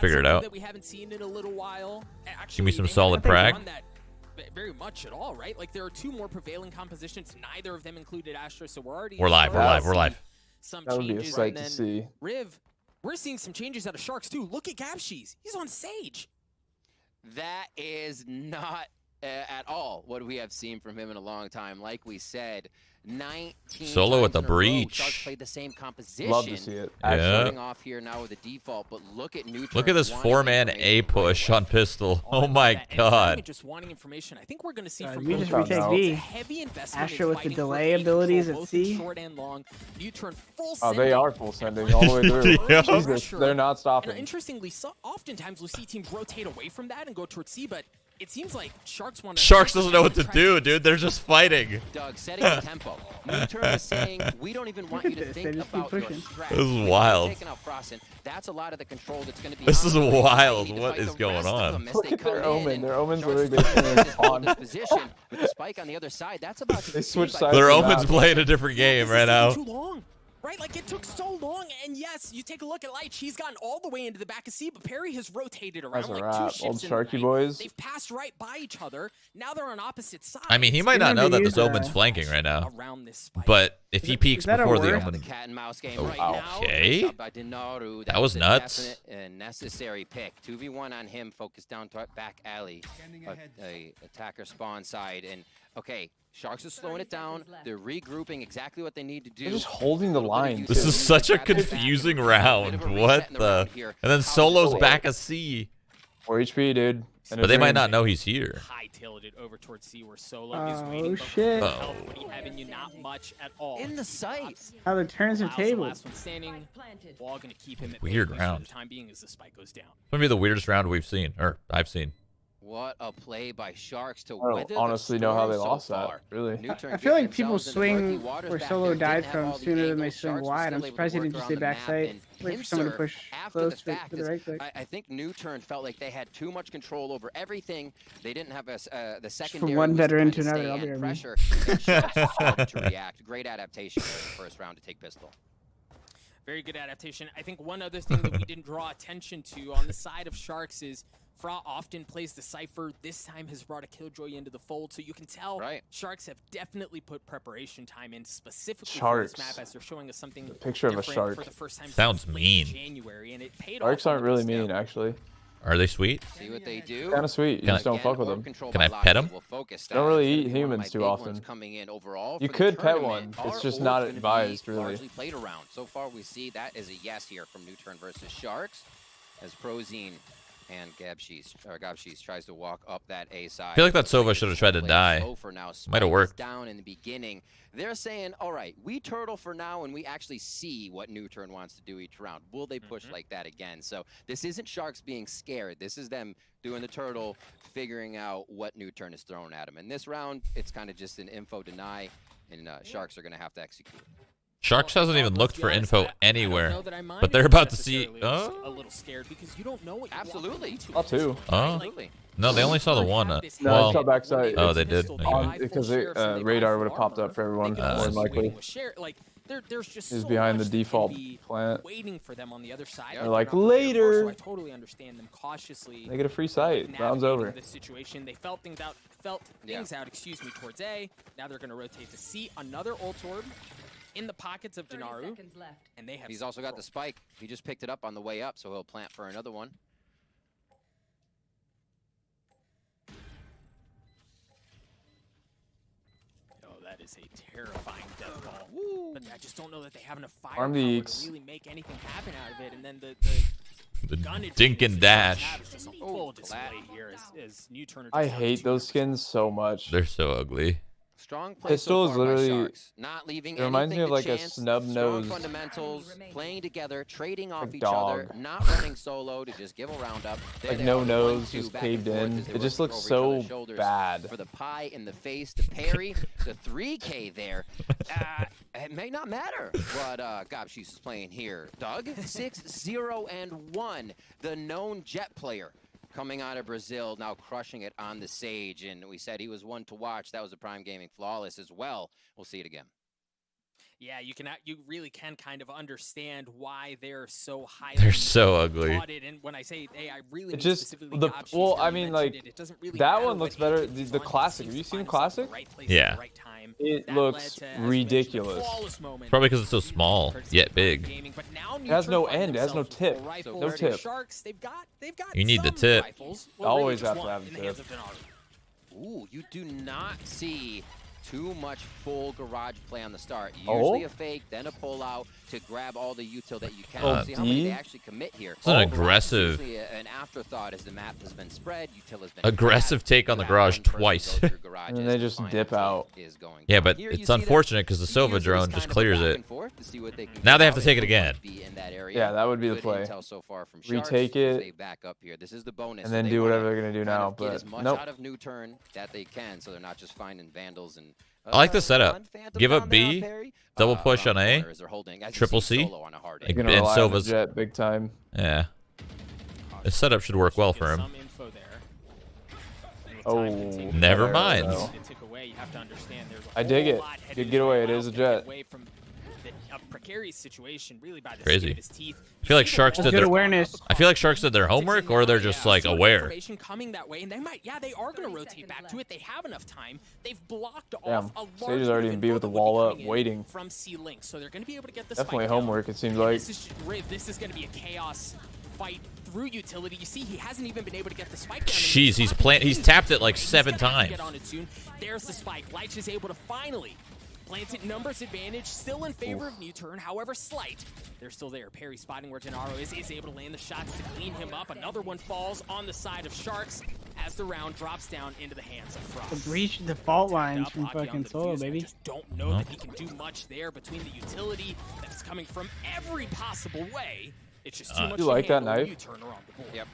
figure it out. That we haven't seen in a little while. Actually, Give me some solid prag. Very much at all, right? Like there are two more prevailing compositions. Neither of them included Astra, so we're already. We're live. Some that would be a changes, sight to see. Riv, we're seeing some changes out of Sharks too. Look at gaabxx. He's on Sage. That is not at all what we have seen from him in a long time. Like we said, 19 Solo at the times in a row, breach. Sharks played the same composition. Love to see it. Starting off here now with a default, but look at Nuturn. Look at this 4-man A push on pistol. Oh my god. Just wanting information. I think we're going to see we just retake B. Heavy investment Astra with the delay abilities at C. Short and long. Nuturn full Oh, they are full sending all the way through. Yeah. Jesus, they're not stopping. And interestingly, oftentimes we'll see teams rotate away from that and go towards C, but it seems like Sharks want to. Sharks doesn't know what to do, dude. They're just fighting. Doug, setting the tempo. Nuturn is saying, we don't even want you to think about your strat. This is wild. Taking out prozin. That's a lot of the control that's going to be. This is wild. What is going on? Look at their omen. Their omen's literally basically on position with the spike on the other side. That's about to They switch sides. Their omen's playing a different game right now. Too long. Right, like it took so long, and yes, you take a look at Light. He's gotten all the way into the back of C, but Peri has rotated around That's a like wrap. two Old ships in Sharky the night. boys. They've passed right by each other. Now they're on opposite sides. I mean, he might not know that this use, omen's flanking right now. Around this spike. But if he peeks that a before the word? omen. cat and mouse game Oh, right now. okay. Shot by DeNaro. That was a nuts. definite and necessary pick. 2v1 on him, focused down to back alley. A attacker spawn side, and okay, Sharks are slowing it down. They're regrouping exactly what they need to do. They're just holding the line. This is such a confusing round. What the? And then Solo's back a C. 4 HP, dude. But they might not know he's here. High-tailed it over towards C where Solo is waiting. Oh shit! Oh. What do you have in you? Not much at all. In the sight. How the turns are Lyle's the tabled. last one standing. Wall gonna keep him at Weird bay round. for the time being as the spike goes down. It's gonna be the weirdest round we've seen, or I've seen. What a play by Sharks to I don't weather honestly the know how they storm lost so that. far. Really. Nuturn I feel get like people themselves in the murky swing waters where back Solo there, died didn't have from all the sooner than they angles. swing Sharks were wide. still I'm able surprised to he didn't work just stay around the map, backside. and Wait for someone to Himser, push after close the to fact, the right click. I think Nuturn felt like they had too much control over everything. They didn't have the secondary. From one was veteran trying to another, stay I'll be in right pressure. And Sharks were slow to react. Great adaptation for the first round to take pistol. Very good adaptation. I think one other thing that we didn't draw attention to on the side of Sharks is Fra often plays the Cypher. This time has brought a Killjoy into the fold, so you can tell Sharks have definitely put preparation time in specifically for this map as they're showing us something Picture of a different shark. for the first time Sounds since mean. January, and it paid Sharks off aren't really mean, actually. Are they sweet? See what they do. Kind of sweet. You just don't fuck with them. Can I pet them? They don't really eat humans too often. You could pet one. It's just not advised, really. Played around. So far, we see that is a yes here from Nuturn versus Sharks, as prozin and gaabxx tries to walk up that A side. I feel like that Sova should have tried to die. Might have worked. Down in the beginning. They're saying, all right, we turtle for now, and we actually see what Nuturn wants to do each round. Will they push like that again? So this isn't Sharks being scared. This is them doing the turtle, figuring out what Nuturn is throwing at them. In this round, it's kind of just an info deny, and Sharks are going to have to execute. Sharks hasn't even looked for info anywhere, but they're about to see. A little scared because you don't know what you're Absolutely. I'll too. Absolutely. No, they only saw the one. No, I saw backside. Oh, they did. Because radar would have popped up for everyone, more than likely. There's just He's so behind much the that can default be plant. waiting for them on the other side. They're like, later. So I totally understand them cautiously. They get a free sight. Round's over. This situation, they felt things out. Excuse me, towards A. Now they're going to rotate to C. Another ult orb in the pockets of DeNaro, and they have. He's also got the spike. He just picked it up on the way up, so he'll plant for another one. That is a terrifying death ball. Woo. But I just don't know that they have enough firepower Arm the to Eeks. really make anything happen out of it. And then The gun dink and dash. just a full display here as Nuturn. I hate those skins so much. They're so ugly. Strong play Pistol so is far by literally. Sharks. Not leaving It reminds me anything of to like a chance. snub Strong nose. fundamentals, playing together, trading off each dog. other, not running solo to just give a round up. There Like they no are, nose, 1-2 just back and caved forth in. as they It just work looks over each so other's shoulders bad. For the pie in the face to parry, the 3K there. It may not matter what gaabxx is playing here. Doug, 6-0-1, the known Jet player. Coming out of Brazil, now crushing it on the Sage. And we said he was one to watch. That was a Prime Gaming Flawless as well. We'll see it again. Yeah, you really can kind of understand why they're so highly. They're so ugly. And when I say they, I really It mean just specifically the Gaabxx. I mean, like it doesn't really that matter one looks what better. agent he's The on, he classic. seems Have you to seen find the himself in classic? the right place Yeah. at the right time. It That looks led to, as we mentioned, a ridiculous. flawless moment Probably because it's so for small courtesy yet of big. Gaming, but now It has no Nuturn find end. It has no themselves with tip. full rifle. No Where tip. the Sharks, they've got You need the some tip. rifles. Always really have just to have one in the the hands tip. of DeNaro. Ooh, you do not see too much full garage play on the start. Usually a fake, then a pull out to grab all the util that you can. See how many they actually commit here. It's an aggressive. Usually an afterthought as the map has been spread, util has been Aggressive take on the garage twice. And then they just dip out. Yeah, but it's unfortunate because the Sova drone just clears it. Now they have to take it again. Yeah, that would be the play. Retake it, and then do whatever they're gonna do now. But nope. Out of Nuturn that they can, so they're not just finding vandals and. I like the setup. Give up B, double push on A, triple C, You're gonna and rely on the Sova's. jet big time. Yeah, this setup should work well for him. Oh, Never mind. I dig it. Good getaway. It is a jet. Precarious situation, really by the Crazy. skin of his teeth. I feel like Sharks did Good their. awareness. I feel like Sharks did their homework, or they're just like aware. Information coming that way, and they might, yeah, they are going to rotate back to it. They have enough time. They've blocked off a large Sage is already in B with the info that will be wall up, coming in waiting. from C-Link, so they're going to be able to get the Definitely spike homework. down. It seems And like. this is going to be a chaos fight through utility. You see, he hasn't even been able to get the spike down. Jeez, he's tapped it like 7 times. Get on it soon. There's the spike. Leitch is able to finally plant it. Numbers advantage still in favor of Nuturn, however slight. They're still there. Perry spotting where DeNaro is able to land the shots to clean him up. Another one falls on the side of Sharks as the round drops down into the hands of Frost. To breach the fault lines from fucking Solo, baby. I just don't know that he can do much there between the utility that's coming from every possible way. It's just too much. You like that handle. knife? Nuturn are on the board. Yep.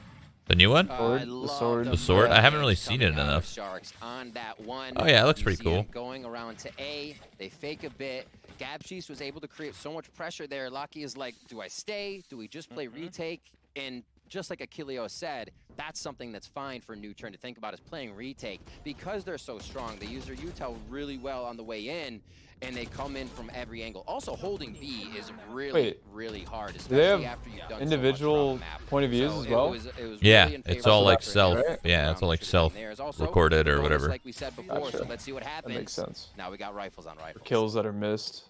The new one? The sword. The sword? I haven't really seen it enough. Sharks on that one. Oh yeah, it looks You pretty see cool. them going around to A, they fake a bit. gaabxx was able to create so much pressure there. Lakia is like, do I stay? Do we just play retake? And just like Achilleo said, that's something that's fine for Nuturn to think about is playing retake. Because they're so strong, they use their util really well on the way in, and they come in from every angle. Also, holding B is really, really hard, Do they especially have after you've done individual so much from the map. point of views So as well? it was Yeah, really in it's favor all of like Nuturn. self. Right? Yeah, it's all like There's also self-recorded or bonus, whatever. like we said before, so Gotcha. let's see what happens. That makes sense. Now we got rifles on rifles. Kills that are missed.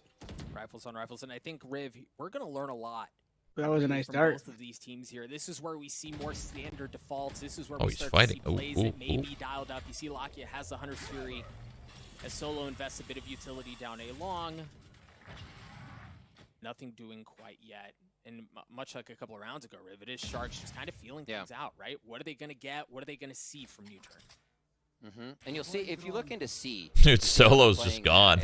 Rifles on rifles, and I think Riv, we're gonna learn a lot. That was a really nice from start. both of these teams here. This is where we see more standard defaults. This is where Oh, we he's start fighting. to see plays Ooh, that may ooh, be dialed up. You see Lakia has the Hunter's Fury as Solo invests a bit of utility down A long. Nothing doing quite yet. And much like a couple of rounds ago, Riv, it is Sharks just kind of feeling things out, right? What are they going to get? What are they going to see from Nuturn? And you'll see, if you look into C, Dude, Solo's just gone.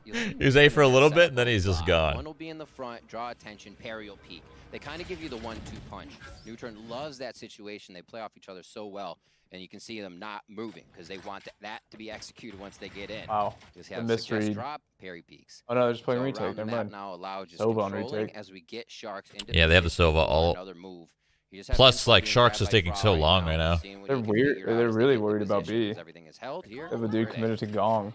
He was A for a little bit, and then he's just gone. One will be in the front, draw attention, Perry will peek. They kind of give you the 1-2 punch. Nuturn loves that situation. They play off each other so well, and you can see them not moving because they want that to be executed once they get in. Wow. Just The have misread. suggest drop, Perry peeks. Oh no, they're just playing So retake. around the Never map mind. now allow just Sova on controlling retake. as we get Sharks into Yeah, they have the position Sova for all. another move. You just have Plus, info like, being Sharks grabbed is by taking Fra so long right now. seeing what They're he can weird. figure out They're as they really get the worried about positions. B. Everything is held here. They have a dude committed to Gong.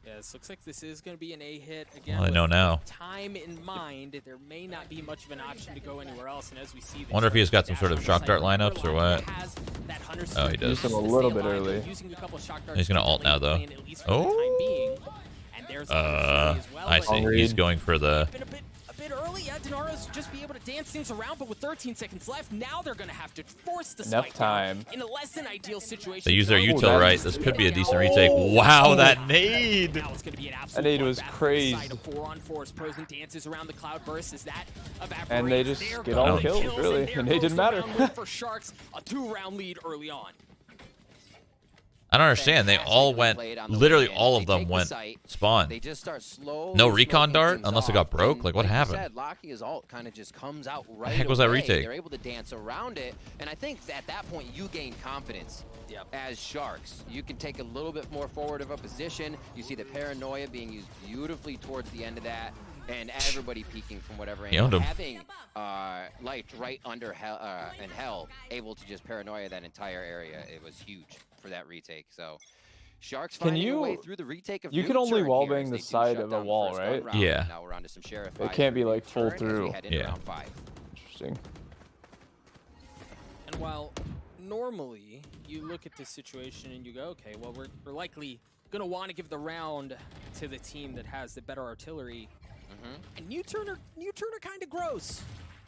Yeah, this looks like this is going to be an A hit. Again, Well, I know now. Time in mind, there may not be much of an option to go anywhere else. And as we see, Wonder if he's got some sort of shock dart lineups or what. Oh, he does. Used him a little bit early. He's gonna ult now, though. Oh. I see. He's going for the. A bit early. Yeah, DeNaro's just be able to dance things around, but with 13 seconds left, now they're going to have to force the Enough spike time. in a less than ideal situation. They use their Oh, util that- right. This could be a decent retake. Wow, that nade! Now it's going to be an absolute That nade was bloodbath. crazy. Side of 4-on-4s. Prozin dances around the cloud burst as that evaporates. And they just They're get all gonna the kills, kills, really, there and they goes didn't the matter. round win for Sharks, a 2-round lead early on. I don't understand. They all went. Literally, all of them went spawn. They just start slow. No recon dart unless it got broke. Like, what happened? Said, Lakia's ult kind of just comes out right heck was that away. retake? They're able to dance around it, and I think at that point you gain confidence. As Sharks, you can take a little bit more forward of a position. You see the paranoia being used beautifully towards the end of that, and everybody peeking from whatever He owned angle. him. Having Light right under Hell, able to just paranoia that entire area, it was huge for that retake. So Sharks Can finding a you? way through the retake of You can only Nuturn wall here as bang they the do side shut of a down the wall, first gun right? round. Yeah. Now we're on to some sheriff. It can't be like full Nuturn as through. we head into Yeah. round 5. Interesting. And while normally you look at this situation and you go, okay, well, we're likely going to want to give the round to the team that has the better artillery. And Nuturn are kind of gross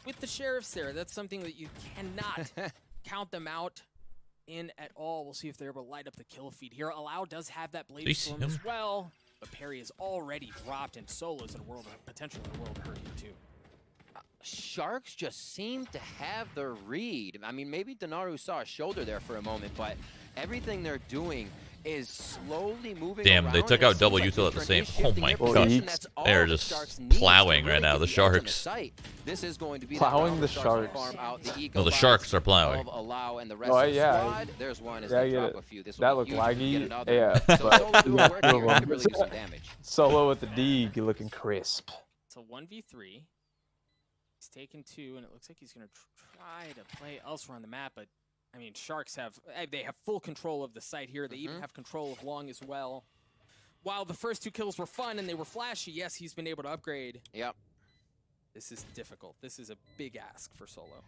with the sheriffs there. That's something that you cannot count them out in at all. We'll see if they're able to light up the kill feed here. Allow does have that Blade Storm as well, but Perry is already dropped, and Solo's in a world of potentially in a world of hurt here too. Sharks just seem to have the read. I mean, maybe DeNaro saw a shoulder there for a moment, but everything they're doing is slowly moving Damn, around. they took out double util at the same. Oh my god, they're just plowing right now. The Sharks. This is going to be Plowing the Sharks. No, the Sharks are plowing. Oh yeah. There's one. Yeah, I get it. That looked laggy. Yeah, But you got two of them. really do some damage. Solo with the D, looking crisp. It's a 1v3. He's taken 2, and it looks like he's going to try to play elsewhere on the map, but I mean, Sharks have full control of the site here. They even have control of Long as well. While the first 2 kills were fun and they were flashy, yes, he's been able to upgrade. Yep. This is difficult. This is a big ask for Solo.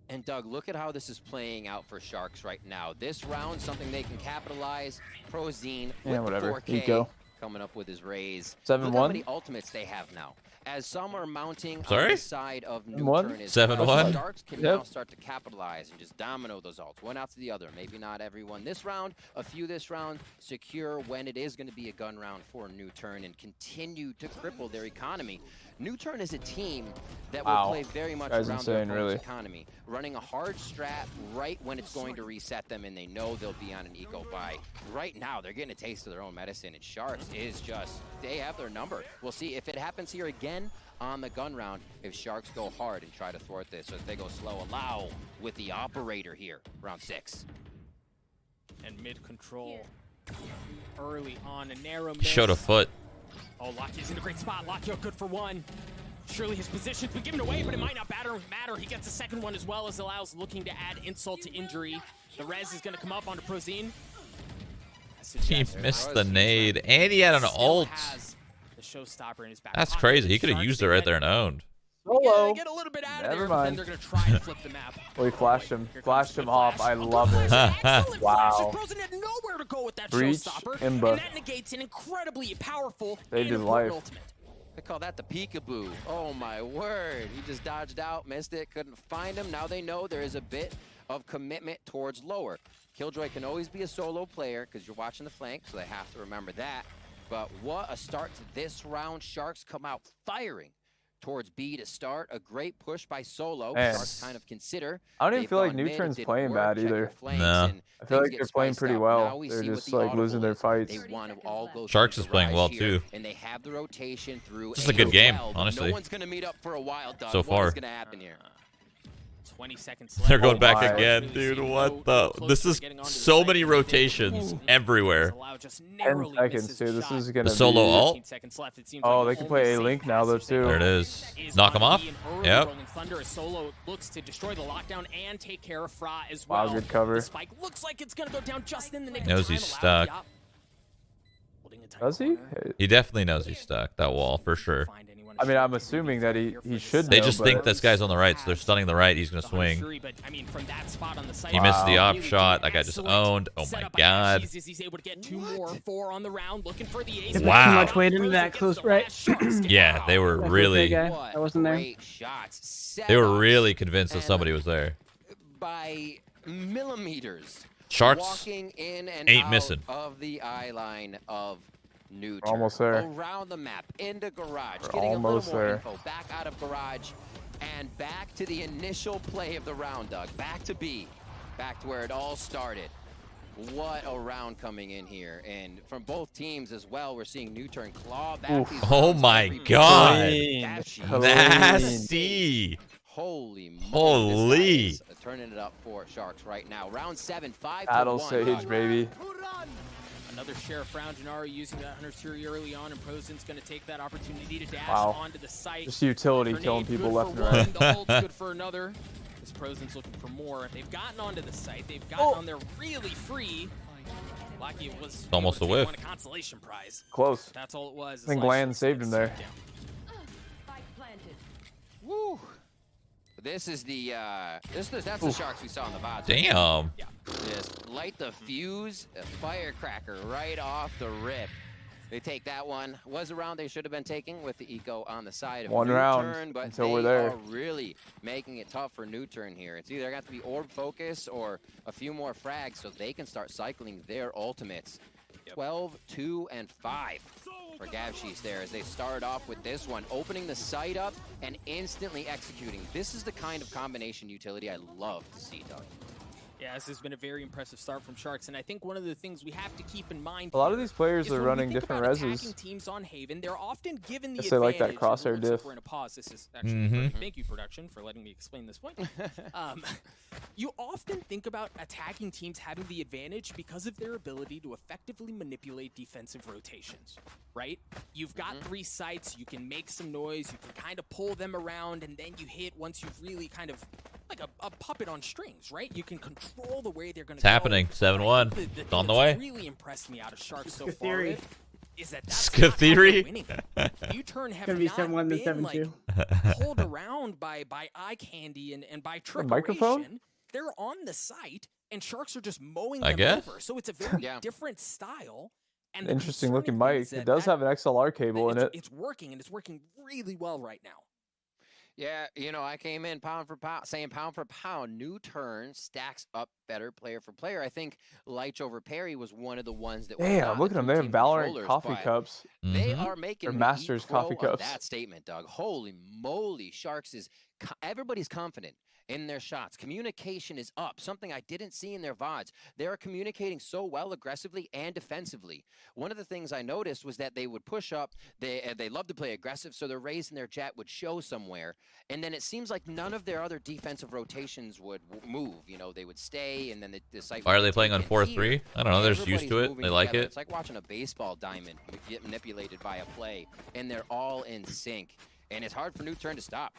And Doug, look at how this is playing out for Sharks right now. This round, something they can capitalize. Prozin with the 4K Eco. coming up with his raise. 7-1. Look how many ultimates they have now. As some are mounting on the side of 7-1? Nuturn as 7-1? Sharks can now start to capitalize and just domino those ults, one after the other. Maybe not everyone this round, a few this round, secure when it is going to be a gun round for Nuturn and continue to cripple their economy. Nuturn is a team that will play very much around their opponent's economy, running a hard strat right when it's going to reset them, and they know they'll be on an eco buy. Right now, they're getting a taste of their own medicine, and Sharks is just, they have their number. We'll see if it happens here again on the gun round, if Sharks go hard and try to thwart this, or if they go slow. Allow with the operator here, round 6. And mid-control early on, a narrow miss. Showed a foot. Oh, Lakia's in a great spot. Lakia good for 1. Surely his position's been given away, but it might not matter. He gets a second one as well, as Allows looking to add insult to injury. The res is going to come up onto Prozin. He missed the nade, and he had an ult. The showstopper in his back. That's crazy. He could have used it right there and owned. Solo. Get a little bit out of Never there, but then mind. they're going to try and flip the map. Oh, he flashed him. Flashed him off. I love it. Wow. Prozin had nowhere to go with that Breach, showstopper, Imba. and that negates an incredibly powerful Saved his and life. important ultimate. They call that the peekaboo. Oh my word. He just dodged out, missed it, couldn't find him. Now they know there is a bit of commitment towards lower. Killjoy can always be a solo player because you're watching the flank, so they have to remember that. But what a start to this round. Sharks come out firing towards B to start. A great push by Solo. Sharks kind of consider. I don't even feel like Nuturn's playing bad either. No. I feel like they're playing pretty well. They're just like losing their fights. They want to all go Sharks is playing well too. And they have the rotation through. This is a good game, honestly. No one's going to meet up for a while, Doug. So far. What's going to happen here? 20 seconds left. They're going back again, dude. What the? This is so many rotations everywhere. 10 seconds, too. This is going to be... Solo ult? Oh, they can play a Link now, though, too. There it is. Knock him off? Yep. Thunder as Solo looks to destroy the lockdown and take care of Fra as well. Wow, good cover. The spike looks like it's going to go down just in the nick of Knows time. he's stuck. Does he? He definitely knows he's stuck. That wall, for sure. I mean, I'm assuming that he should know, They just think but- this guy's on the right, so they're stunning the right. He's going to swing. He missed the op shot. That guy just owned. Oh, my God. He's able to get 2 more, 4 on the round, looking for the ace. They put Wow. too much weight into that close right. Yeah, they were really... I wasn't there. They were really convinced that somebody was there. By millimeters. Sharks walking in and ain't out missing. of the eye line of Nuturn. Almost there. Around the map, into garage, We're getting almost a little more there. info. Back out of garage, and back to the initial play of the round, Doug. Back to B. Back to where it all started. What a round coming in here. And from both teams as well, we're seeing Nuturn claw back. These Oh rounds my every God. minute. Nasty. Holy moly. Holy. This guy is turning it up for Sharks right now. Round 7, 5 Battle to 1. Sage, baby. Another Sheriff round. DeNaro using that Hunter's Fury early on, and Prozin's going to take that opportunity to dash onto the site. Just utility Grenade killing people good left for and right. one, the ult's good for another. This Prozin's looking for more. They've gotten onto the site. They've gotten on there really free. Lakia was almost a whiff. won a consolation prize. Close. That's all it was. I think Land saved him there. Woo. This is the that's the Sharks we saw in the VODs. Damn. Yeah. Just light the fuse, a firecracker right off the rip. They take that one. Was a round they should have been taking with the eco on the side of One Nuturn, round but until they we're there. are really making it tough for Nuturn here. It's either got to be orb focus or a few more frags so they can start cycling their ultimates. 12, 2, and 5 for gaabxx there as they start off with this one, opening the site up and instantly executing. This is the kind of combination utility I love to see, Doug. Yeah, this has been a very impressive start from Sharks, and I think one of the things we have to keep in mind A lot of these players are running different attacking reses. teams on Haven, they're often given the Yes, they like that advantage. crosshair It looks like diff. we're in a pause. This is actually thank you, production, for letting me explain this point. You often think about attacking teams having the advantage because of their ability to effectively manipulate defensive rotations, right? You've got 3 sites, you can make some noise, you can kind of pull them around, and then you hit once you've really kind of like a puppet on strings, right? You can control the way they're going to go. It's happening. 7-1. It's on the way. Really impressed me out of Sharks so far is that that's Ska theory. Nuturn have Gonna be not 7-1 been to like 7-2. pulled around by eye candy and by microphone? trickeration. They're on the site, and Sharks are just mowing I them guess. over. So it's a very different style. And the Interesting looking concerning thing mic. is It that does have an XLR cable in it. It's working, and it's working really well right now. Yeah, you know, I came in pound for pound, saying pound for pound, Nuturn stacks up better player for player. I think Lich over Peri was one of the ones that. Damn, look at them. They have Valorant coffee cups. They are making Or me Masters eat crow coffee on cups. that statement, Doug. Holy moly, Sharks is everybody's confident in their shots. Communication is up, something I didn't see in their VODs. They are communicating so well aggressively and defensively. One of the things I noticed was that they would push up. They love to play aggressive, so their raise and their jet would show somewhere. And then it seems like none of their other defensive rotations would move. You know, they would stay, and then the site. Why are they playing on 4-3? I don't know. They're just used to it. They like it. It's like watching a baseball diamond get manipulated by a play, and they're all in sync. And it's hard for Nuturn to stop.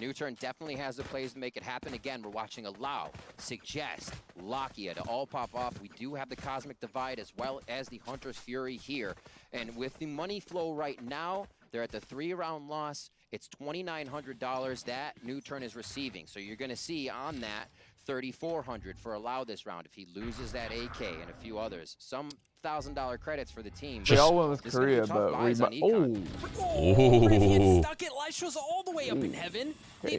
Nuturn definitely has the plays to make it happen. Again, we're watching Allow, Suggest, Lakia to all pop off. We do have the Cosmic Divide as well as the Hunter's Fury here. And with the money flow right now, they're at the 3-round loss. It's $2,900 that Nuturn is receiving. So you're going to see on that $3,400 for Allow this round. If he loses that AK and a few others, some $1,000 credits for the team. We all went with Korea, but we Ooh. Stuck it. Light shows all the way up in heaven.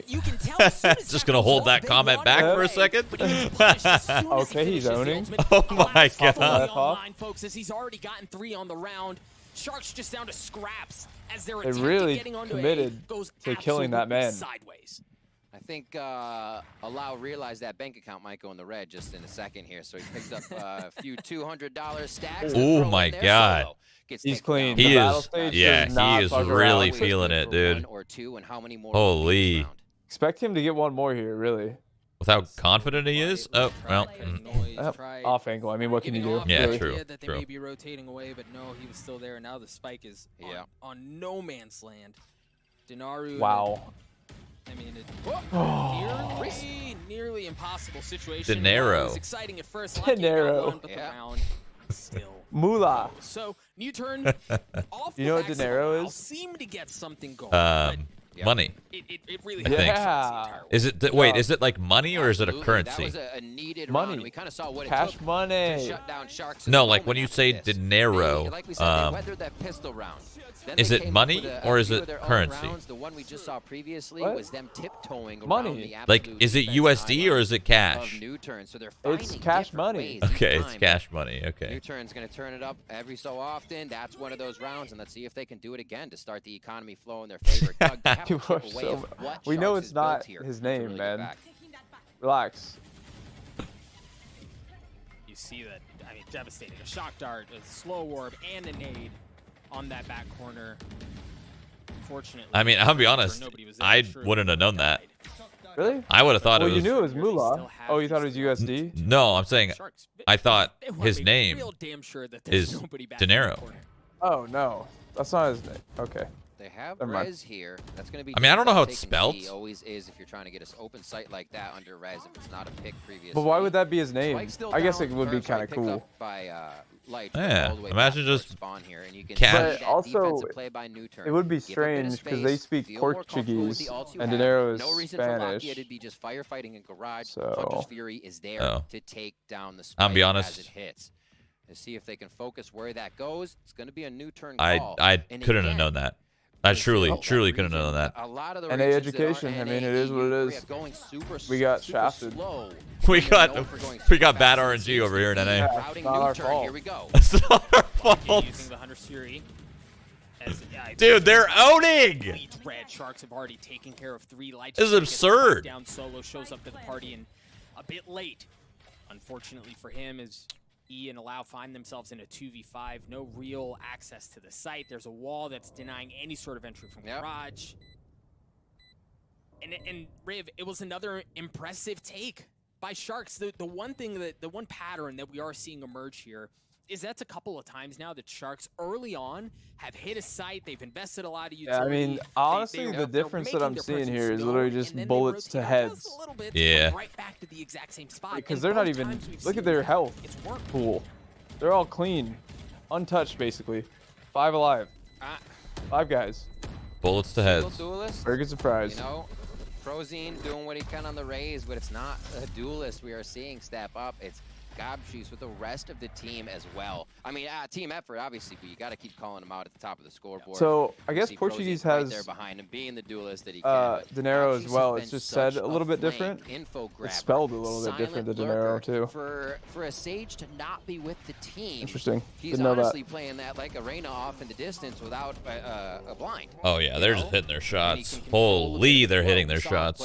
You can tell as soon as Just gonna hold that comment back for a second. Okay, he's owning. Oh my god. Online, folks, as he's already gotten 3 on the round. Sharks just down to scraps as they're really getting onto committed goes to killing that man. Sideways. I think Allow realized that bank account might go in the red just in a second here, so he picked up a few $200 stacks. Oh my god. He's clean. He The battle is, stage yeah, does not he is fuck really around. feeling it, dude. Holy. Holy. Expect him to get one more here, really. With how confident he is? Oh, well. Off angle. I mean, what can you do? Yeah, really? true. That they may be rotating away, but no, he was still there. And now the spike is on no man's land. DeNaro. Wow. I mean, nearly impossible situation. DeNaro. It was exciting at first. DeNaro. But the round still. Moolah. So Nuturn off You know what the DeNaro Allow is? seem to get something going. Money. It really I think. Yeah. Is it, wait, is it like money or is it a currency? That was a needed Money. round. We kind of saw what it Cash took money. to shut down Sharks. No, like when you say DeNaro, like we said, they weathered that pistol round. Then is they it came up money with a or is few it of their own currency? rounds. The one we just saw previously What? was them tiptoeing Money. around the Like, absolute is it defense USD or timeline is it of cash? Nuturn. So they're It's finding cash different money. ways Okay, each it's time. cash money. Okay. Nuturn's going to turn it up every so often. That's one of those rounds, and let's see if they can do it again to start the economy flow in their favor. Doug, they have to You chip are away so at what we know Sharks it's has not built here his to name, really get man. back. Relax. You see that? I mean, devastating. A shock dart, a slow orb, and a nade on that back corner. Unfortunately, I mean, I'll be honest, nobody was there. I Sure, wouldn't have known that. Really? I would have thought Well, it you was. knew it was Moolah. Oh, you thought it was USD? No, I'm saying Sharks, I thought they wanna his make name real damn sure that there's is nobody back in that DeNaro. corner. Oh, no. That's not his name. Okay. They have Never mind. res here. That's going to be. I mean, I don't know how it's taking spelled. E always is if you're trying to get an open site like that under res. If it's not a pick previously. But why would that be his name? Spike's still I guess down, it would be or, sorry, kind of picked cool. up by, Light, Yeah, all the way imagine back just spawn here, and you can cat- see But that also, defensive play by Nuturn. It would be Give a bit of strange because they space, speak feel more comfortable with Portuguese the ults you and have. DeNaro is No reason Spanish. for lakia to be just firefighting in garage. So- Hunter's Fury is there to take down the spike I'll be as honest. it hits. To see if they can focus where that goes. It's going to be a Nuturn call. I And couldn't have again, known that. I truly that couldn't have known region, that. A lot of the NA regions that are education, I mean, NA, it is what it EU, is. going super, We got super shafted. slow. We They're got known for going we got super bad fast. RNG over here in NA. Yeah, Routing it's not our Nuturn, fault. Here we go. It's not our fault. Using the Hunter's Fury. Dude, they're owning. Elite red Sharks have already taken care of 3 lights. This is absurd. Down solo shows up to the party and a bit late. Unfortunately for him, as E and Allow find themselves in a 2v5, no real access to the site. There's a wall that's denying any sort of entry from garage. And Riv, it was another impressive take by Sharks. The one thing that the one pattern that we are seeing emerge here is that's a couple of times now that Sharks early on have hit a site, they've invested a lot of utility. Yeah, I mean, honestly, the difference that I'm seeing here is literally just bullets to heads. Yeah. Right back to the exact same spot. Because they're not even, look at their health pool. They're all clean, untouched basically. 5 alive. 5 guys. Bullets to heads. Duelist, Very good surprise. you know, prozin doing what he can on the raise, but it's not a duelist we are seeing step up. It's gaabxx with the rest of the team as well. I mean, team effort, obviously, but you got to keep calling them out at the top of the scoreboard. So, I You guess see Portuguese prozin right has there behind him, being the duelist that he can. but DeNaro gaabxx as well. has It's been just said such a little bit flank different. info grabber, It's spelled a little bit different than DeNaro silent too. lurker for a Sage to not be with the team. Interesting. He's Didn't know that. honestly playing that like Arena off in the distance without a blind. Oh yeah, they're just know? hitting their And he shots. can control a bit Holy, of they're flow. hitting We their saw him shots.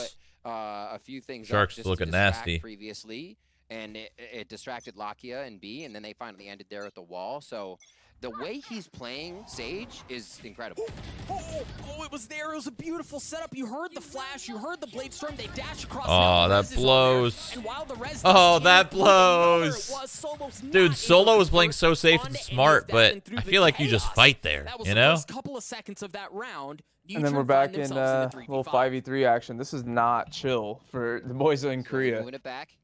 put, a few things Sharks up just to looking distract nasty. previously, and it distracted Lakia and B, and then they finally ended there at the wall. So the way he's playing Sage is incredible. Oh, it was there. It was a beautiful setup. You heard the flash. You heard the blade storm. They dash across. Oh, now. The that res is on blows. there. And while the res Oh, does that came through, the other blows. was Solo's not Dude, able Solo to was playing convert so safe and onto any of smart, that but and through I the feel like you just chaos. fight there, That was you the know? first couple of seconds of that round. And then Nuturn we're find back in themselves in the little 3v5. 5v3 action. This is not chill for the boys in So Korea. moving it back.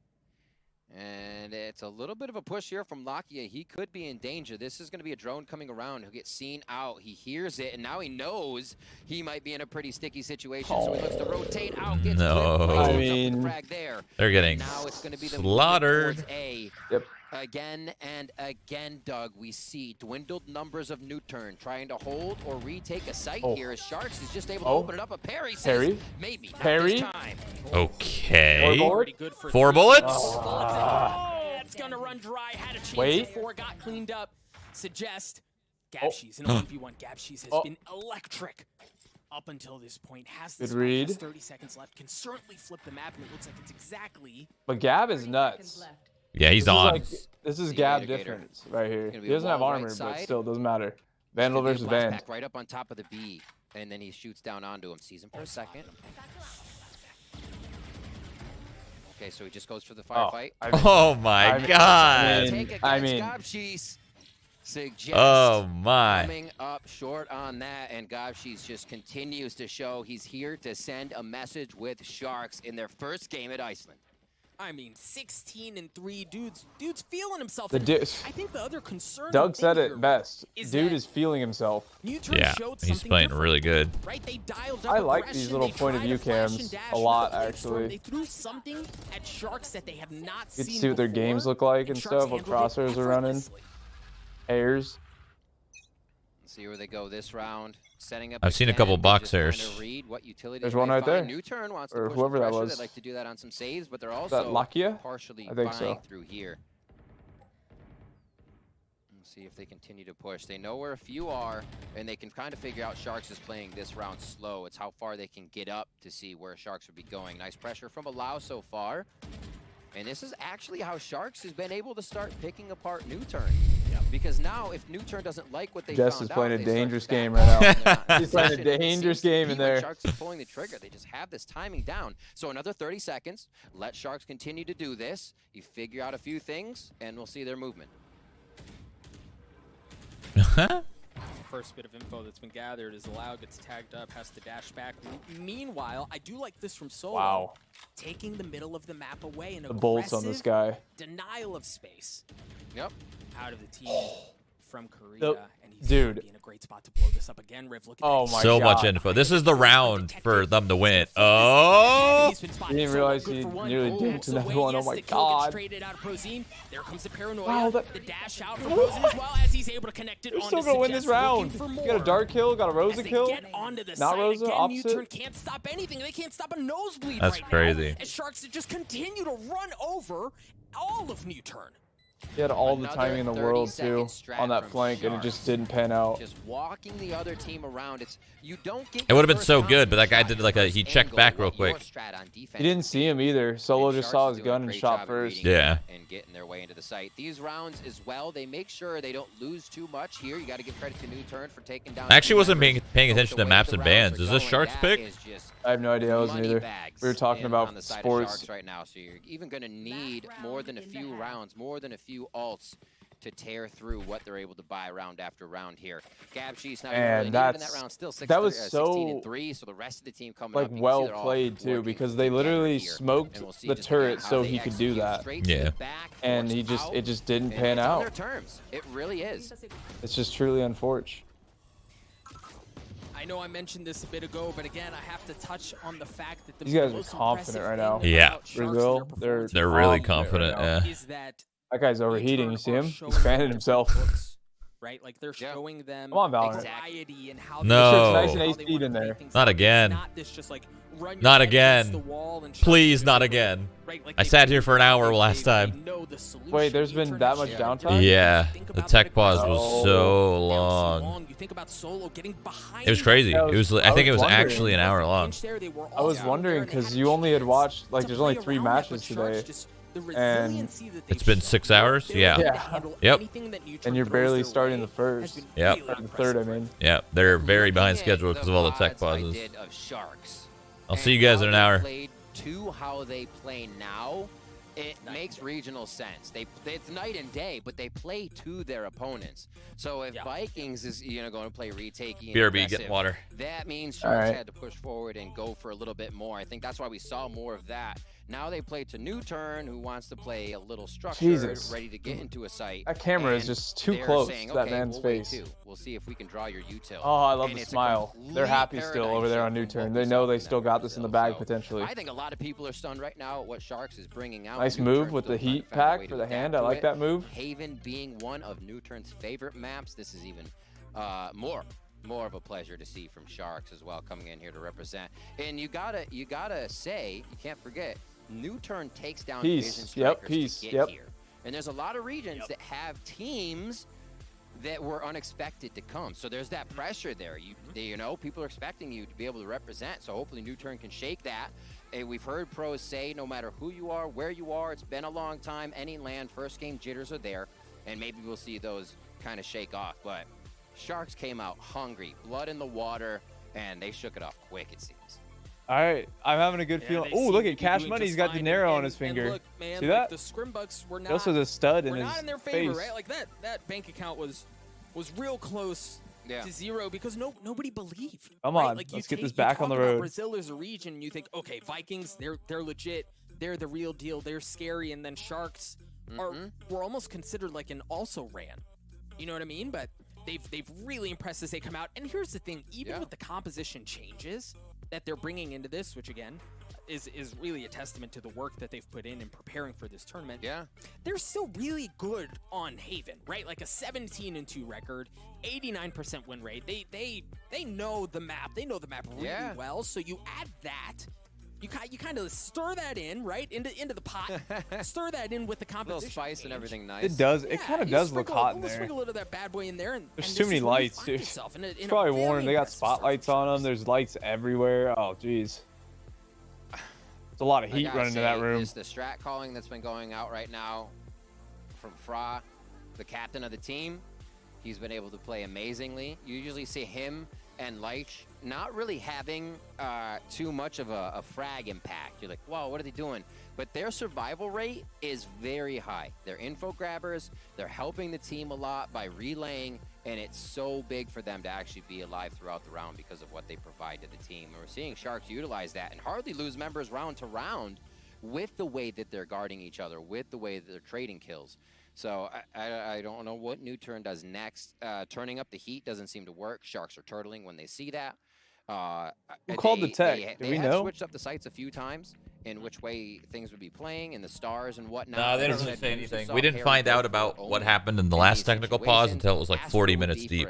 And it's a little bit of a push here from Lakia. He could be in danger. This is going to be a drone coming around. He'll get seen out. He hears it, and now he knows he might be in a pretty sticky situation. So he looks to rotate out. Gets No. clipped, I up with the mean, frag there. They're getting Now it's going to be the slaughtered. movement towards A. Yep. Again and again, Doug, we see dwindled numbers of Nuturn trying to hold or retake a site here as Sharks is just able to open it up. A Peri says, Parry? maybe, not Parry? this time. Okay. Already good for 4 three. bullets? Oh, it's gonna run dry. Had a chance Wait. before, got cleaned up. Suggest gaabxx in a 1v1. gaabxx has been electric up until this point. Has this Good read. has 30 seconds left. Can certainly flip the map, and it looks like it's exactly. But Gab is nuts. Yeah, he's This is on. like- this is The Gab mitigator. difference right here. Gonna be He a doesn't have wall right armor, but side. still doesn't matter. Vandal Gonna be a versus blast Van. back right up on top of the B, and then he shoots down onto him. Sees him for a second. Okay, so he just goes for the firefight. Oh my god. Take a I guess, mean- gaabxx suggests Oh my. coming up short on that, and gaabxx just continues to show he's here to send a message with Sharks in their first game at Iceland. I mean, 16-3, dude's feeling himself. The And dude- I think the other concern. Doug said it best. is Dude that is feeling himself. Nuturn Yeah, showed he's something playing different. really good. Right, they dialed up I like these aggression, little they point of tried view to flash cams and dash a with lot, the blade storm. actually. They threw something at Sharks that they have not Get seen to see what their before, games look like and Sharks stuff, what handled it crosshairs are running. effortlessly. Airs. See where they go this round. Setting up. I've seen a again, couple box just trying airs. to read what utilities There's they one right find. there. Nuturn wants Or to push whoever the that pressure. was. They like to do that on some saves, but they're Is that also Lakia? partially I think buying so. through here. Let's see if they continue to push. They know where a few are, and they can kind of figure out Sharks is playing this round slow. It's how far they can get up to see where Sharks would be going. Nice pressure from Allow so far. And this is actually how Sharks has been able to start picking apart Nuturn. Because now, if Nuturn doesn't like what they Jess found is playing out, a they start to dangerous back game off right and they're not in He's playing a position. It dangerous seems to game be in when there. Sharks are pulling the trigger. They just have this timing down. So another 30 seconds. Let Sharks continue to do this. You figure out a few things, and we'll see their movement. first bit of info that's been gathered is Loud gets tagged up, has to dash back. Meanwhile, I do like this from Solo. Wow. Taking the middle of the map away and The bolts on this guy. denial of space. Yep. Out of the team from Korea, and he's dude. gonna be in a great spot to blow this up again. Riv, look at Oh that. my So God. much info. This is the round for them to win. Oh! He's been spotted. You didn't Solo realize good he for one. nearly dinked Also another way, one. Oh yes, my the kill gets God. traded out of prozin. There comes the paranoia. Wow, The dash out from prozin as well as he's able to connect it You're onto still gonna win this Suggest, looking round. for You more. got a dark kill, got a Rosa As they kill. get onto the Not side Rosa, again, opposite. Nuturn can't stop anything. They can't stop a nosebleed That's right crazy. now. As Sharks just continue to run over all of Nuturn. He had all the Another timing in the world, 30-second too, strat on that from flank, and it Sharks. just didn't pan out. Just walking the other team around. You don't get. It would have been your so first good, but that guy shot, did your like first he checked angle, back real what your quick. strat on defense He didn't see him either. Solo And just Sharks saw is his doing a gun and great shot job of first. reading Yeah. and getting their way into the site. These rounds as well, they make sure they don't lose too much here. You got to give credit to Nuturn for taking down. I actually team wasn't members. paying But attention the to way maps the and rounds bans. are Is this going, Sharks that pick? is just I have no idea. I wasn't money either. bags We were talking on about the side of sports. Sharks right now, so you're even going to need more than a few rounds, more than a few alts to tear through what they're able to buy round after round here. gaabxx now And in that's that round still 6, that was 16-3, so the rest of the team coming like up, you can see well they're all played too, working because they together literally here. smoked And we'll see the just again turret how so they he could do execute that, straight to the Yeah. back, and forced he just out, it just didn't and pan it's on out. their terms. It really is. It's just truly unfortunate. I know I mentioned this a bit ago, but again, I have to touch on the fact that the These guys are most confident impressive right now. thing Yeah. about Sharks and Brazil, their performance They're really confident confident. right now. Yeah. is that That guy's overheating. Nuturn You see are him? showing He's fanning different himself. looks, right? Like they're Yeah. showing them Come on, Valorant. variety and how No. they This looks nice and how ace they speed wanna in play there. things Not out. again. It's not this just like run your Not head against again. the wall and Please, Sharks not are again. right, like I they sat do here for an hour they- last they time. know the solution. Wait, there's been Nuturn that has much shown downtime? everything. Yeah. Think The about tech big pause players was like so Solo, long. You think about Solo getting behind. It was crazy. Yeah, It was. I I think it was was wondering. actually an hour long. I was wondering because you only had watched like there's only 3 matches today, and It's been 6 hours? Yeah. Yep. and you're barely starting the first. Yep. Or the third, I mean. Yeah, they're very behind Looking at schedule because of all the tech VODs I pauses. did of Sharks, I'll and see you guys how in an they hour. played to how they play now, it makes regional sense. It's night and day, but they play to their opponents. So if Vikings is going to play retaking and BRB, aggressive, get water. that means All Sharks right. had to push forward and go for a little bit more. I think that's why we saw more of that. Now they play to Nuturn, who wants to play a little structured, Jesus. ready to get into a site. That camera is and just too they're close saying, to that okay, man's we'll wait face. too. We'll see if we can draw your util. Oh, I love And the it's a smile. They're complete happy still over there on paradigm shift from Nuturn. what They we know saw they from still them got this in the Brazil. bag So potentially. I think a lot of people are stunned right now at what Sharks is bringing out. Nice Nuturn's move with still the trying to heat find a way pack to for the adapt hand. I to like it. that move. Haven being one of Nuturn's favorite maps, this is even more of a pleasure to see from Sharks as well, coming in here to represent. And you gotta say, you can't forget, Nuturn takes down Vision Strikers to get here. And there's a lot of regions that have teams that were unexpected to come. So there's that pressure there. You know, people are expecting you to be able to represent. So hopefully Nuturn can shake that. And we've heard pros say, no matter who you are, where you are, it's been a long time, any land, first game jitters are there. And maybe we'll see those kind of shake off. But Sharks came out hungry, blood in the water, and they shook it off quick, it seems. All right, I'm having a good feeling. Oh, look at Cash Money. He's got DeNaro on his finger. Look, man, See like that? the Scrimbucks were He not. also has a stud in We're his not in their favor, face. right? Like that bank account was real close to zero because nobody believed. Come right? on, Like let's you get this you back on talk the about road. Brazil as a region, and you think, okay, Vikings, they're legit, they're the real deal, they're scary, and then Sharks were almost considered like an also ran. You know what I mean? But they've really impressed as they come out. And here's the thing, even with the composition changes that they're bringing into this, which again is really a testament to the work that they've put in preparing for this tournament. Yeah. They're still really good on Haven, right? Like a 17-2 record, 89% win rate. They know the map. They know the map really well. So you add that, you kind of stir that in, right, into the pot. Stir that in with the composition. A little spice and everything nice. It does. It kind of you does look sprinkle- hot in we'll there. Sprinkle a little of that bad boy in there, and There's and too this many is where you lights, find dude. yourself in It's a probably very warm. They got impressive start spotlights from on them. Sharks. There's lights everywhere. Oh, jeez. It's a lot of I heat gotta running to that say, room. Just the strat calling that's been going out right now from Fra, the captain of the team. He's been able to play amazingly. You usually see him and Leich not really having too much of a frag impact. You're like, whoa, what are they doing? But their survival rate is very high. They're info grabbers. They're helping the team a lot by relaying And it's so big for them to actually be alive throughout the round because of what they provide to the team. And we're seeing Sharks utilize that and hardly lose members round to round with the way that they're guarding each other, with the way that they're trading kills. So I don't know what Nuturn does next. Turning up the heat doesn't seem to work. Sharks are turtling when they see that. Who called the tech? Do we know? Switched up the sites a few times in which way things would be playing and the stars and whatnot. No, they didn't really say anything. We didn't find out about what happened in the last technical pause until it was like 40 minutes deep.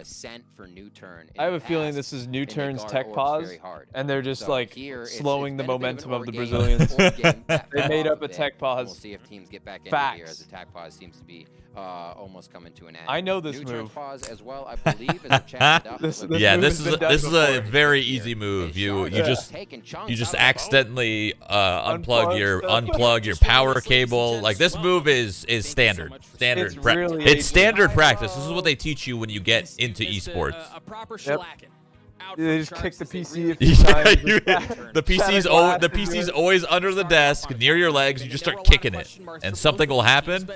I have a feeling this is Nuturn's tech pause, and they're just like slowing the momentum of the Brazilians. They made up a tech pause. We'll see if teams get back in here as the tech pause seems to be almost coming to an end. I know this Nuturn move. pause as well, I believe, as chatted up. This this is a very easy move. You just accidentally unplug your power cable. Like, this move is standard. It's standard practice. This is what they teach you when you get into esports. A proper shellacking. They just kick the PC a few times. The PC's always under the desk, near your legs. You just start kicking it, and something will happen,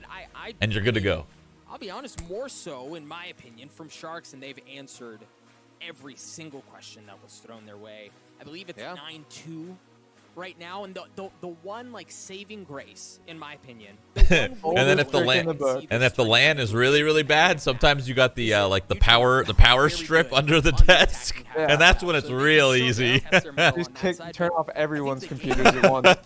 and you're good to go. I'll be honest, more so, in my opinion, from Sharks, and they've answered every single question that was thrown their way. I believe it's 9-2 right now, and the one like saving grace, in my opinion. And then if the LAN is really bad, sometimes you got the like the power strip under the desk, and that's when it's real easy. Just turn off everyone's computers at once.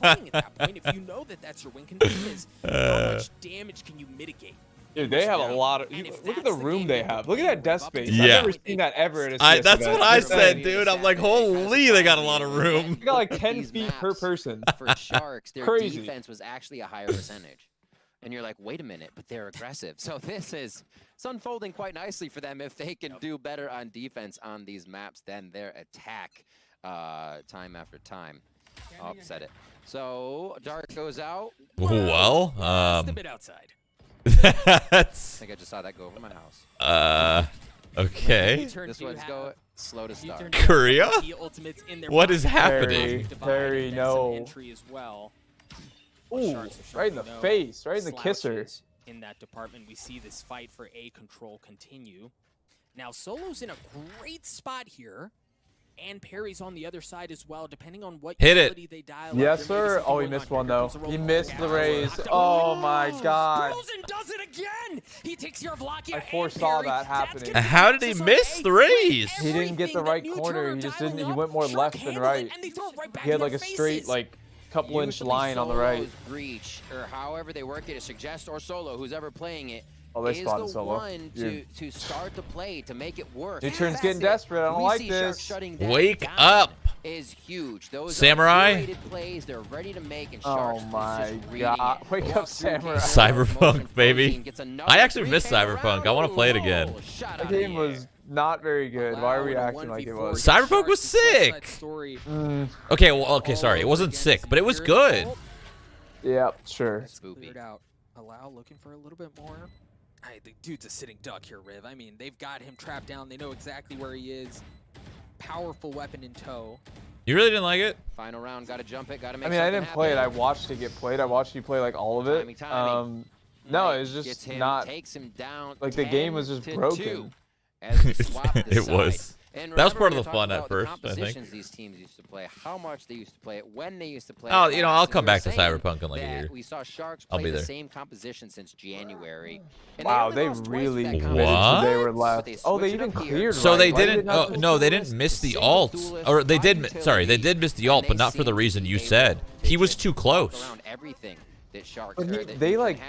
If you know that that's your win condition, how much damage can you mitigate? Dude, they have a lot of. Look at the room they have. Look at that desk space. Yeah. I've never seen that ever at a CS That's event. what I said, dude. I'm like, holy, they got a lot of room. They got like 10 feet per person. For Sharks, their Crazy. defense was actually a higher percentage. And you're like, wait a minute, but they're aggressive. So it's unfolding quite nicely for them if they can do better on defense on these maps than their attack time after time. I'll upset it. So Dark goes out. Well, a bit outside. I that's think I just saw that go over my house. okay. This one's go slow to start. Korea? What is happening? Very no. Entry as well. Ooh, right in the face, right in the kisser. In that department, we see this fight for A control continue. Now, Solo's in a great spot here, and Perry's on the other side as well, depending on what utility they dial. Yes, sir. Oh, he missed one, though. He missed the raise. Oh, my God. Prozin does it again. He takes care of lakia. I foresaw that happening. How did he miss the raise? He didn't get the right corner. He just didn't. He went more left than right. He had like a straight, like, couple-inch line on the right. Breach, or however they work it, to suggest or Solo, who's ever playing it, Oh, they is spotted the Solo. one to start the play, to make it work. Nuturn's getting desperate. I don't like this. Wake up. Is huge. Those Samurai. Are plays they're ready to make, and Oh Sharks my God! Wake up, Samurai. Cyberpunk, baby. I actually miss Cyberpunk. I want to play it again. The game was not very good. Why are we acting like it was? Cyberpunk was sick. Okay, well, okay, sorry. It wasn't sick, but it was good. Yeah, sure. Cleared out. Allow looking for a little bit more. The dude's a sitting duck here, Riv. I mean, they've got him trapped down. They know exactly where he is. Powerful weapon in tow. You really didn't like it? Final round, gotta jump it, gotta make I mean, I didn't play it. I watched it get played. I watched you play like all of it. No, it was just not. Takes him down like the game was just broken. It was. That was part of the fun at first, I think. These teams used to play, how much they used to play it, when they used to play it. Oh, you know, I'll come back to Cyberpunk in like a year. We saw Sharks I'll play be the there. same composition since January. Wow, they really What? they were left. Oh, they even cleared. So right. they Why didn't. did not No, they didn't miss the alt, or they did. Sorry, they did miss the alt, but not for the reason you said. He was too close. They like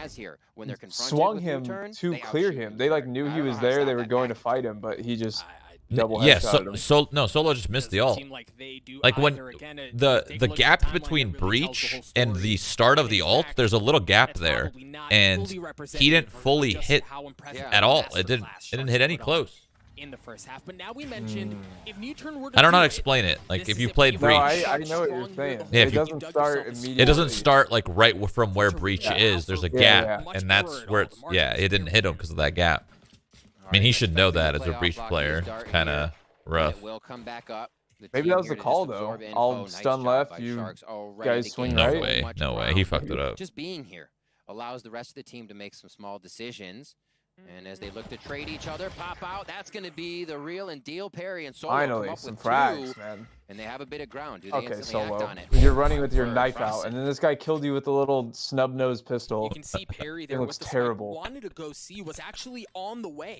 swung him to clear him. They like knew he was there. They were going to fight him, but he just double headshotted him. Solo just missed the alt. Like when the gap between breach and the start of the alt, there's a little gap there, and he didn't fully hit at all. It didn't hit any close. In the first half, but now we mentioned if Nuturn were to I don't know how to do it, explain it. Like this if you is a played big Breach. No, I know what you're saying. Yeah, it doesn't start immediately. It doesn't start like right from where Breach is. There's a gap, and that's where it's. Yeah, it didn't hit him because of that gap. I mean, he should know that as a Breach player. It's kind of rough. Maybe that was the call though. All stun left, you guys swing No right. way, no way. He fucked it up. Just being here allows the rest of the team to make some small decisions. And as they look to trade each other, pop out, that's going to be the real and deal. Peri and Solo Finally, come up some with frags, two, man. and they have a bit of ground. Do they Okay, instantly act Solo. on it? You're running with your knife out, and then this guy killed you with a little snub-nosed pistol. You can see Peri there It looks with the terrible. spike. Wanted to go see, was actually on the way.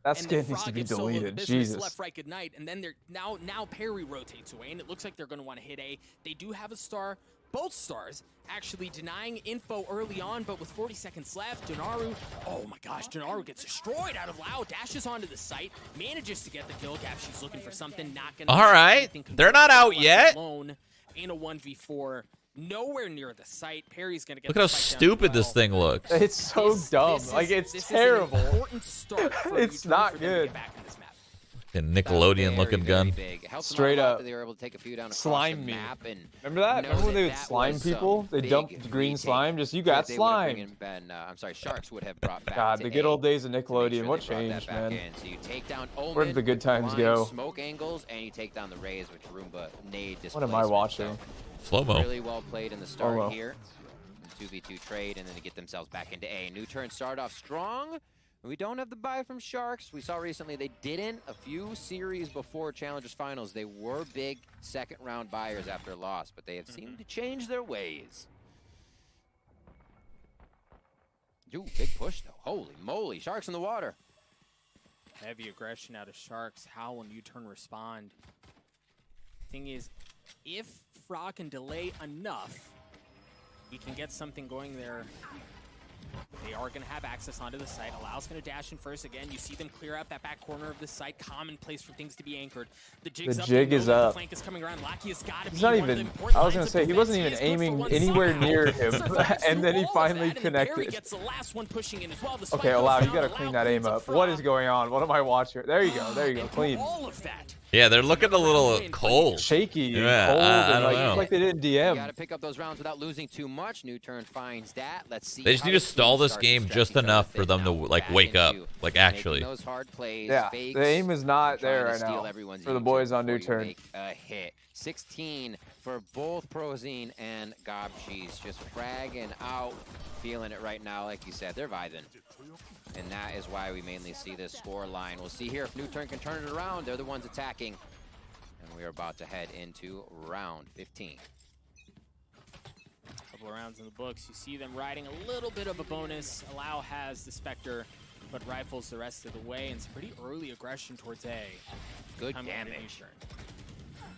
That And skin then needs to Frog be gets Solo the deleted. business, Jesus. left, right, good night. And then they're now Peri rotates away, and it looks like they're going to want to hit A. They do have a star. Both stars actually denying info early on, but with 40 seconds left, DeNaro, oh my gosh, DeNaro gets destroyed out of Lao, dashes onto the site, manages to get the kill. gaabxx looking for something, not going to. All right, they're not out yet. Alone in a 1v4. Nowhere near the site. Peri's gonna get. Look how stupid this thing looks. It's so dumb. Like, it's terrible. It's not good. A Nickelodeon-looking gun. Straight up. They were able to take a few down Slime me. map and Remember that? Remember when they would slime people? They dumped green slime. Just, you got slime. I'm sorry, Sharks would have brought back. God, the good old days of Nickelodeon. What changed, man? So you take down Omen, Where did the good times go? Smoke angles, and you take down the Rays, which Roomba nade displacement. What am I watching? Slow-mo. Really well played in the start here. 2v2 trade, and then to get themselves back into A. Nuturn start off strong. We don't have the buy from Sharks. We saw recently they didn't. A few series before Challengers Finals, they were big second-round buyers after a loss, but they have seemed to change their ways. Ooh, big push, though. Holy moly. Sharks in the water. Heavy aggression out of Sharks. How will Nuturn respond? Thing is, if Frog can delay enough, we can get something going there. They are going to have access onto the site. Alau's going to dash in first again. You see them clear out that back corner of the site. Common place for things to be anchored. The jig is up. The flank is coming around. Lakia's got to be not even. I was going to say he wasn't even aiming anywhere near him, and then he finally connected. Gets the last one pushing in as well. Okay, Alau, you got to clean that aim up. What is going on? What am I watching? There you go. There you go. Clean. All of that. Yeah, they're looking a little cold. Shaky and Yeah, cold, I and don't know. like they didn't DM. You got to pick up those rounds without losing too much. Nuturn finds that. Let's see. They just need to stall this game just enough for them to like wake up, like actually. Those hard plays, Yeah, fakes, the aim is not there right steal now everyone's for the boys on before you Nuturn. make a hit. 16 for both prozin and gaabxx, just fragging out, feeling it right now. Like you said, they're vibing. And that is why we mainly see this score line. We'll see here if Nuturn can turn it around. They're the ones attacking. And we are about to head into round 15. Couple of rounds in the books. You see them riding a little bit of a bonus. Alau has the Spectre, but rifles the rest of the way, and some pretty early aggression towards A. Good damage.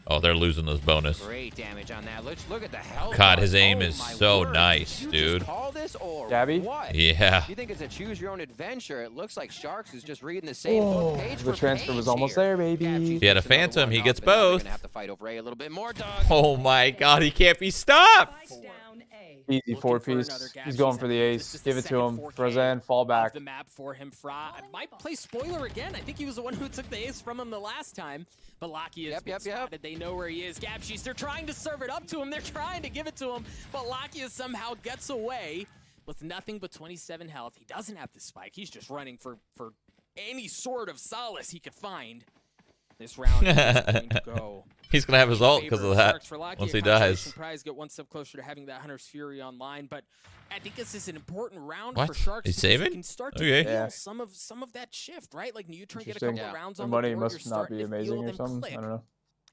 Oh, they're losing this bonus. Great damage on that. Look at the health. God, his aim is so nice, dude. Call this or Gabby? what? Yeah. You think it's a choose your own adventure? It looks like Sharks is just reading the same book page The for transfer page was almost here. there, baby. He had a phantom, he gets both. Gonna have to fight over A little bit more, Doug. Oh my God, he can't be stopped. Easy four-piece. He's going for the ace. Give it to him. prozin, fall back. The map for him. Fra might play spoiler again. I think he was the one who took the ace from him the last time. But Lakia has been spotted. They know where he is. gaabxx, they're trying to serve it up to him. They're trying to give it to him. But Lakia somehow gets away with nothing but 27 health. He doesn't have the spike. He's just running for any sort of solace he could find. This round is going to go. He's gonna have his ult because of that once he dies. Prize get one step closer to having that Hunter's Fury online, but I think this is an important round What? for Sharks. He's saving? You can start to feel some of that shift, right? Like Nuturn get a couple of rounds on the money board, must not be amazing or something. I don't know.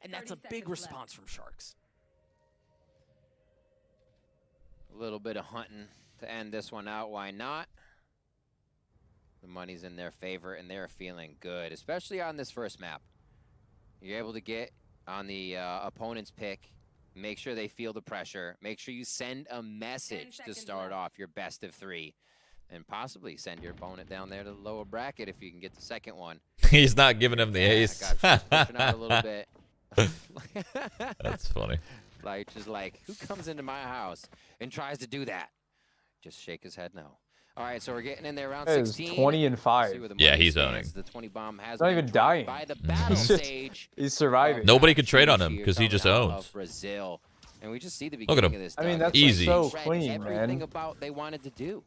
And that's a big response from Sharks. A little bit of hunting to end this one out. Why not? The money's in their favor, and they're feeling good, especially on this first map. You're able to get on the opponent's pick, make sure they feel the pressure, make sure you send a message to start off your best of 3, and possibly send your opponent down there to the lower bracket if you can get the second one. He's not giving him the ace. Pushing out a little bit. That's funny. Like, just like, who comes into my house and tries to do that? Just shake his head no. All right, so we're getting in there around 16. 20 and 5. Yeah, he's owning. The 20 bomb has not even dying. by the battle stage. He's surviving. Nobody could trade on him because he just owns. Brazil. And we just see the Look at beginning him. of this. I mean, Doug. that's easy. so Shred clean, everything man. about they wanted to do.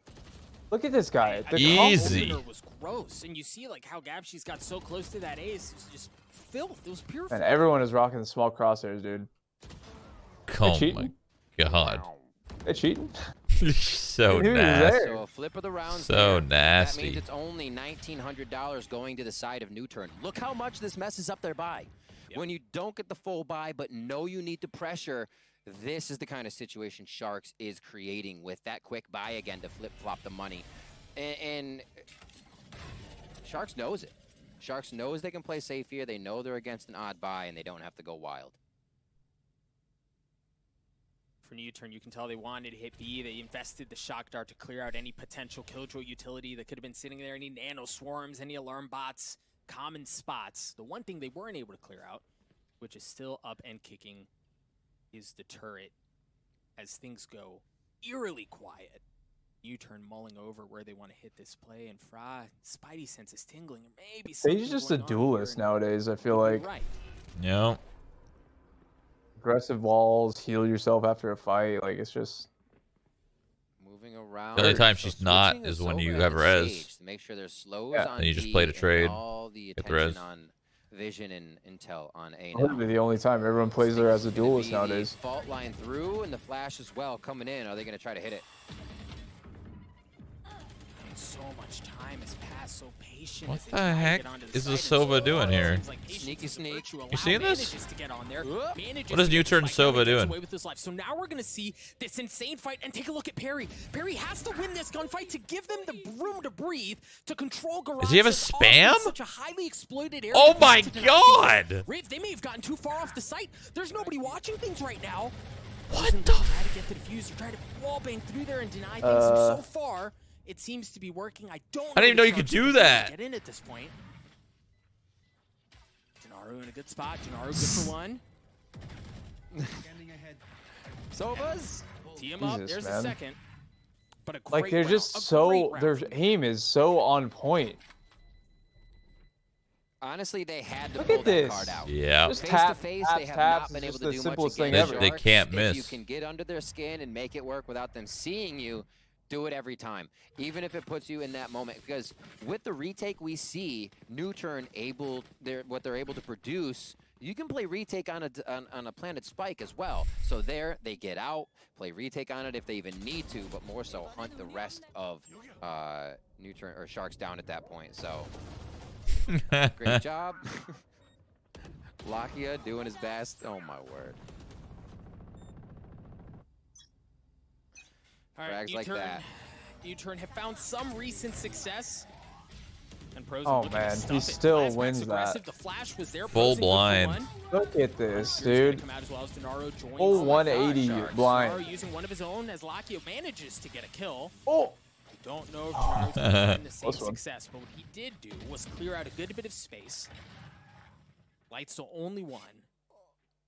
Look at this guy. The Easy. It was gross, and you see like how gaabxx got so close to that ace. It was just filth. It was pure And filth. everyone is rocking the small crosshairs, dude. Oh my cheating? God. They cheating? So nasty. So a flip of the rounds. So there. nasty. That means it's only $1,900 going to the side of Nuturn. Look how much this messes up their buy. Yep. When you don't get the full buy, but know you need to pressure, this is the kind of situation Sharks is creating with that quick buy again to flip-flop the money. And Sharks knows it. Sharks knows they can play safe here. They know they're against an odd buy, and they don't have to go wild. For Nuturn, you can tell they wanted to hit B. They invested the shock dart to clear out any potential killjoy utility that could have been sitting there, any nano swarms, any alarm bots, common spots. The one thing they weren't able to clear out, which is still up and kicking, is the turret. As things go eerily quiet, Nuturn mulling over where they want to hit this play, and Fra, Spidey sense is tingling. Maybe he's just a duelist nowadays, I feel like. Right. Yeah. Aggressive walls, heal yourself after a fight. Like, it's just moving around. The only time she's not is when you have res. To make sure there's slows on and you just play the trade. All the attention on vision and intel on A now. Probably the only time everyone plays her as a duelist nowadays. Fault line through and the flash as well coming in. Are they going to try to hit it? So much time has passed, so patient. What the heck is the Sova doing here? Sneaky sneak. You seeing this? What is Nuturn Sova doing? So now we're gonna see this insane fight, and take a look at Peri. Peri has to win this gunfight to give them the room to breathe, to control garage. Does he have a spam? Such a highly exploited area. Oh my god! They may have gotten too far off the site. There's nobody watching things right now. What the? Try to get to the fuse. Try to wall bang through there and deny things. So far, it seems to be working. I didn't even know you could do that. Get in at this point. DeNaro in a good spot. DeNaro good for one. Sovas. Tee him up. There's a second. But a great like, they're round. just so, their aim is so on point. Honestly, they had to Look pull at that this. card out. Yeah. Face to face, they have not been able to do much against They can't miss. If you can get under their skin and make it work without them seeing you, do it every time, even if it puts you in that moment. Because with the retake we see, Nuturn what they're able to produce, you can play retake on a planted spike as well. So there, they get out, play retake on it if they even need to, but more so hunt the rest of Nuturn or Sharks down at that point. So great job. Lakia doing his best. Oh my word. All right, Frags like that. Nuturn have found some recent success. And Prozin Oh man, he still wins that. The flash was there. Full blind. Look at this, dude. Full Full 180 blind. DeNaro using one of his own as Lakia manages to get a kill. Oh! Don't know if DeNaro's going to find the same success, but what he did do was clear out a good bit of space. Light's the only one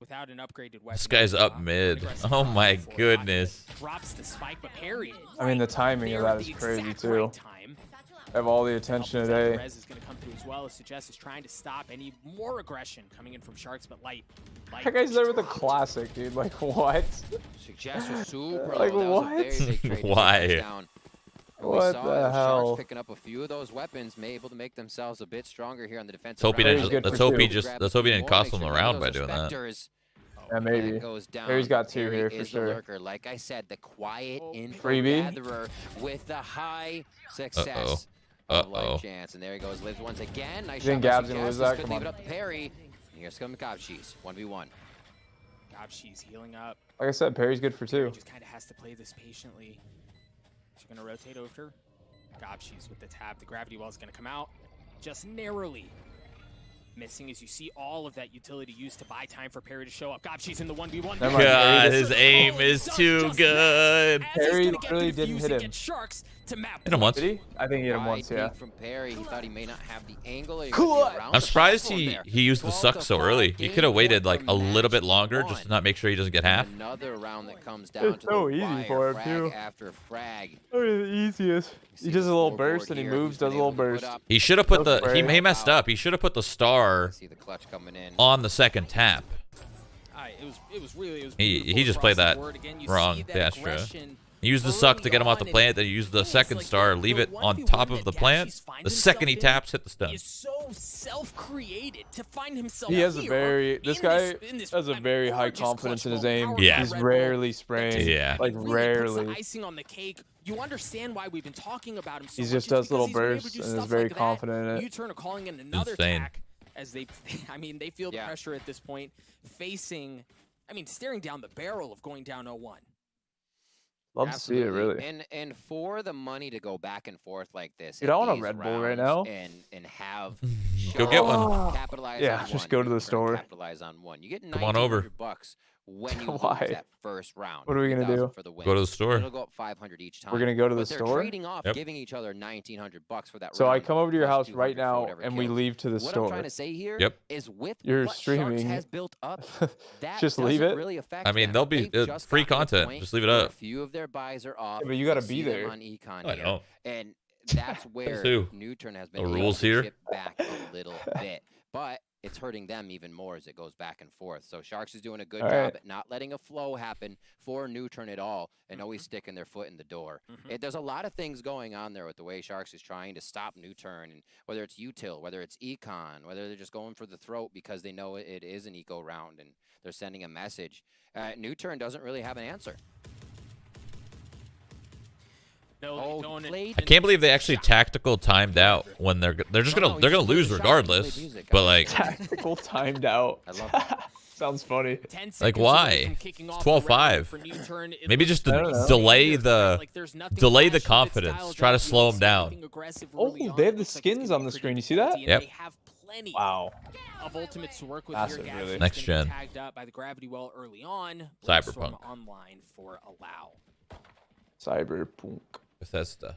without an upgraded weapon. This guy's up mid. Oh my goodness. Drops the spike, but Peri. I mean, the timing of that is crazy too. I have all the attention today. Rez is going to come through as well. Suggest is trying to stop any more aggression coming in from Sharks, but Light that guy's there with a classic, dude. Like, what? Suggest was super like, low. what? Why? What the hell? Sharks picking up a few of those weapons, able to make themselves a bit stronger here on the defensive. Let's hope he didn't cost him around by doing that. Yeah, maybe. He's got two here for sure. Like I said, the quiet freebie gatherer with the high success of life chance. And there he goes, lives once again. Nice shot. Gaab's gonna lose that? Could Come leave on. it up to Peri. Here's coming gaabxx. 1v1. gaabxx healing up. Like I said, Perry's good for two. Just kind of has to play this patiently. She's gonna rotate over. gaabxx with the tap. The gravity well is gonna come out just narrowly. Missing as you see all of that utility used to buy time for Peri to show up. gaabxx in the 1v1. God, his aim is too good. Peri really didn't hit him. Sharks to map. Hit him once. Did he? I think he hit him once, yeah. From Peri, he thought he may not have the angle. I'm surprised he used the suck so early. He could have waited like a little bit longer just to not make sure he doesn't get half. Another round that comes down it's so easy for him too. After frag. I mean, the easiest. He does a little burst and he moves, does a little burst. He should have put the he messed up. He should have put the star on the second tap. He just played that wrong, the Astro. He used the suck to get him off the plant, then he used the second star, leave it on top of the plant. The second he taps, hit the stun. Is so self-created to find himself. He has a very this guy has a very high confidence in his aim. Yeah. He's rarely spraying. Yeah. Like rarely. Icing on the cake. you understand why we've been talking about him so He much. just does little bursts and is very confident in it. Nuturn are calling in another attack as they, I mean, they feel the pressure at this point, facing, I mean, staring down the barrel of going down 0-1. Love to see it, really. And for the money to go back and forth like this, dude, I want a Red Bull right now. And have go get one. Capitalize yeah, on just one, go to the store. Capitalize on one. You get Come on over. $1,900 when you Why? lose that first round. What are we gonna do? For the win. Go to the store. It'll go up 500 each time. We're gonna go to the but store. They're trading off, giving each other $1,900 for that. So round, I come over to your house right now, whatever and we kills. leave to the What store. I'm trying to say here is with You're what streaming. Sharks has built up, that just leave it. really affect I mean, them. they'll be free content. Just leave it up. A few of their buys are off. Yeah, but you got to be there. On Econ I know. And that's where Nuturn has been No able rules to here. chip back a little bit. But it's hurting them even more as it goes back and forth. So Sharks is doing a good job at not letting a flow happen for Nuturn at all and always sticking their foot in the door. There's a lot of things going on there with the way Sharks is trying to stop Nuturn, and whether it's util, whether it's econ, whether they're just going for the throat because they know it is an eco round and they're sending a message. Nuturn doesn't really have an answer. I can't believe they actually tactical timed out when they're gonna lose regardless. But like tactical timed out. I love that. Sounds funny. Like why? It's 12-5. Maybe just to delay the confidence. Try to slow them down. Oh, they have the skins on the screen. You see that? Yep. Wow. Of ultimates to work with massive, here. really. Next gen. Tagged up by the gravity well early on. Cyberpunk. Online for allow. Cyberpunk. Bethesda.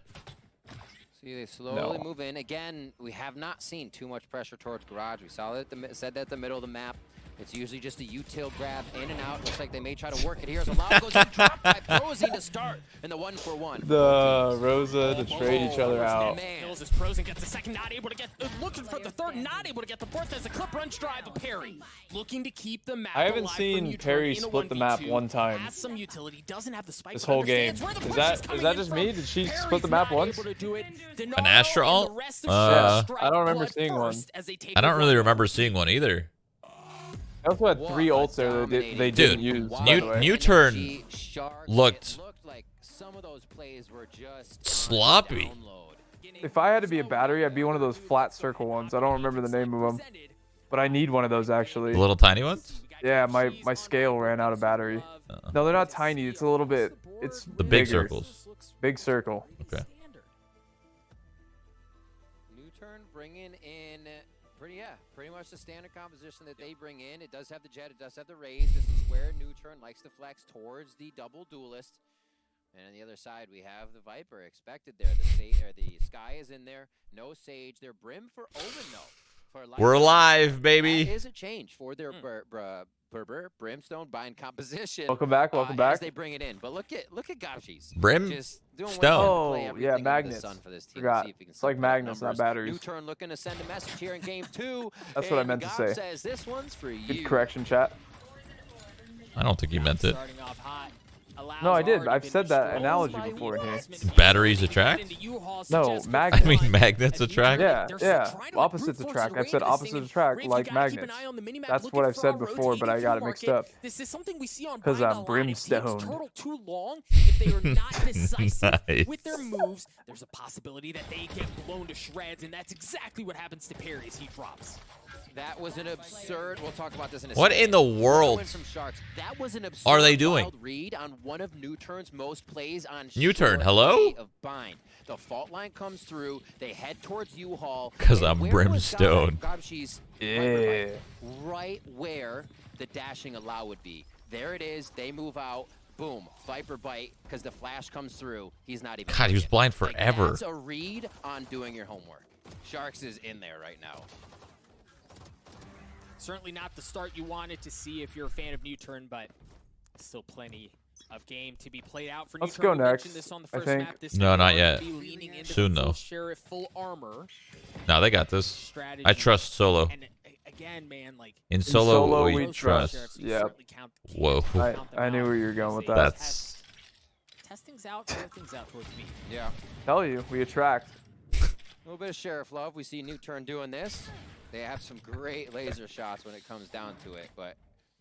See, they slowly move in. Again, we have not seen too much pressure towards garage. We saw that said that at the middle of the map. It's usually just a util grab in and out. Looks like they may try to work it here. As Allow goes in, dropped by prozin to start in the 1-for-1. The Rosa to trade each other out. Kills as prozin gets the second, not able to get, looking for the third, not able to get the fourth as the clip runs dry, but Peri looking to keep the map. I haven't seen Peri split the map one time. Some utility, doesn't have the spike, this whole game. Is that just me? Did she split the map once? An Astra ult? I don't remember seeing one. I don't really remember seeing one either. I also had 3 ults there that they didn't use. Nuturn looked like some of those plays were just sloppy. If I had to be a battery, I'd be one of those flat circle ones. I don't remember the name of them, but I need one of those actually. The little tiny ones? Yeah, my scale ran out of battery. No, they're not tiny. It's a little bit. It's the big bigger. circles. Big circle. Okay. Nuturn bringing in pretty much the standard composition that they bring in. It does have the jet, it does have the raise. This is where Nuturn likes to flex towards the double duelist. And on the other side, we have the Viper expected there. The Sky is in there. No Sage. They're Brim for Omen, though. We're alive, baby. That is a change for their Brimstone bind composition. Welcome back. Welcome back. As they bring it in, but look at gaabxx. Brim Stone. Oh yeah, magnets. Forgot. It's like magnets, not batteries. Nuturn looking to send a message here in game 2. That's what I meant to say. Says, this one's for you. Good correction, chat. I don't think you meant it. No, I did. I've said that analogy before in here. Batteries attract? No, magnets. I mean, magnets attract? Yeah. Opposites attract. I've said opposites attract like magnets. That's what I've said before, but I got it mixed up. Because I'm Brimstone. Too long, if they are not decisive with their moves, there's a possibility that they get blown to shreds, and that's exactly what happens to Peri as he drops. That was an absurd. We'll talk about this in a what second. in the world That was an absurd are they doing? Read on one of Nuturn's most plays on Nuturn, hello? Of bind. The fault line comes through. They head towards U-Haul. Because I'm Brimstone. Yeah. Right where the dashing allow would be. There it is. They move out. Boom. Viper bite because the flash comes through. He's not even. God, he was blind forever. That's a read on doing your homework. Sharks is in there right now. Certainly not the start you wanted to see if you're a fan of Nuturn, but still plenty of game to be played out for Nuturn. Let's go next, this on the I first think. Map. This no, not yet. Soon, though. Sheriff full armor. No, they got this. I trust solo. And again, man, like in solo we trust. Yep. Whoa. I knew where you were going with that. That's... Test things out, throw things out towards me. Yeah. Tell you, we attract. A little bit of Sheriff love. We see Nuturn doing this. They have some great laser shots when it comes down to it, but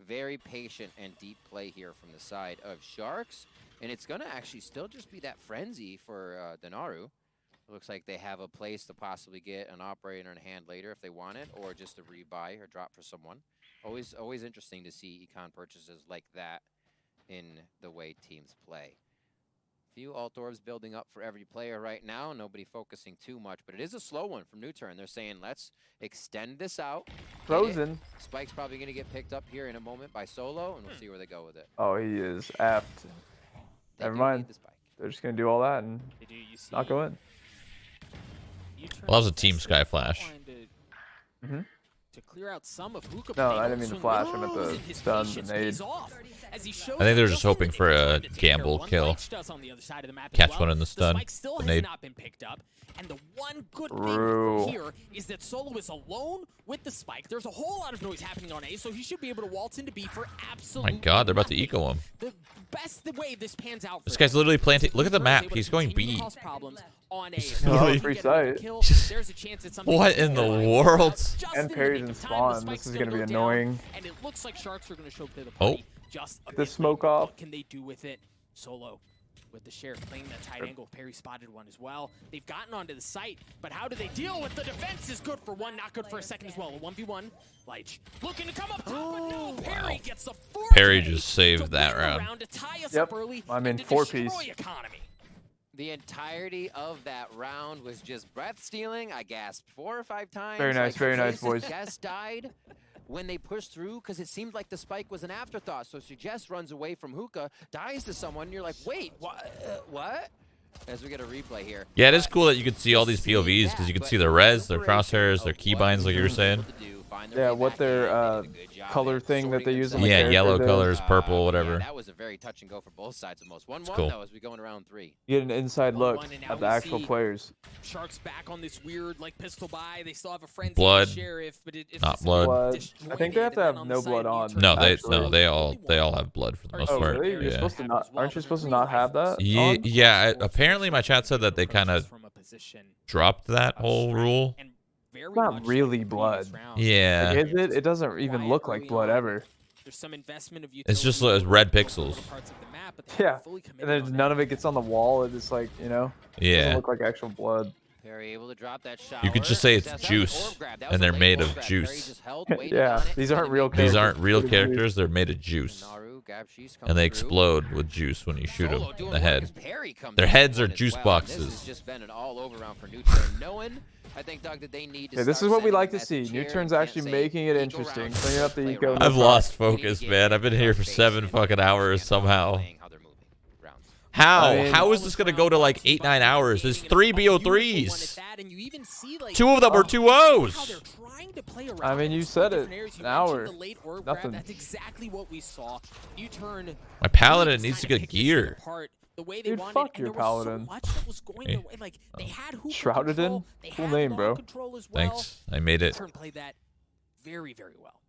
Very patient and deep play here from the side of Sharks. And it's going to actually still just be that frenzy for DeNaro. It looks like they have a place to possibly get an operator in hand later if they want it, or just a rebuy or drop for someone. Always interesting to see econ purchases like that in the way teams play. Few alt orbs building up for every player right now. Nobody focusing too much, but it is a slow one from Nuturn. They're saying, let's extend this out. Frozen. Spike's probably going to get picked up here in a moment by Solo, and we'll see where they go with it. Oh, he is apt. Never mind. They're just going to do all that and not go in. Well, that was a team sky flash. To clear out some of Hookah. No, I didn't mean to flash. I meant the stun, the nade. I think they were just hoping for a gamble kill. Catch one in the stun. The nade. And the one good thing here is that Solo is alone with the spike. There's a whole lot of noise happening on A, so he should be able to waltz into B for absolutely. My God, they're about to eco him. The best way this pans out. This guy's literally planting. Look at the map. He's going B. He's literally free sight. What in the world? And parries in spawn. This is going to be annoying. And it looks like Sharks are going to show up to the party. Just the smoke off. What can they do with it? Solo with the sheriff playing that tight angle. Perry spotted one as well. They've gotten onto the site, but how do they deal with the defense? Is good for one, not good for a second as well. A 1v1. Leitch looking to come up top, but no. Perry gets the fourth. Perry just saved that round. Yep. I'm in 4-piece. The entirety of that round was just breath stealing. I gasped 4 or 5 times. Very nice, very nice, boys. Suggest died when they pushed through because it seemed like the spike was an afterthought. So Suggest runs away from Hookah, dies to someone, and you're like, wait, what? As we get a replay here. Yeah, it is cool that you can see all these POVs because you can see their res, their crosshairs, their keybinds, like you were saying. Yeah, what their color thing that they use. On the yellow colors, purple, whatever. Yeah, that was a very touch and go for both sides almost. 1-1 cool. though as we go into round 3. You get an inside look at the actual players. Sharks back on this weird like pistol buy. They still have a friend. Blood. Sheriff, but it's not blood. I think they have to have no blood on. No, they all have blood for the most part. Really? You're supposed to not. Aren't you supposed to not have that? Yeah. Apparently, my chat said that they kind of dropped that whole rule. It's not really blood. Yeah. Like, is it? It doesn't even look like blood ever. There's some investment of it's just red pixels. Yeah. And then none of it gets on the wall. It's just like, you know. Yeah. It doesn't look like actual blood. Perry able to drop that shower. You could just say it's juice, and they're made of juice. Yeah. These aren't real characters. These aren't real characters. They're made of juice. And they explode with juice when you shoot them in the head. Their heads are juice boxes. This has just been an all-over round for Nuturn. I think, Doug, that they need to this is what we like to see. Nuturn's actually making it interesting. Cleaning up the eco. I've lost focus, man. I've been here for 7 fucking hours somehow. How is this gonna go to like 8-9 hours? There's 3 BO3s. 2 of them are 2-0s. I mean, you said it. An hour. Nothing. That's exactly what we saw. Nuturn. My paladin needs to get gear. Dude, fuck your paladin. Shrouded in? Cool name, bro. Thanks. I made it. Played that very, very well.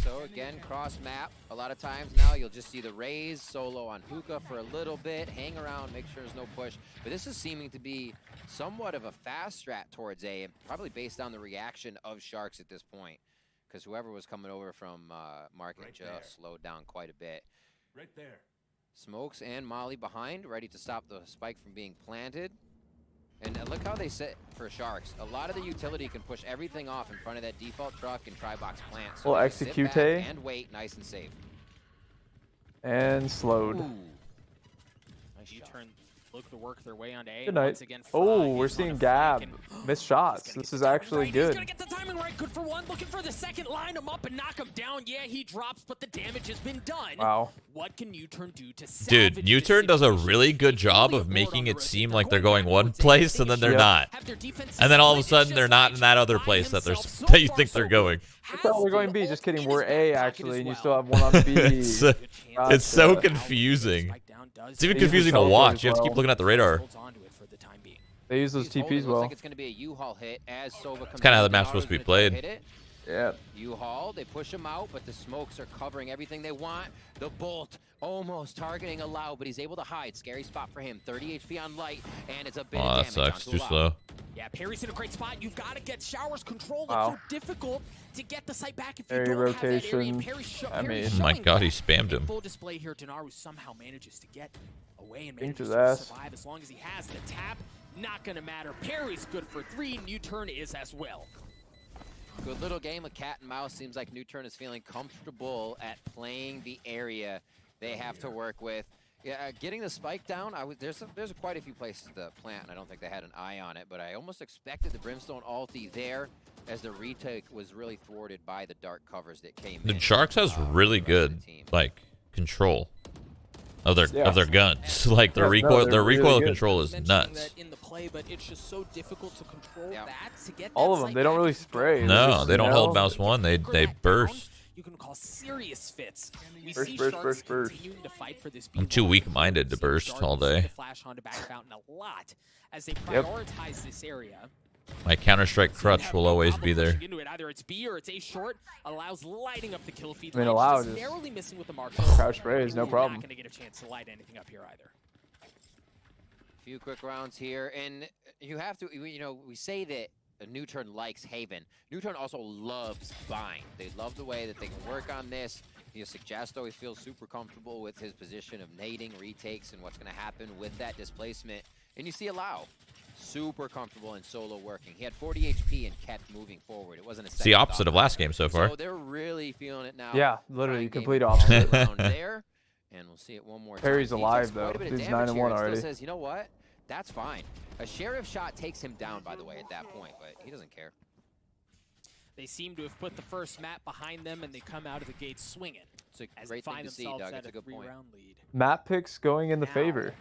So again, cross map. A lot of times now you'll just see the raise Solo on Hookah for a little bit, hang around, make sure there's no push. But this is seeming to be somewhat of a fast strat towards A, and probably based on the reaction of Sharks at this point, because whoever was coming over from Market just slowed down quite a bit. Right there. Smokes and Molly behind, ready to stop the spike from being planted. And look how they sit for Sharks. A lot of the utility can push everything off in front of that default truck and Tri-Box plant. So we'll execute and wait, nice and safe. And slowed. U-turn, look to work their way onto A. Good night. Oh, we're seeing Gab miss shots. This is actually good. He's gonna get the timing right. Good for one. Looking for the second. Line him up and knock him down. Yeah, he drops, but the damage has been done. Wow. What can U-turn do to salvage? Dude, U-turn does a really good job of making it seem like they're going one place and then they're not. And then all of a sudden they're not in that other place that you think they're going. So we're going B. Just kidding. We're A actually, and you still have one on B. It's so confusing. It's even confusing to watch. You have to keep looking at the radar. They use those TPs well. It's kind of how the map's supposed to be played. Yeah. U-Haul, they push him out, but the smokes are covering everything they want. The bolt almost targeting Allow, but he's able to hide. Scary spot for him. 30 HP on light, and it's a bit of damage. That sucks. Too slow. Yeah, Perry's in a great spot. You've got to get Showers control. It's so difficult to get the site back if you don't have that area. Perry, oh my God, he spammed him. Full display here. DeNaro somehow manages to get away and manages to survive as long as he has the tap. Not gonna matter. Perry's good for 3. Nuturn is as well. Good little game of cat and mouse. Seems like Nuturn is feeling comfortable at playing the area they have to work with. Yeah, getting the spike down. There's quite a few places to plant, and I don't think they had an eye on it. But I almost expected the Brimstone ulti there, as the retake was really thwarted by the dark covers that came in. The Sharks has really good like control of their guns. Like their recoil control is nuts. In the play, but it's just so difficult to control that to get all of them. They don't really spray. No, they don't hold mouse 1. They burst. You can call serious fits. Burst. I'm too weak-minded to burst all day. Flash onto back fountain a lot as they prioritize this area. My Counter-Strike crutch will always be there. Either it's B or it's A short, allows lighting up the kill feed. I mean, allowed is barely missing with the marshal. Crouch spray is no problem. Not going to get a chance to light anything up here either. Few quick rounds here, and you have to, you know, we say that Nuturn likes Haven. Nuturn also loves Bind. They love the way that they can work on this. You know, Suggesto, he feels super comfortable with his position of nading, retakes, and what's going to happen with that displacement. And you see Allow, super comfortable in solo working. He had 40 HP and kept moving forward. It wasn't a it's the opposite of last game so far. So they're really feeling it now. Yeah, literally complete opposite. There, and we'll see it one more time. Perry's alive though. He's 9-1 already. Still says, you know what? That's fine. A sheriff shot takes him down, by the way, at that point, but he doesn't care. They seem to have put the first map behind them, and they come out of the gate swinging. It's a great thing to see, Doug. It's a good point. Lead. Map picks going in the favor.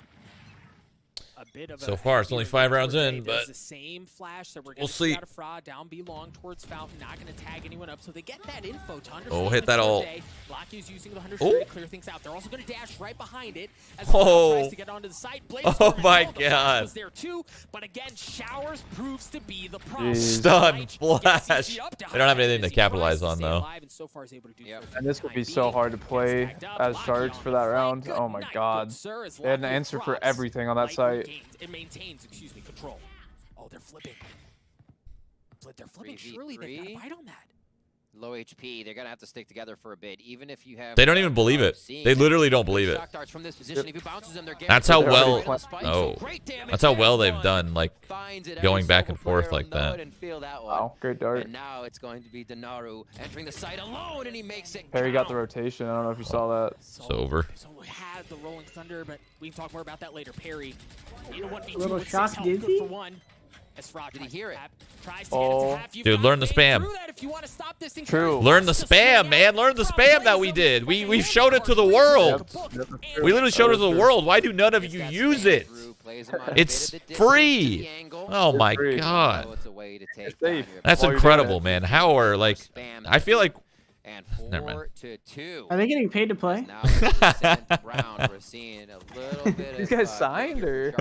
A bit of so far, it's only 5 rounds in, but the same flash that we're we'll see. Out of Fra, down B long towards Fountain, not going to tag anyone up, so they get that info to understand. Oh, hit that ult. Lakia's using the 100 to clear things out. They're also going to dash right behind it as tries to get onto the site. Oh my God! Was there too, but again, Showers proves to be the problem. Stun flash. They don't have anything to capitalize on though. And this would be so hard to play as Sharks for that round. Oh my God! They had an answer for everything on that site. It maintains, control. Oh, they're flipping. They're flipping. Surely they've got a bite on that. Low HP. They're gonna have to stick together for a bit, even if you have. They don't even believe it. They literally don't believe it. That's how well. Oh, that's how well they've done. Like going back and forth like that. Wow, great dart. And now it's going to be DeNaro entering the site alone, and he makes it. Perry got the rotation. I don't know if you saw that. It's over. So we had the Rolling Thunder, but we can talk more about that later. Perry, you know what? A little shock, did he? Did he hear it? Oh, dude, learn the spam. True. Learn the spam, man. Learn the spam that we did. We showed it to the world. We literally showed it to the world. Why do none of you use it? It's free. Oh my God. That's incredible, man. How are like? I feel like. Never mind. Are they getting paid to play? These guys signed or?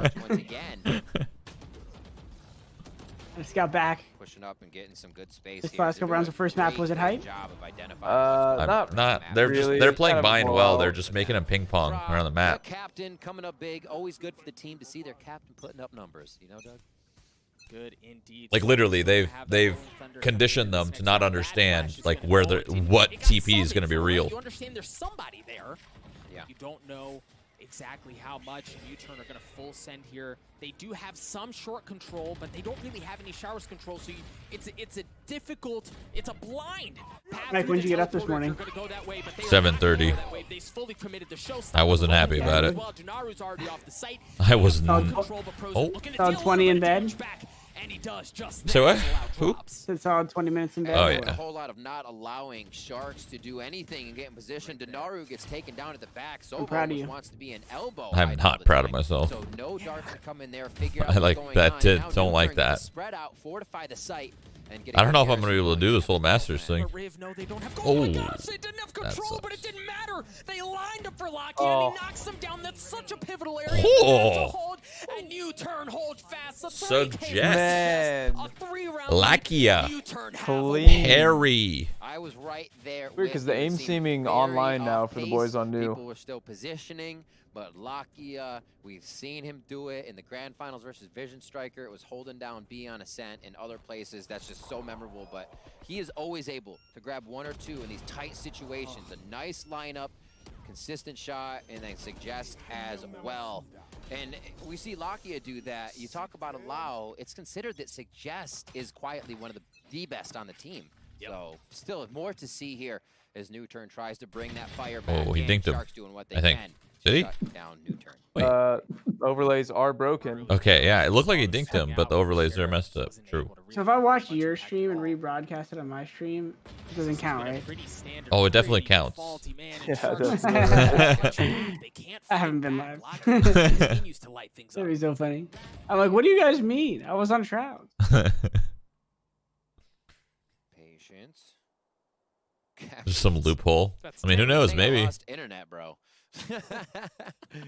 I just got back. Pushing up and getting some good space. This last couple rounds of first map was it hype? Not They're really. they're playing Bind well. They're just making them ping pong around the map. Captain coming up big. Always good for the team to see their captain putting up numbers. You know, Doug. Good indeed. Like literally, they've conditioned them to not understand like what TP is going to be real. You understand there's somebody there. Yeah. You don't know exactly how much, and Nuturn are going to full send here. They do have some short control, but they don't really have any Showers control, so it's a difficult, it's a blind path. Mike, when did you get up this morning? 7:30. I wasn't happy about it. I was solid 20 in bed. And he does just so what? Who? It's solid 20 minutes in bed. Oh yeah. A whole lot of not allowing Sharks to do anything and get in position. DeNaro gets taken down at the back. So wants to be an elbow. I'm not proud of myself. So no darts to come in there. Figure out I like that. Don't like that. Spread out, fortify the site. I don't know if I'm gonna be able to do this whole Masters thing. Oh, that sucks. But it didn't matter. They lined up for Lakia and he knocks them down. That's such a pivotal area. Oh. And Nuturn hold fast. Suggest. Man. Lakia. Clean. Peri. I was right there. Weird, because the aim seeming online now for the boys on new. People were still positioning, but Lakia, we've seen him do it in the grand finals versus Vision Striker. It was holding down B on Ascent and other places. That's just so memorable, but he is always able to grab 1 or 2 in these tight situations. A nice lineup, consistent shot, and then suggest as well. And we see Lakia do that. You talk about allow, it's considered that suggest is quietly one of the best on the team. Yep. So still more to see here as Nuturn tries to bring that fire back. Oh, he dinked him. Sharks doing what they I think. can. Did he? Shut down Nuturn. Overlays are broken. Okay, yeah, it looked like he dinked him, but the overlays are messed up. True. So if I watch your stream and rebroadcast it on my stream, it doesn't count, right? Oh, it definitely counts. Yeah, that's I haven't been live. That'd be so funny. I'm like, what do you guys mean? I was on Shroud. Patience. There's some loophole. I mean, who knows? Maybe. Lost internet, bro.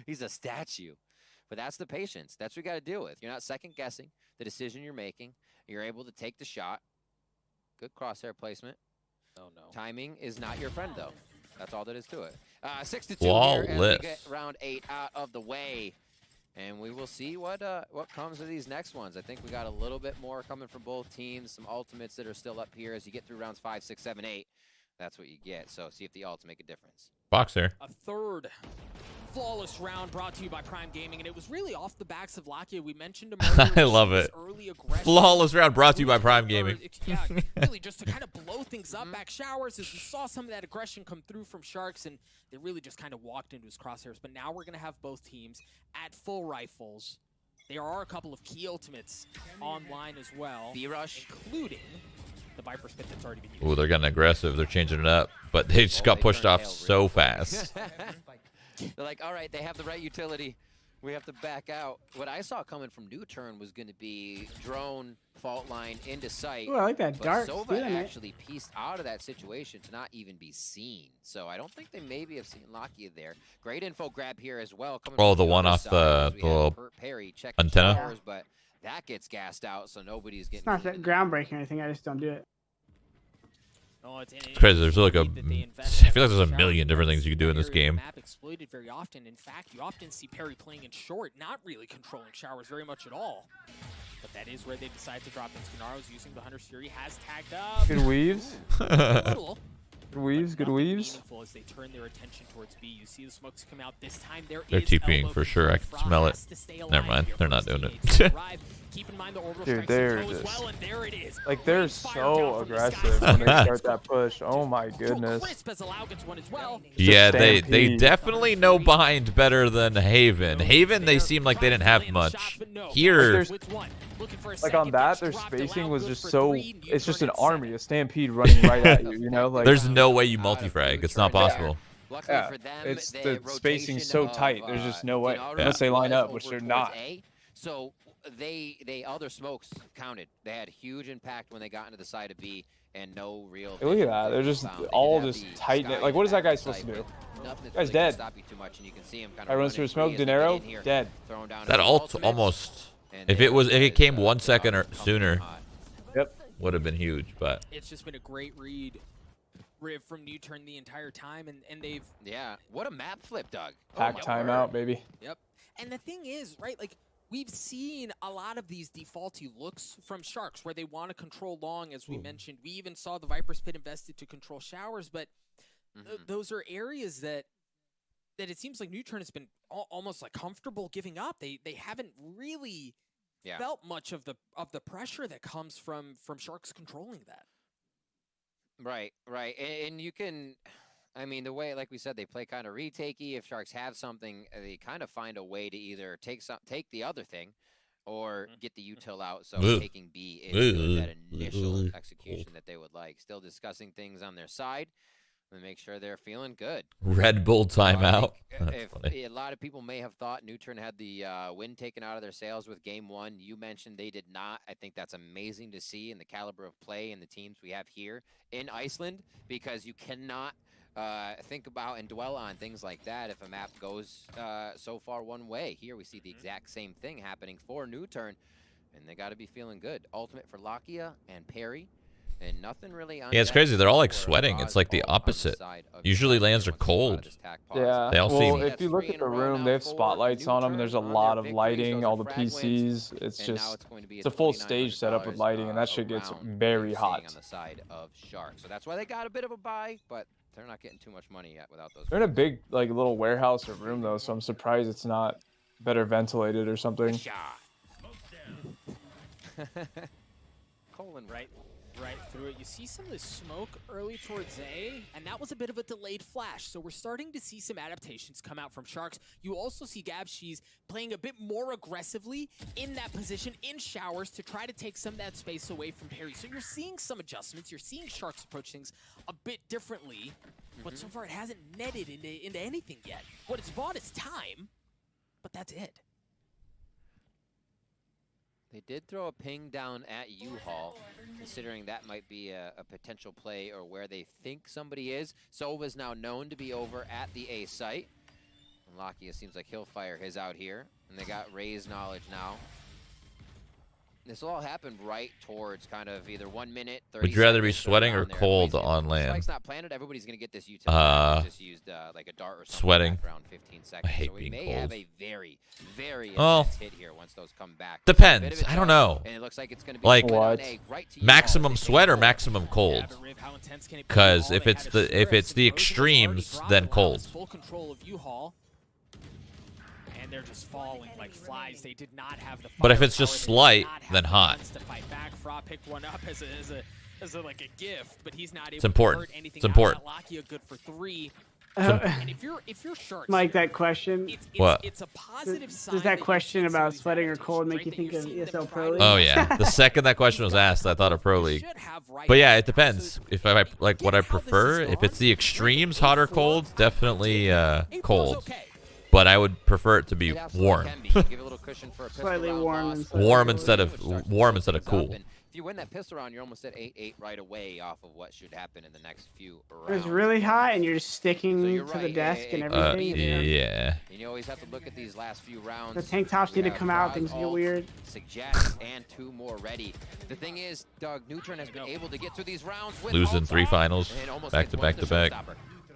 He's a statue. But that's the patience. That's what you got to deal with. You're not second guessing the decision you're making. You're able to take the shot. Good crosshair placement. Oh no. Timing is not your friend though. That's all that is to it. 6-2 here as we get round 8 out of the way. And we will see what comes of these next ones. I think we got a little bit more coming from both teams. Some ultimates that are still up here as you get through rounds 5, 6, 7, 8. That's what you get. So see if the ults make a difference. Boxer. A third flawless round brought to you by Prime Gaming, and it was really off the backs of Lakia. We mentioned him earlier. I love it. Flawless round brought to you by Prime Gaming. Yeah, really just to kind of blow things up back showers as we saw some of that aggression come through from Sharks, and they really just kind of walked into his crosshairs. But now we're going to have both teams at full rifles. There are a couple of key ultimates online as well, including the Viper's Pit that's already been used. Ooh, they're getting aggressive. They're changing it up, but they just got pushed off so fast. They're like, all right, they have the right utility. We have to back out. What I saw coming from Nuturn was going to be drone fault line into sight. Ooh, I like that dark. But Sova actually pieced out of that situation to not even be seen. So I don't think they maybe have seen Lakia there. Great info grab here as well. Oh, the one off the little Peri antenna. Showers, but that gets gassed out, so nobody's getting. It's not that groundbreaking or anything. I just don't do it. Oh, it's crazy. There's like I feel like there's a million different things you can do in this game. Map exploited very often. In fact, you often see Peri playing in short, not really controlling showers very much at all. But that is where they decide to drop in. DeNaro's using the Hunter's Fury, has tagged up. Good weaves. Good weaves, good weaves. As they turn their attention towards B, you see the smokes come out this time. They're TPing for sure. I can smell it. Never mind. They're not doing it. Keep in mind the orbital dude, they're just well, and there it is. Like they're so aggressive when they start that push. Oh my goodness. Yeah, they definitely know bind better than Haven. Haven, they seem like they didn't have much. Here, like on that, their spacing was just so. It's just an army, a stampede running right at you. You know, like there's no way you multi-frag. It's not possible. Yeah, it's the spacing so tight. There's just no way unless they line up, which they're not. So they other smokes counted. They had huge impact when they got into the side of B, and no real. Hey, look at that. They're just all just tight. Like, what is that guy supposed to do? Guy's dead. I runs through smoke. DeNaro dead. That ult almost. If it came 1 second or sooner, yep, would have been huge. But it's just been a great read from Nuturn the entire time, and they've what a map flip, Doug. Pack timeout, baby. Yep. And the thing is, right, like we've seen a lot of these defaulty looks from Sharks where they want to control long, as we mentioned. We even saw the Viper's Pit invested to control showers, but those are areas that it seems like Nuturn has been almost like comfortable giving up. They haven't really felt much of the pressure that comes from Sharks controlling that. Right. And you can, I mean, the way, like we said, they play kind of retakey. If Sharks have something, they kind of find a way to either take the other thing or get the util out. So taking B is that initial execution that they would like. Still discussing things on their side and make sure they're feeling good. Red Bull timeout. A lot of people may have thought Nuturn had the win taken out of their sails with game 1. You mentioned they did not. I think that's amazing to see in the caliber of play and the teams we have here in Iceland, because you cannot think about and dwell on things like that if a map goes so far one way. Here we see the exact same thing happening for Nuturn, and they got to be feeling good. Ultimate for Lakia and Peri. And nothing really. Yeah, it's crazy. They're all like sweating. It's like the opposite. Usually lands are cold. Yeah. They all well, seem. if you look at the room, they have spotlights on them. There's a lot of lighting, all the PCs. It's just it's a full stage setup with lighting, and that shit gets very hot. On the side of Sharks, so that's why they got a bit of a buy, but they're not getting too much money yet without those. They're in a big like little warehouse or room though, so I'm surprised it's not better ventilated or something. Colin, right through it. You see some of the smoke early towards A, and that was a bit of a delayed flash. So we're starting to see some adaptations come out from Sharks. You also see gaabxx playing a bit more aggressively in that position in showers to try to take some of that space away from Perry. So you're seeing some adjustments. You're seeing Sharks approach things a bit differently, but so far it hasn't netted into anything yet. What it's bought is time, but that's it. They did throw a ping down at U-Haul, considering that might be a potential play or where they think somebody is. Sova's now known to be over at the A site. And Lakia seems like he'll fire his out here. And they got Ray's knowledge now. This will all happen right towards kind of either 1 minute, 30 Would you rather be seconds sweating or cold on land? Spike's not planted. Everybody's going to get this utility. Just used like a dart or something. Sweating. Around 15 seconds. I hate so we being may cold. have a very, very intense hit here once those come back. Depends. I don't know. And it looks like it's going to be Like right to maximum sweat or maximum cold? Because if it's the extremes, then cold. Full control of U-Haul. And they're just falling like flies. They did not have the. But if it's just slight, then hot. To fight back. Fra picked one up as a like a gift, but he's not able It's important. to hurt anything. It's important. Lakia good for 3. And if you're Sharks, Mike, that question. What? It's a positive sign. Does that question about sweating or cold make you think of ESL Pro League? Oh yeah. The second that question was asked, I thought of Pro League. But yeah, it depends. If I like what I prefer, if it's the extremes, hot or cold, definitely cold. But I would prefer it to be warm. Slightly warm. Warm instead of cool. If you win that pistol round, you're almost at 8-8 right away off of what should happen in the next few rounds. It's really hot, and you're just sticking to the desk and everything. Yeah. And you always have to look at these last few rounds. The tank tops need to come out. Things get weird. Suggest and 2 more ready. The thing is, Doug, Nuturn has been able to get through these rounds. Losing 3 finals, back to back to back.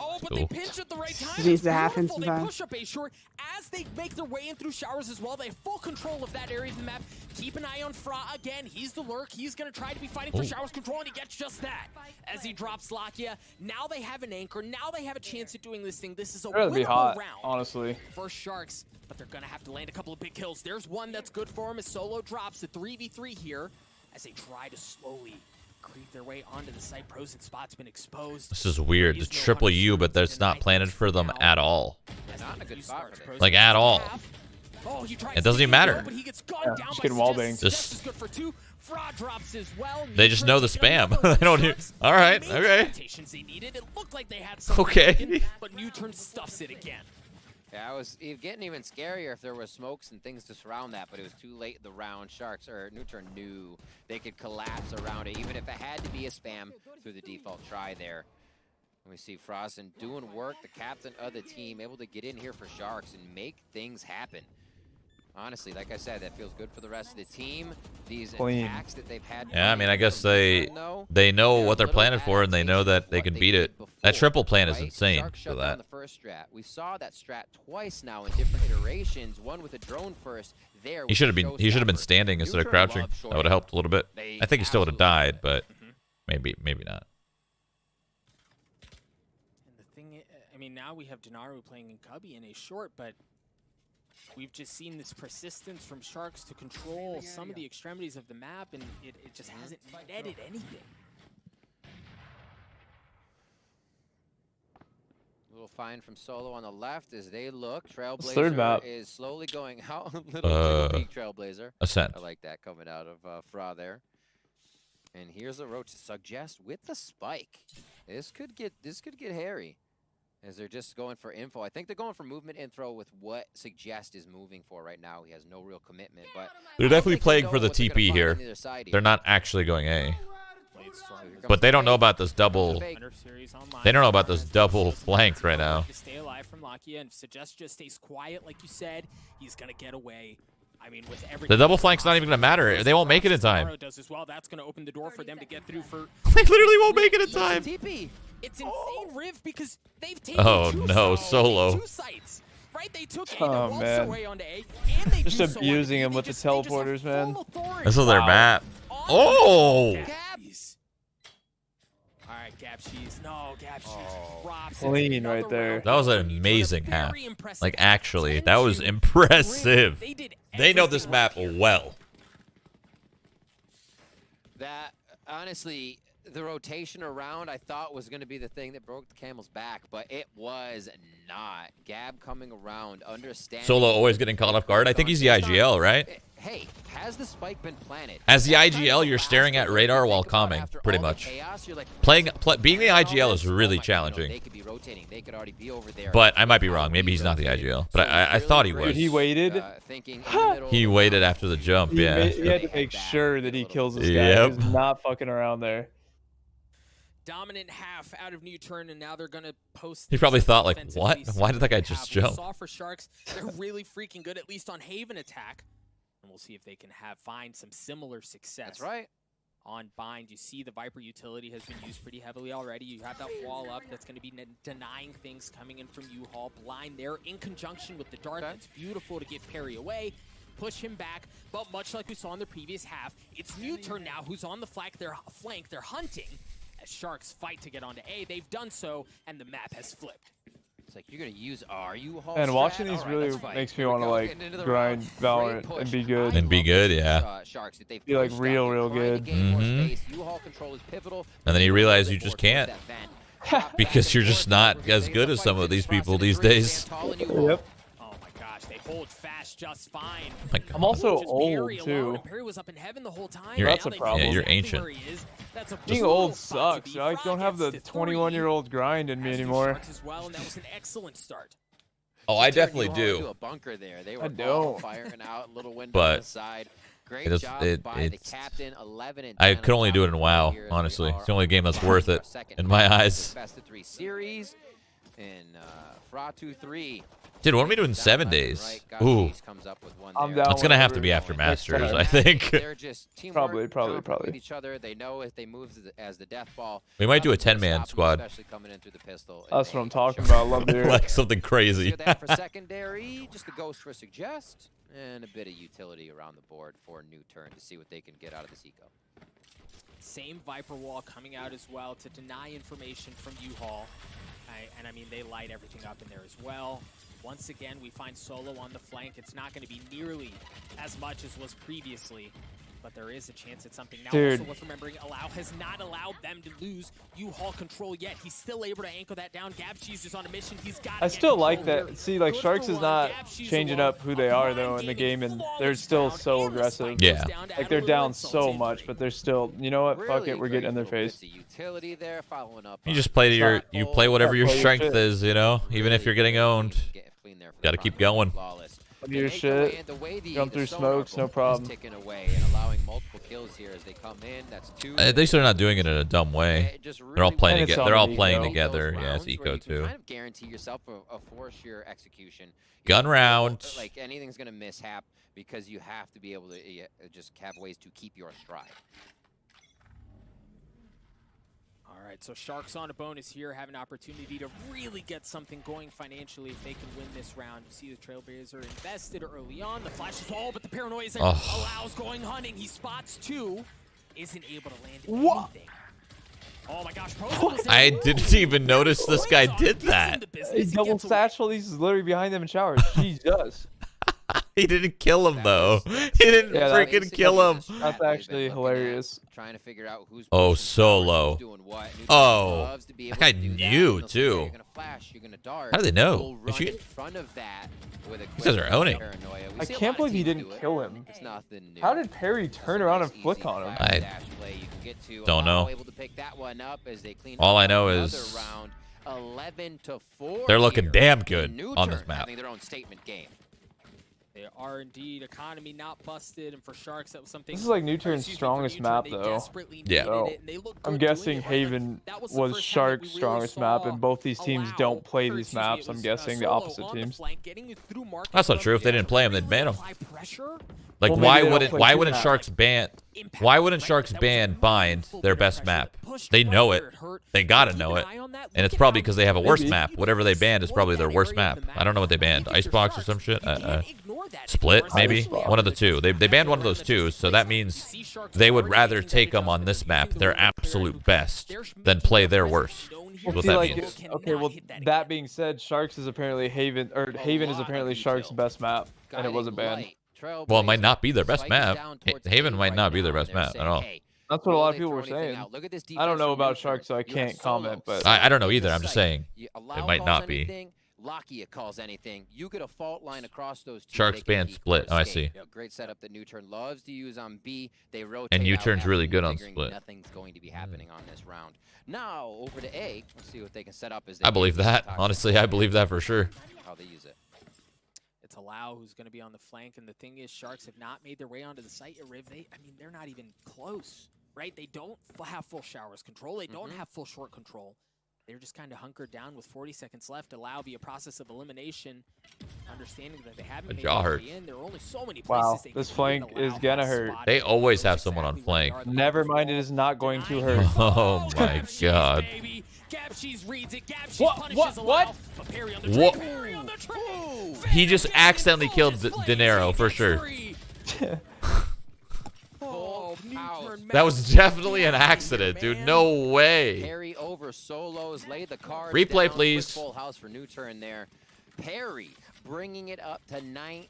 Oh, but they pinch at the right time. It needs to happen sometime. They push up A short as they make their way in through showers as well. They have full control of that area of the map. Keep an eye on Fra again. He's the lurk. He's going to try to be fighting for showers control, and he gets just that as he drops Lakia. Now they have an anchor. Now they have a chance at doing this thing. This is a winnable round, honestly, for Sharks, but they're going to have to land a couple of big kills. There's one that's good for him as Solo drops the 3v3 here as they try to slowly creep their way onto the site. Prozin spot's been exposed. This is weird. The triple U, but that's not planted for them at all. Like at all. It doesn't even matter. Just getting wall banged. They just know the spam. They don't hear. All right. Okay. Okay. But Nuturn stuffs it again. Yeah, it was getting even scarier if there were smokes and things to surround that, but it was too late in the round. Sharks, or Nuturn knew they could collapse around it, even if it had to be a spam through the default try there. And we see Frozen doing work, the captain of the team, able to get in here for Sharks and make things happen. Honestly, like I said, that feels good for the rest of the team. These attacks that they've had. Yeah, I mean, I guess they know what they're planning for, and they know that they can beat it. That triple plan is insane for that. The first strat. We saw that strat twice now in different iterations. One with a drone first. There. He should have been standing instead of crouching. That would have helped a little bit. I think he still would have died, but maybe not. And the thing, I mean, now we have DeNaro playing in Cubby in a short, but we've just seen this persistence from Sharks to control some of the extremities of the map, and it just hasn't netted anything. A little find from Solo on the left as they look. Trailblazer is slowly going out. Little peak Trailblazer. Ascent. I like that coming out of Fra there. And here's a roach to suggest with the spike. This could get hairy. As they're just going for info. I think they're going for movement intro with what Suggest is moving for right now. He has no real commitment, but they're definitely playing for the TP here. They're not actually going A. But they don't know about this double. They don't know about this double flank right now. To stay alive from Lakia, and Suggest just stays quiet, like you said. He's gonna get away. I mean, with the double flank's not even gonna matter. They won't make it in time. Does as well. That's gonna open the door for them to get through for. They literally won't make it in time. It's insane, Riv, because they've taken no, Solo. 2 sites. Right, they took A, they waltzed their way onto A, and they just abusing him with the teleporters, man. This is their map. Oh! Gabs. All right, gaabxx. No, gaabxx drops. Clean right there. That was an amazing half. Like, actually, that was impressive. They know this map well. That, honestly, the rotation around I thought was going to be the thing that broke the camel's back, but it was not. Gab coming around, understanding. Solo always getting caught off guard. I think he's the IGL, right? Hey, has the spike been planted? As the IGL, you're staring at radar while calming, pretty much. Being the IGL is really challenging. They could be rotating. They could already be over there. But I might be wrong. Maybe he's not the IGL. But I thought he was. He waited. He waited after the jump, yeah. He had to make sure that he kills this guy. Yep. He's not fucking around there. Dominant half out of Nuturn, and now they're gonna post. He probably thought, like, what? Why did that guy just jump? Saw for Sharks, they're really freaking good, at least on Haven attack, and we'll see if they can find some similar success. That's right. On bind, you see the Viper utility has been used pretty heavily already. You have that wall up that's going to be denying things coming in from U-Haul. Blind there in conjunction with the dart. That's beautiful to get Peri away. Push him back, but much like we saw in the previous half, it's Nuturn now who's on the flank. They're hunting. As Sharks fight to get onto A, they've done so, and the map has flipped. It's like, you're going to use our U-Haul And watching these really makes me want to, like, grind Valorant and be good. And be good, yeah. Be, like, real good. Mm-hmm. And then you realize you just can't. Because you're just not as good as some of these people these days. Yep. They hold fast just fine. I'm also old too. Perry was up in heaven the whole time. That's a problem. Yeah, you're ancient. Being old sucks. I don't have the 21-year-old grind in me anymore. Well, and that was an excellent start. Oh, I definitely do. A bunker there. They were I don't. firing out little window But on the side. Great job by the captain. 11 and 10 I could only do it in WoW, honestly. It's the only game that's worth it in my eyes. Best of 3 series in Fra 2-3. Dude, what are we doing 7 days? Ooh. It's gonna have to be after Masters, I think. They're just Probably. each other. They know if they move as the death ball. We might do a 10-man squad. Especially coming in through the pistol. That's what I'm talking about. Love to hear like something crazy. For secondary, just the ghost for suggest, and a bit of utility around the board for Nuturn to see what they can get out of this eco. Same Viper wall coming out as well to deny information from U-Haul. And I mean, they light everything up in there as well. Once again, we find Solo on the flank. It's not going to be nearly as much as was previously, but there is a chance at something. Now, Dude. also worth remembering, Allow has not allowed them to lose U-Haul control yet. He's still able to anchor that down. gaabxx is on a mission. He's got I still like that. See, like, Sharks is not changing up who they are, though, in the game, and they're still so aggressive. Yeah. Like, they're down so much, but they're still, you know what? Fuck it, we're getting in their face. You just play to you play whatever your strength is, you know? Even if you're getting owned. Gotta keep going. Do your shit. Jump through smokes, no problem. At least they're not doing it in a dumb way. They're all playing together. They're all playing together. Yeah, it's eco too. Kind of guarantee yourself a 4-sheer execution. Gun round. Like, anything's gonna mishap because you have to be able to just have ways to keep your stride. All right, so Sharks on a bonus here have an opportunity to really get something going financially if they can win this round. You see the Trailblazer invested early on. The flash is all, but the paranoia is Allows going hunting. He spots 2, isn't able to land anything. Oh my gosh, I didn't even notice this guy did that. He double satchel. He's literally behind them in showers. Jesus. He didn't kill him though. He didn't freaking kill him. That's actually hilarious. Trying to figure out who's Solo. Oh, that guy knew too. How do they know? These guys are owning. I can't believe he didn't kill him. How did Peri turn around and flick on him? I don't know. All I know is they're looking damn good on this map. They are indeed economy not busted, and for Sharks that was something. This is like Nuturn's strongest map though. Yeah. So, I'm guessing Haven was Sharks' strongest map, and both these teams don't play these maps. I'm guessing the opposite teams. That's not true. If they didn't play them, they'd ban them. Like, Well, why wouldn't Sharks ban Bind, their best map? They know it. They gotta know it. And it's probably because they have a worse map. Whatever they banned is probably their worst map. I don't know what they banned. Icebox or some shit? Split, maybe? One of the two. They banned one of those two, so that means they would rather take them on this map, their absolute best, than play their worst. Well, What see, that like, means. okay, well, that being said, Sharks is apparently Haven is apparently Sharks' best map, and it wasn't banned. Well, it might not be their best map. Haven might not be their best map at all. That's what a lot of people were saying. I don't know about Sharks, so I can't comment, but I don't know either. I'm just saying it might not be. Lakia calls anything. You get a fault line across those two. Sharks ban Split. Oh, I see. Great setup that Nuturn loves to use on B. They rotate. And Nuturn's really good on Split. Nothing's going to be happening on this round. Now over to A. Let's see what they can set up. As I believe that. Honestly, I believe that for sure. How they use it. It's Allow who's going to be on the flank, and the thing is, Sharks have not made their way onto the site at Riv. I mean, they're not even close, right? They don't have full showers control. They don't have full short control. They're just kind of hunkered down with 40 seconds left. Allow via process of elimination, understanding that they haven't made their way in. There are only so many places wow, this flank is gonna hurt. They always have someone on flank. Never mind, it is not going to hurt. Oh my god. What? He just accidentally killed DeNaro for sure. That was definitely an accident, dude. No way. Peri over solos, laid the cards Replay, down. please. Full house for Nuturn there. Peri bringing it up to 19-7.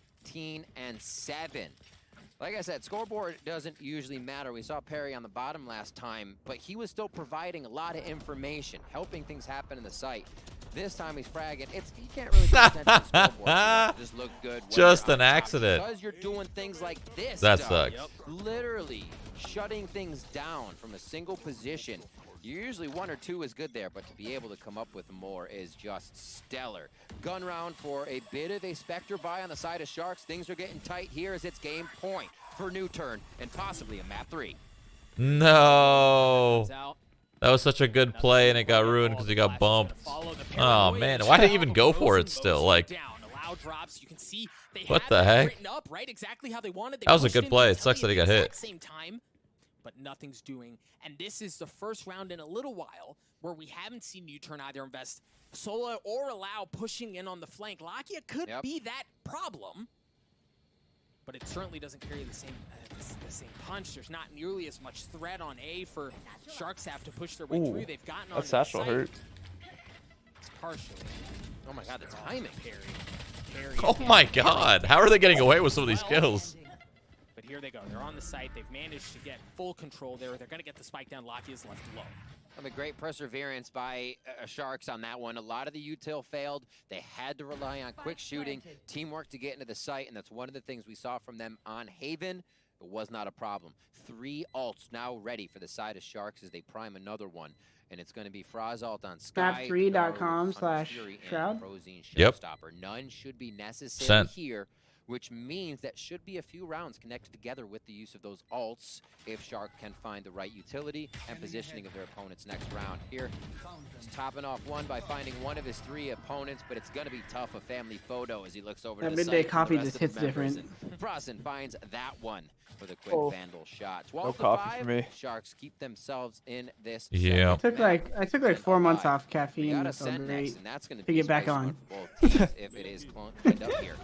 Like I said, scoreboard doesn't usually matter. We saw Peri on the bottom last time, but he was still providing a lot of information, helping things happen in the site. This time he's fragging. He can't really pay attention to the scoreboard. Just look good. Just an accident. Because you're doing things like this. That sucks. Literally shutting things down from a single position. Usually one or two is good there, but to be able to come up with more is just stellar. Gun round for a bit of a Spectre buy on the side of Sharks. Things are getting tight here as it's game point for Nuturn and possibly a map 3. No. That was such a good play, and it got ruined because he got bumped. Oh, man. Why did he even go for it still? Like, what the heck? That was a good play. It sucks that he got hit. But nothing's doing. And this is the first round in a little while where we haven't seen Nuturn either invest solo or Allow pushing in on the flank. Lakia could be that problem, but it certainly doesn't carry the same punch. There's not nearly as much threat on A for Sharks have to push their way through. They've gotten on the site. Hurt. It's partially. Oh my god, the timing. Peri. Oh my god. How are they getting away with some of these kills? But here they go. They're on the site. They've managed to get full control there. They're going to get the spike down. Lakia's left low. I mean, great perseverance by Sharks on that one. A lot of the util failed. They had to rely on quick shooting, teamwork to get into the site, and that's one of the things we saw from them on Haven. It was not a problem. 3 ults now ready for the side of Sharks as they prime another one. And it's going to be Fraz ult on Sky. Map3.com/Shroud. Yep. None should be necessary here, which means that should be a few rounds connected together with the use of those ults if Shark can find the right utility and positioning of their opponents next round. Here, he's topping off one by finding one of his 3 opponents, but it's going to be tough. A family photo as he looks over to the midday site coffee the just hits different. Prozin finds that one with a quick vandal shot. 12 no to coffee 5. for me. Sharks keep themselves in this. Yeah. I took like 4 months off caffeine. That's great to get back on. If it is cleaned up here.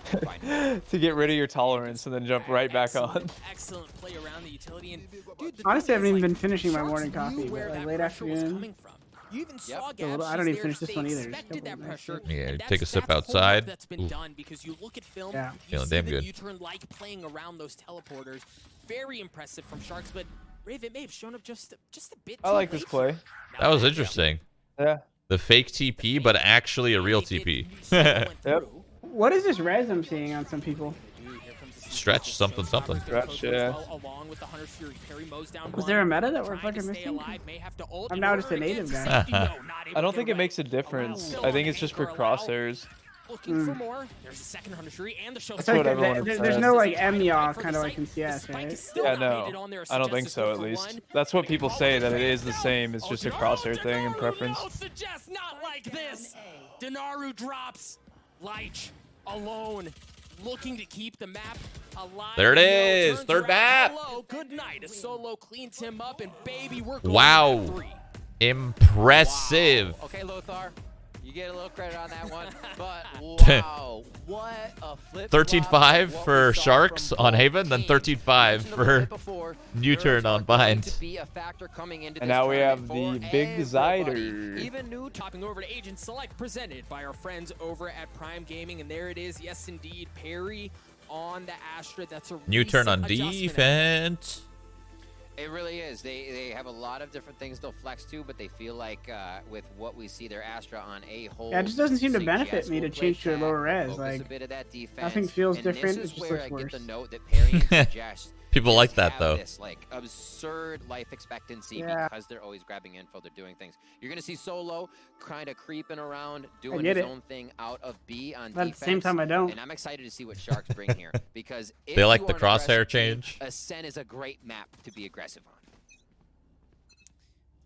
To get rid of your tolerance and then jump right back on. Excellent play around the utility. And dude, honestly, I haven't even been finishing my morning coffee, but like late afternoon. You even saw I don't even finish this one either. Yeah, take a sip outside. That's been done because you look at film. Yeah. Feeling damn good. Nuturn like playing around those teleporters. Very impressive from Sharks, but Raven may have shown up just a bit. I like this play. That was interesting. Yeah. The fake TP, but actually a real TP. Yep. What is this res I'm seeing on some people? Stretch something. Stretch, yeah. Was there a meta that we're fucking missing? I'm now just a native guy. I don't think it makes a difference. I think it's just for crosshairs. looking for more. There's a second 100 and the show. There's no like MYA kind of like in CS, right? Yeah, no, I don't think so. At least that's what people say, that it is the same. It's just a crosshair thing and preference. Suggest not like this. DeNaro drops. Lich alone, looking to keep the map alive. There it is, third map. Good night. A Solo cleans him up, and baby, we're going wow, impressive. Wow. Okay, Lothar. You get a little credit on that one, but wow, what a flip. 13-5 for Sharks on Haven, then 13-5 for Nuturn on Bind. And now we have the big decider. Even new topping over to Agent Select, presented by our friends over at Prime Gaming, and there it is. Yes, indeed, Perry on the Astra. That's a Nuturn on defense. It really is. They have a lot of different things they'll flex to, but they feel like with what we see, their Astra on a whole. Yeah, it just doesn't seem to benefit me to change to a lower res. Like, nothing feels different. It just looks worse. People like that though. This like absurd life expectancy because they're always grabbing info. They're doing things. You're gonna see Solo kind of creeping around, doing his own thing out of B on defense. At the same time, I don't. And I'm excited to see what Sharks bring here because if they like the crosshair change. Ascent is a great map to be aggressive on.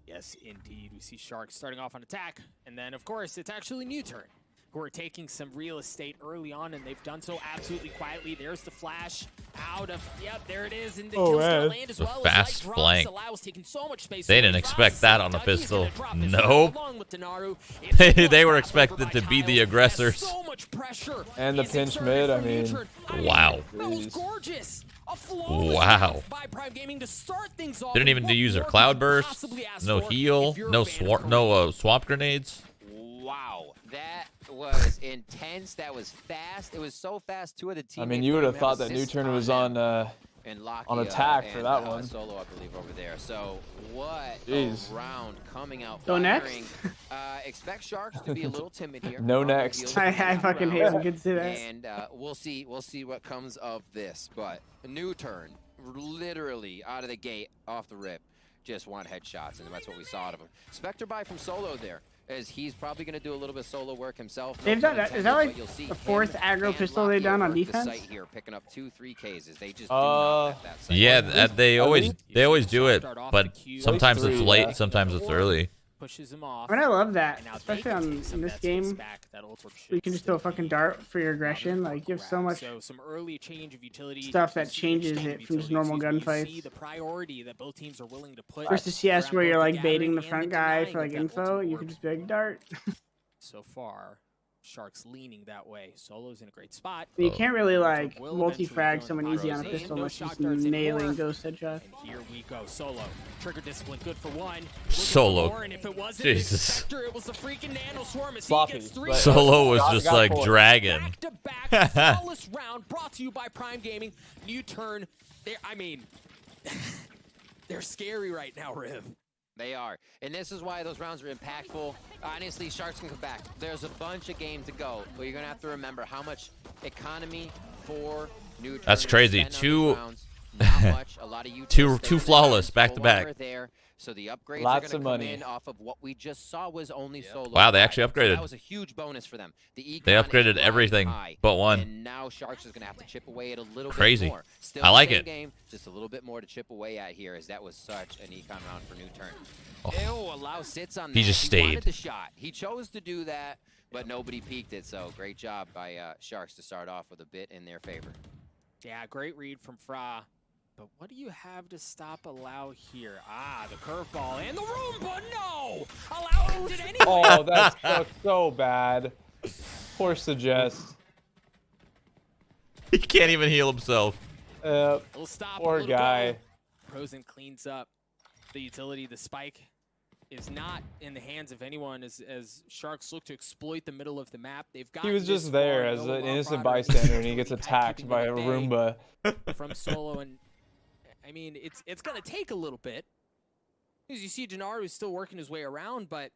Yes, indeed. We see Sharks starting off on attack, and then of course it's actually Nuturn who are taking some real estate early on, and they've done so absolutely quietly. There's the flash out of, there it is, in the kill land as well. Fast flank. They didn't expect that on the pistol. Nope. They were expected to be the aggressors. And the pinch mid, I mean. Wow. Wow. Didn't even use their cloud burst. No heal. No swamp grenades. Wow. That was intense. That was fast. It was so fast. Two of the teams. I mean, you would have thought that Nuturn was on attack for that one. Solo, I believe, over there. So what a round coming out. Go next. Expect Sharks to be a little timid here. No next. I fucking hate him. Good to see that. And we'll see what comes of this. But Nuturn, literally out of the gate, off the rip, just want headshots, and that's what we saw out of him. Spectre buy from Solo there, as he's probably going to do a little bit of solo work himself. They've done that. Is that like the fourth aggro pistol they've done on defense? Here, picking up 2-3 cases. They just yeah, they always do it, but sometimes it's late, sometimes it's early. Pushes him off. I mean, I love that, especially in this game. You can just throw a fucking dart for your aggression. Like, you have so much some early change of utility stuff that changes it from just normal gunfights. The priority that both teams are willing to put versus CS, where you're like baiting the front guy for like info. You can just be like dart. So far, Sharks leaning that way. Solo's in a great spot. But you can't really like multi-frag someone easy on a pistol unless you're just nailing ghost headshots. Here we go. Solo. Trigger discipline good for one. Solo. And if it wasn't Jesus. it was the freaking nano swarm as Sloppy, he gets 3. Solo was just like dragging. Back-to-back flawless round brought to you by Prime Gaming. Nuturn. I mean, they're scary right now, Riv. They are, and this is why those rounds are impactful. Honestly, Sharks can come back. There's a bunch of games to go, but you're gonna have to remember how much economy for Nuturn. That's crazy. Two flawless back to back. So the upgrades Lots are of going to money. come in off of what we just saw was only Solo. Wow, they actually upgraded. So that was a huge bonus for them. They upgraded everything but one. And now Sharks is going to have to chip away at a little Crazy. bit more. Still I like it. Game, just a little bit more to chip away at here, as that was such an econ round for Nuturn. Oh. Allow sits on that. He just stayed. Wanted the shot. He chose to do that, but nobody peeked it. So great job by Sharks to start off with a bit in their favor. Yeah, great read from Fra. But what do you have to stop Allow here? Ah, the curveball and the Roomba. No! Allow did anyway. Oh, that's so bad. Poor Suggest. He can't even heal himself. Poor guy. Prozin cleans up the utility. The spike is not in the hands of anyone as Sharks look to exploit the middle of the map. They've got. He was just there as an innocent bystander, and he gets attacked by a Roomba. From Solo, and I mean, it's gonna take a little bit, because you see DeNaro is still working his way around, but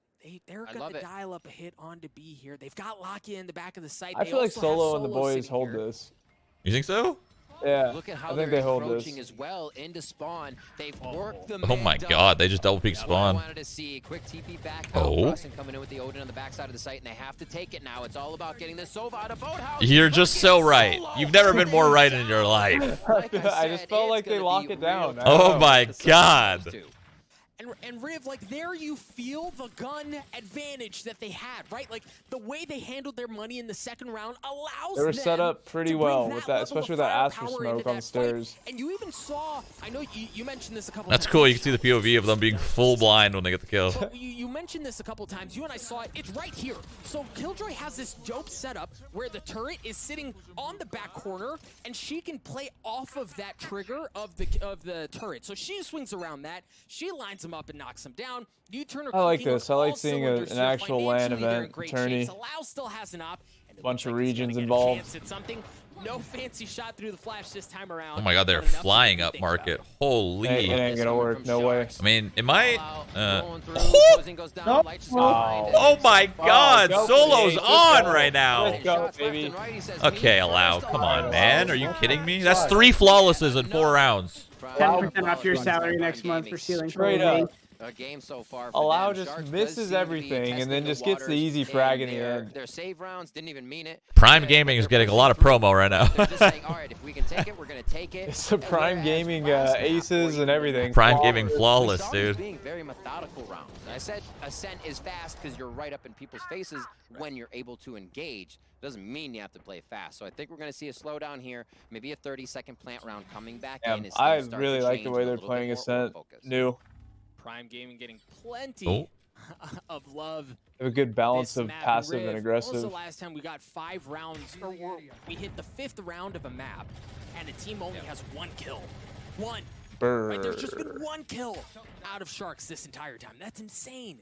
they're gonna dial up a hit onto B here. They've got lakia in the back of the site. I feel like Solo and the boys hold this. You think so? Yeah, Look at how I think they're they hold approaching this. as well into spawn. They've worked the Oh my god, they just double peek spawn. I wanted to see quick TP back. Oh. Coming in with the Odin on the backside of the site, and they have to take it now. It's all about getting this Sova out of boathouse. You're just so right. You've never been more right in your life. I just felt like they lock it down. Oh my god. And Riv, like, there you feel the gun advantage that they had, right? Like, the way they handled their money in the second round allows They were them set up pretty to well bring with that that, level especially of with that Astra firepower smoke into on that the stairs. fight. And you even saw, I know you mentioned this a couple That's times. cool. You can see the POV of them being full blind when they get the kill. But you mentioned this a couple times. You and I saw it. It's right here. So Killjoy has this dope setup where the turret is sitting on the back corner, and she can play off of that trigger of the turret. So she swings around that. She lines them up and knocks them down. Nuturn I like this. I like seeing an actual LAN event, tourney. Still has an op. Bunch of regions involved. No fancy shot through the flash this time around. Oh my god, they're flying up market. Holy. It ain't gonna work. No way. I mean, it might. No. Oh my god, Solo's on right now. Let's go, baby. Okay, allow. Come on, man. Are you kidding me? That's 3 flawlesses in 4 rounds. 10% off your salary next month for stealing straight up. A game so far. Allow just misses everything and then just gets the easy frag in the end. Their save rounds didn't even mean it. Prime Gaming is getting a lot of promo right now. They're just saying, all right, if we can take it, we're gonna take it. It's the Prime Gaming aces and everything. Prime Gaming flawless, dude. Being very methodical rounds. I said Ascent is fast because you're right up in people's faces when you're able to engage. Doesn't mean you have to play fast. So I think we're going to see a slowdown here, maybe a 30-second plant round coming back in. I really like the way they're playing Ascent. New. Prime Gaming getting plenty of love. They have a good balance of passive and aggressive. When was the last time we got 5 rounds, or we hit the 5th round of a map, and a team only has 1 kill? 1. Right, there's just been 1 kill out of Sharks this entire time. That's insane.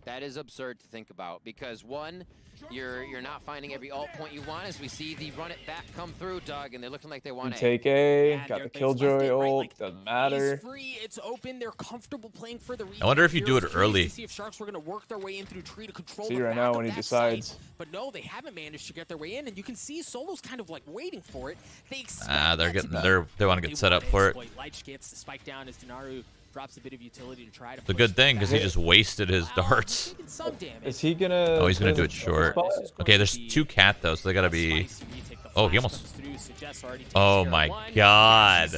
That is absurd to think about because one, you're not finding every alt point you want as we see the run it back come through, Doug, and they're looking like they want to take A, got the Killjoy ult, doesn't matter. It's free, it's open, they're comfortable playing for the I wonder if you do it early. See if Sharks were going to work their way in through tree to control see right now when he decides. But no, they haven't managed to get their way in, and you can see Solo's kind of like waiting for it. They they want to get set up for it. Lich gets the spike down as DeNaro drops a bit of utility to try to. It's a good thing because he just wasted his darts. Is he gonna? Oh, he's gonna do it short. Okay, there's 2 cat though, so they gotta be. Oh, he almost. Oh my god.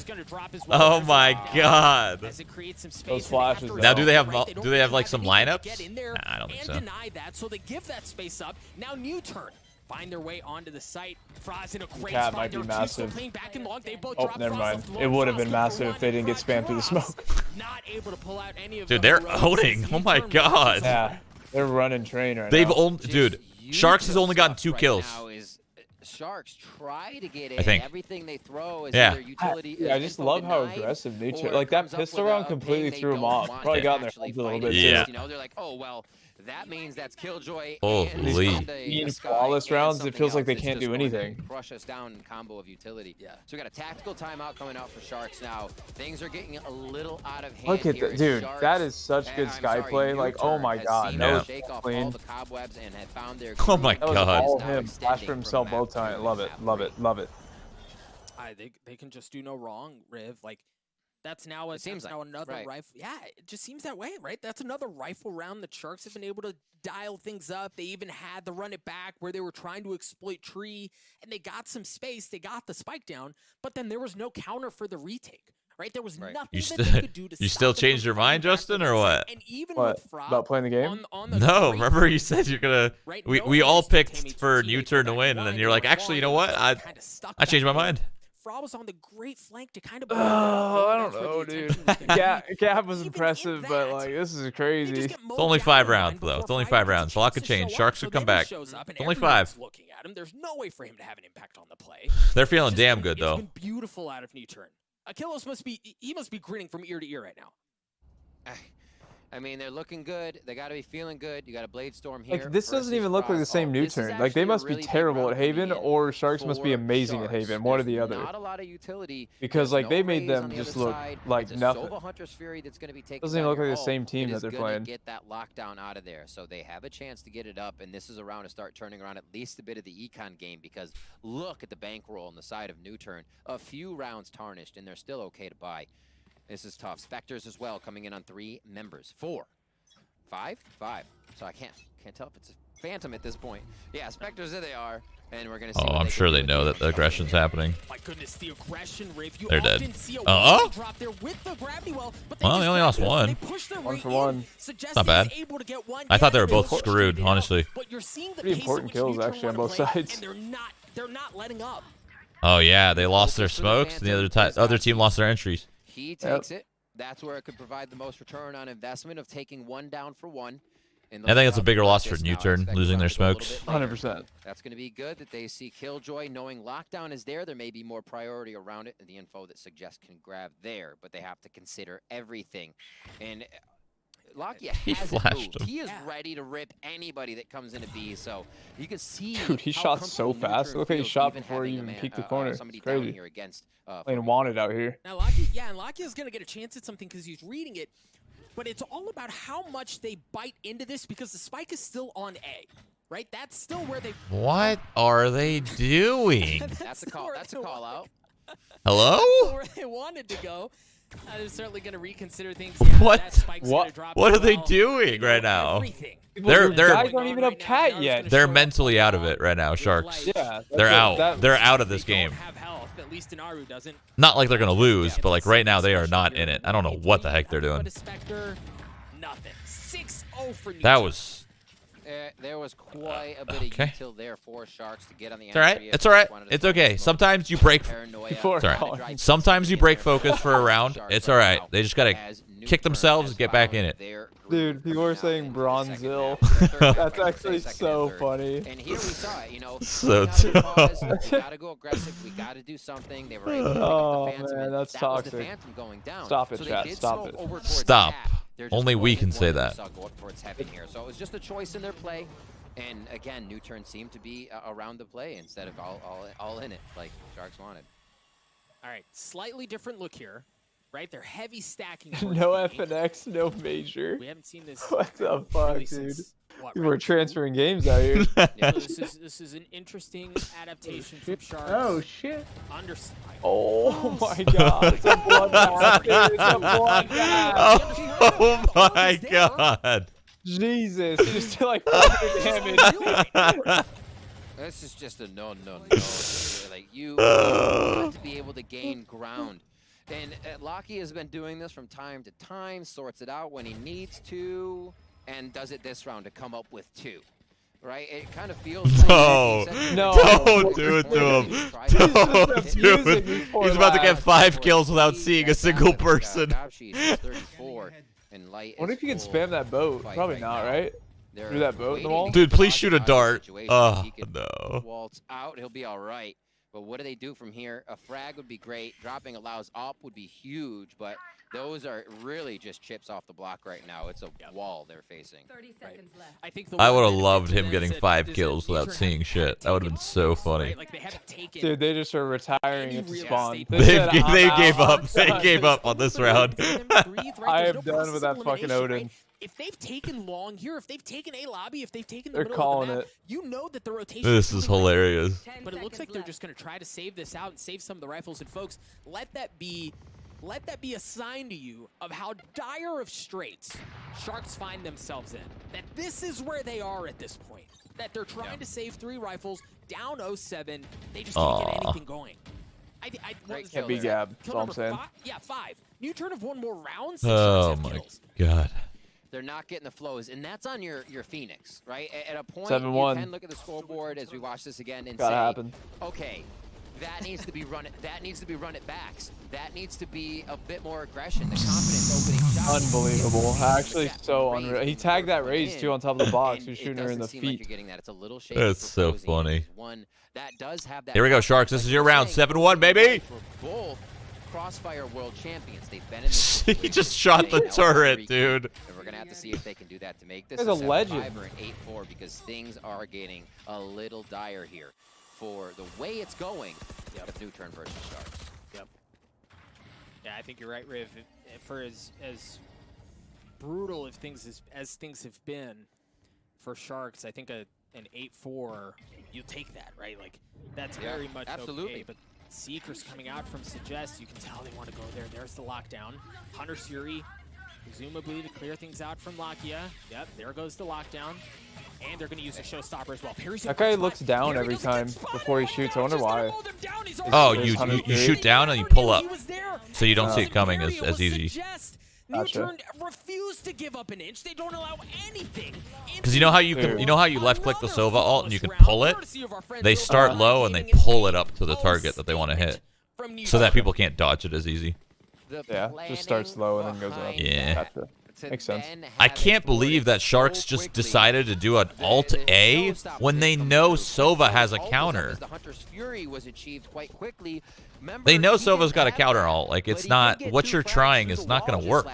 Oh my god. Those flashes. Now, do they have like some lineups? Nah, I don't think so. Deny that, so they give that space up. Now Nuturn find their way onto the site. Frost in a great cat spot. might be massive. Oh, never mind. It would have been massive if they didn't get spammed through the smoke. Not able to pull out any of Dude, they're owning. Oh my god. Yeah, they're running train right They've now. only, dude. Sharks has only gotten 2 kills. Sharks try to get in. I think. Everything they throw is Yeah. either utility. I just love how aggressive Nuturn. Like that pistol round completely threw him off. Probably got in their heads a little bit Yeah. too. You know, they're like, oh well, that means that's Killjoy. Holy. These flawless rounds, it feels like they can't do anything. Crush us down combo of utility. Yeah. So we got a tactical timeout coming out for Sharks now. Things are getting a little out of hand. Look at that, dude. That is such good sky play. Like, oh my god, that was clean. Oh my That was god. all him. Flash for himself both times. Love it, love it, love it. They can just do no wrong, Riv. Like, that's now another rifle. Yeah, it just seems that way, right? That's another rifle round. The Sharks have been able to dial things up. They even had the run it back where they were trying to exploit tree, and they got some space. They got the spike down, but then there was no counter for the retake. Right, there was nothing that they could do to You still changed your mind, Justin, or what? And even What, with Frog about playing the game? No, remember you said you're gonna. We all picked for Nuturn to win, and then you're like, actually, you know what? I changed my mind. Frog was on the great flank to kind of. Oh, I don't know, dude. Gap was impressive, but like this is crazy. It's only 5 rounds though. It's only 5 rounds. A lot could change. Sharks could come back. It's only 5. Looking at him, there's no way for him to have an impact on the play. They're feeling damn good though. It's been beautiful out of Nuturn. Achilles must be grinning from ear to ear right now. I mean, they're looking good. They got to be feeling good. You got a Blade Storm here. Like, this doesn't even look like the same Nuturn. Like, they must be terrible at Haven, or Sharks must be amazing at Haven. One or the other. Not a lot of utility. Because, like, they made them just look like nothing. Hunter's Fury that's going to be taken. Doesn't even look like the same team that they're playing. Get that lockdown out of there, so they have a chance to get it up, and this is a round to start turning around at least a bit of the econ game, because look at the bankroll on the side of Nuturn. A few rounds tarnished, and they're still okay to buy. This is tough. Spectres as well, coming in on 3 members. 4. 5? 5. So I can't tell if it's a Phantom at this point. Yeah, Spectres, there they are. And we're gonna see. Oh, I'm sure they know that the aggression's happening. My goodness, the aggression, Rafe. They're dead. Drop there with the gravity well, but well, they only lost one. 1 for 1. Not bad. I thought they were both screwed, honestly. Pretty important kills, actually, on both sides. And they're not letting up. Oh yeah, they lost their smokes, and the other team lost their entries. He takes it. That's where it could provide the most return on investment of taking 1 down for 1. I think it's a bigger loss for Nuturn, losing their smokes. 100%. That's going to be good that they see Killjoy, knowing lockdown is there. There may be more priority around it, and the info that suggests can grab there, but they have to consider everything. And Lakia hasn't moved. He is ready to rip anybody that comes into B, so you can see. Dude, he shot so fast. It looked like he shot before he even peeked the corner. It's crazy. Playing wanted out here. Now Lakia, and Lakia's going to get a chance at something because he's reading it. But it's all about how much they bite into this, because the spike is still on A, right? That's still where they... What are they doing? That's a call. That's a call out. Hello? That's where they wanted to go. They're certainly going to reconsider things. What? What are they doing right now? Everything. They're guys aren't even up cat yet. They're mentally out of it right now, Sharks. Yeah, they're out. They're out of this game. At least DeNaro doesn't. Not like they're gonna lose, but like right now they are not in it. I don't know what the heck they're doing. Nothing. 6-0 for that was. There was quite a bit of util there for Sharks to get on the. It's all right. It's all right. It's okay. Sometimes you break. It's all right. Sometimes you break focus for a round. It's all right. They just gotta kick themselves and get back in it. Dude, people are saying Bronzil. That's actually so funny. And here we saw it, you know. So tough. We gotta go aggressive. We gotta do something. They were able to pick up the Phantom. Man, that's toxic. Was the Phantom going down. Stop it, chat. Stop it. Stop. Only we can say that. So it was just a choice in their play. And again, Nuturn seemed to be around the play instead of all in it, like Sharks wanted. All right, slightly different look here. Right, they're heavy stacking. No FNX, no major. We haven't seen this. What the fuck, dude? We're transferring games out here. Yeah, this is an interesting adaptation from Sharks. Oh shit! Oh my god! It's a bloodbath, dude. It's a bloodbath. Oh my god! Jesus, just like 400 damage. This is just a no. Like you have to be able to gain ground. And Lakia has been doing this from time to time, sorts it out when he needs to, and does it this round to come up with 2. Right? It kind of feels like don't do it to him. Don't do it. He's about to get 5 kills without seeing a single person. What if you can spam that boat? Probably not, right? Through that boat in the wall? Dude, please shoot a dart. Oh, no. Waltz out, he'll be all right. But what do they do from here? A frag would be great. Dropping allows op would be huge, but those are really just chips off the block right now. It's a wall they're facing. 30 seconds left. I would have loved him getting 5 kills without seeing shit. That would have been so funny. Dude, they just are retiring at spawn. They gave up. They gave up on this round. I am done with that fucking Odin. If they've taken long here, if they've taken a lobby, if they've taken the middle calling of the map, it. you know that the rotation. This is hilarious. But it looks like they're just going to try to save this out and save some of the rifles. And folks, let that be a sign to you of how dire of straits Sharks find themselves in. That this is where they are at this point. That they're trying to save 3 rifles, down 0-7. They just can't get anything going. Can't be Gab, that's all I'm saying. 5. Nuturn have won more rounds. Oh my god. They're not getting the flows, and that's on your Phoenix, right? At a point, 7-1. You can look at the scoreboard as we watch this again and Gotta say, happen. okay, that needs to be run. That needs to be run at backs. That needs to be a bit more aggression. The confidence opening shots. Unbelievable. Actually, so unreal. He tagged that raise too on top of the box. He's shooting her in the feet. Like you're getting that. It's a little shaky. That's so funny. One that does have that. Here we go, Sharks. This is your round. 7-1, baby. Crossfire world champions. They've been in this He just shot the turret, dude. And we're gonna have to see if they can do that to make this a legend. 7-5 or an 8-4, because things are getting a little dire here for the way it's going. Of Nuturn versus Sharks. Yep. Yeah, I think you're right, Riv. For as brutal as things have been for Sharks, I think an 8-4, you take that, right? Like, that's very much okay. But Seekers coming out from Suggest, you can tell they want to go there. There's the lockdown. Hunter's Fury, presumably to clear things out from Lakia. Yep, there goes the lockdown. And they're going to use a showstopper as well. That guy looks down every time before he shoots. I wonder why. Oh, you shoot down and you pull up, so you don't see it coming as easy. Nuturn refused to give up an inch. They don't allow anything. Because you know how you left click the Sova ult and you can pull it? They start low and they pull it up to the target that they want to hit, so that people can't dodge it as easy. Yeah, just starts low and then goes up. Yeah. Makes sense. I can't believe that Sharks just decided to do an alt A when they know Sova has a counter. The Hunter's Fury was achieved quite quickly. They know Sova's got a counter alt. Like, it's not, what you're trying is not going to work.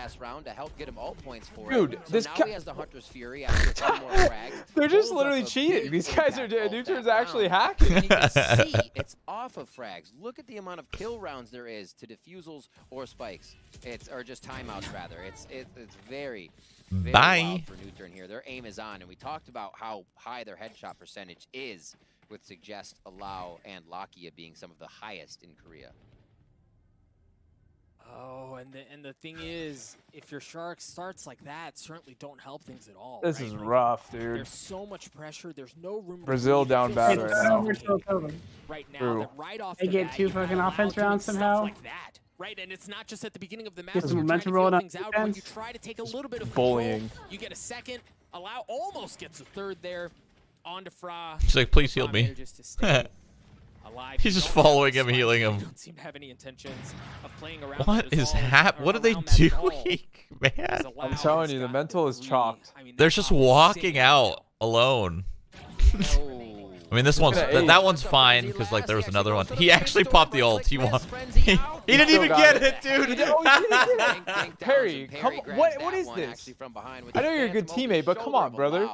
Dude, this guy has the Hunter's Fury after 10 more frags. They're just literally cheating. These guys are Nuturn's actually hacking. You can see it's off of frags. Look at the amount of kill rounds there is to defusals or spikes. Or just timeouts rather. It's very wild for Nuturn here. Their aim is on, and we talked about how high their headshot percentage is, with Suggest, Allow, and Lakia being some of the highest in Korea. Oh, and the thing is, if your Sharks starts like that, certainly don't help things at all. This is rough, dude. There's so much pressure. There's no room. Brazil down bad right now. Right now, right off they get 2 fucking offense rounds somehow. Like that. Right, and it's not just at the beginning of the match. Get some momentum rolling up. When you try to take a little bit of bullying, you get a second. Allow almost gets a third there. On to Fra. He's like, please heal me. He's just following him, healing him. Don't seem to have any intentions of playing around. What is happening? What are they doing, man? I'm telling you, the mental is chalked. They're just walking out alone. I mean, this one's that one's fine because like there was another one. He actually popped the ult. He didn't even get it, dude. Peri, come, what is this? I know you're a good teammate, but come on, brother.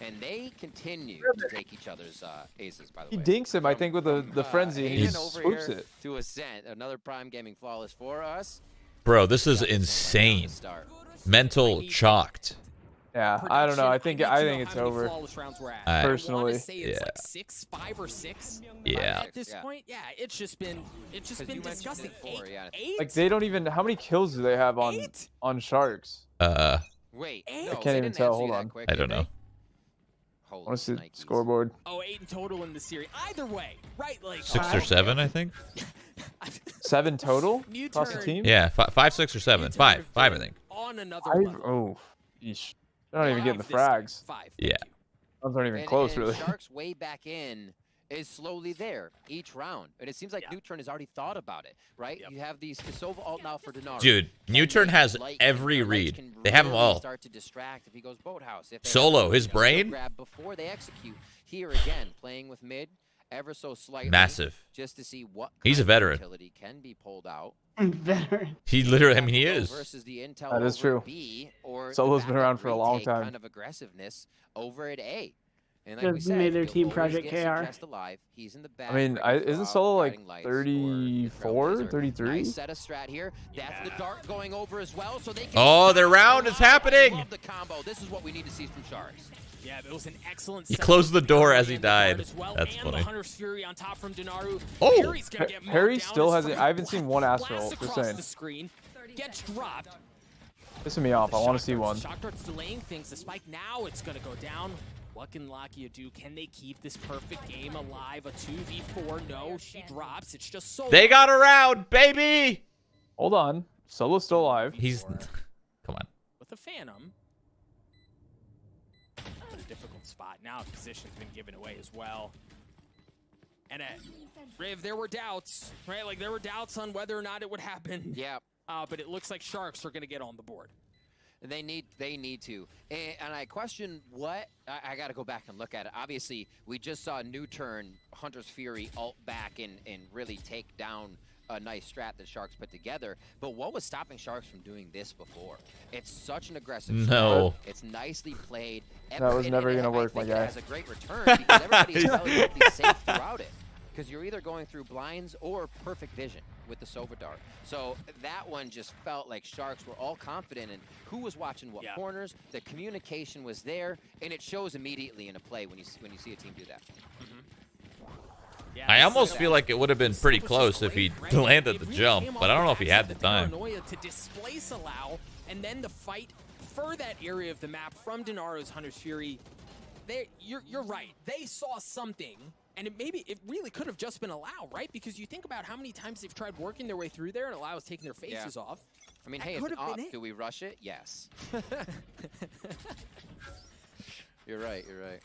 And they continue to take each other's aces, by the way. He dinks him, I think, with the frenzy, and he swoops it. To Ascent, another Prime Gaming flawless for us. Bro, this is insane. Mental chalked. Yeah, I don't know. I think it's over. Personally, yeah. Like 6, 5 or 6. Yeah. At this point, yeah, it's just been disgusting. 8? Like they don't even. How many kills do they have on Sharks? Wait, I can't even tell. Hold on. I don't know. I want to see the scoreboard. Oh, 8 in total in the series. Either way, right? Like 6 or 7, I think. 7 total across the team. Yeah, 5, 6 or 7. 5, I think. On another level. Oh, yeesh. They're not even getting the frags. 5. Yeah. Those aren't even close, really. Sharks way back in is slowly there each round, and it seems like Nuturn has already thought about it, right? Yep. You have these Sova ult now for DeNaro. Dude, Nuturn has every read. They have them all. Start to distract if he goes boathouse. If Solo, his brain. Grab before they execute. Here again, playing with mid, ever so slightly. Massive. Just to see what. He's a veteran. Utility can be pulled out. Veteran. He literally, I mean, he is. Versus the intel that is true. B, or Solo's been around for a long time. Kind of aggressiveness over at A. And like we said, made their team Project KR. He's in the back, I mean, isn't Solo like 34, 33? Nice set of strat here. That's the dart going over as well, so they can oh, their round is happening. The combo. This is what we need to see from Sharks. Yeah, it was an excellent. He closed the door as he died. That's funny. Oh, Peri still hasn't. I haven't seen one Astral. Just saying. Gets dropped. Pissing me off. I want to see one. Shock dart's delaying things. The spike now, it's gonna go down. What can Lakia do? Can they keep this perfect game alive? A 2v4? No, she drops. It's just so. They got around, baby. Hold on. Solo's still alive. He's. Come on. With a Phantom. In a difficult spot. Now position's been given away as well. And Riv, there were doubts, right? Like there were doubts on whether or not it would happen. Yeah. But it looks like Sharks are going to get on the board. They need to. And I question what, I got to go back and look at it. Obviously, we just saw Nuturn, Hunter's Fury ult back and really take down a nice strat that Sharks put together. But what was stopping Sharks from doing this before? It's such an aggressive strat. It's nicely played. That was never going to work, my guy. It has a great return because everybody's relatively safe throughout it. Because you're either going through blinds or perfect vision with the Sova Dart. So that one just felt like Sharks were all confident in who was watching what corners. The communication was there, and it shows immediately in a play when you see a team do that. I almost feel like it would have been pretty close if he landed the jump, but I don't know if he had the time. To displace allow, and then the fight for that area of the map from DeNaro's Hunter's Fury. You're right. They saw something. And it really could have just been Allow, right? Because you think about how many times they've tried working their way through there and Allow is taking their faces off. I mean, hey, if it's off, do we rush it? Yes. You're right, you're right.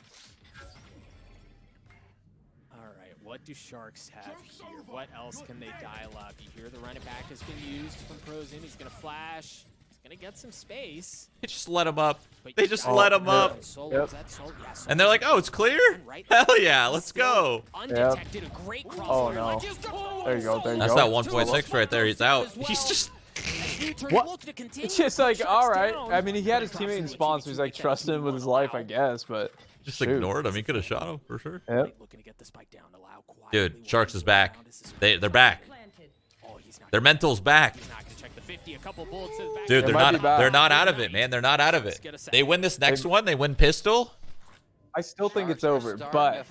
All right, what do Sharks have here? What else can they dial up? You hear the run it back has been used from prozin. He's going to flash. Gonna get some space. They just let him up. They just let him up. Yep. And they're like, oh, it's clear? Hell yeah, let's go. Yep. Oh, no. There you go, there you go. That's that 1.6 right there. He's out. He's just... What? It's just like, all right. I mean, he had his teammate in spawn, so he's like, trust him with his life, I guess, but... Just ignored him. He could have shot him, for sure. Yep. Dude, Sharks is back. They're back. Their mental's back. Dude, they're not out of it, man. They're not out of it. They win this next one. They win pistol. I still think it's over, but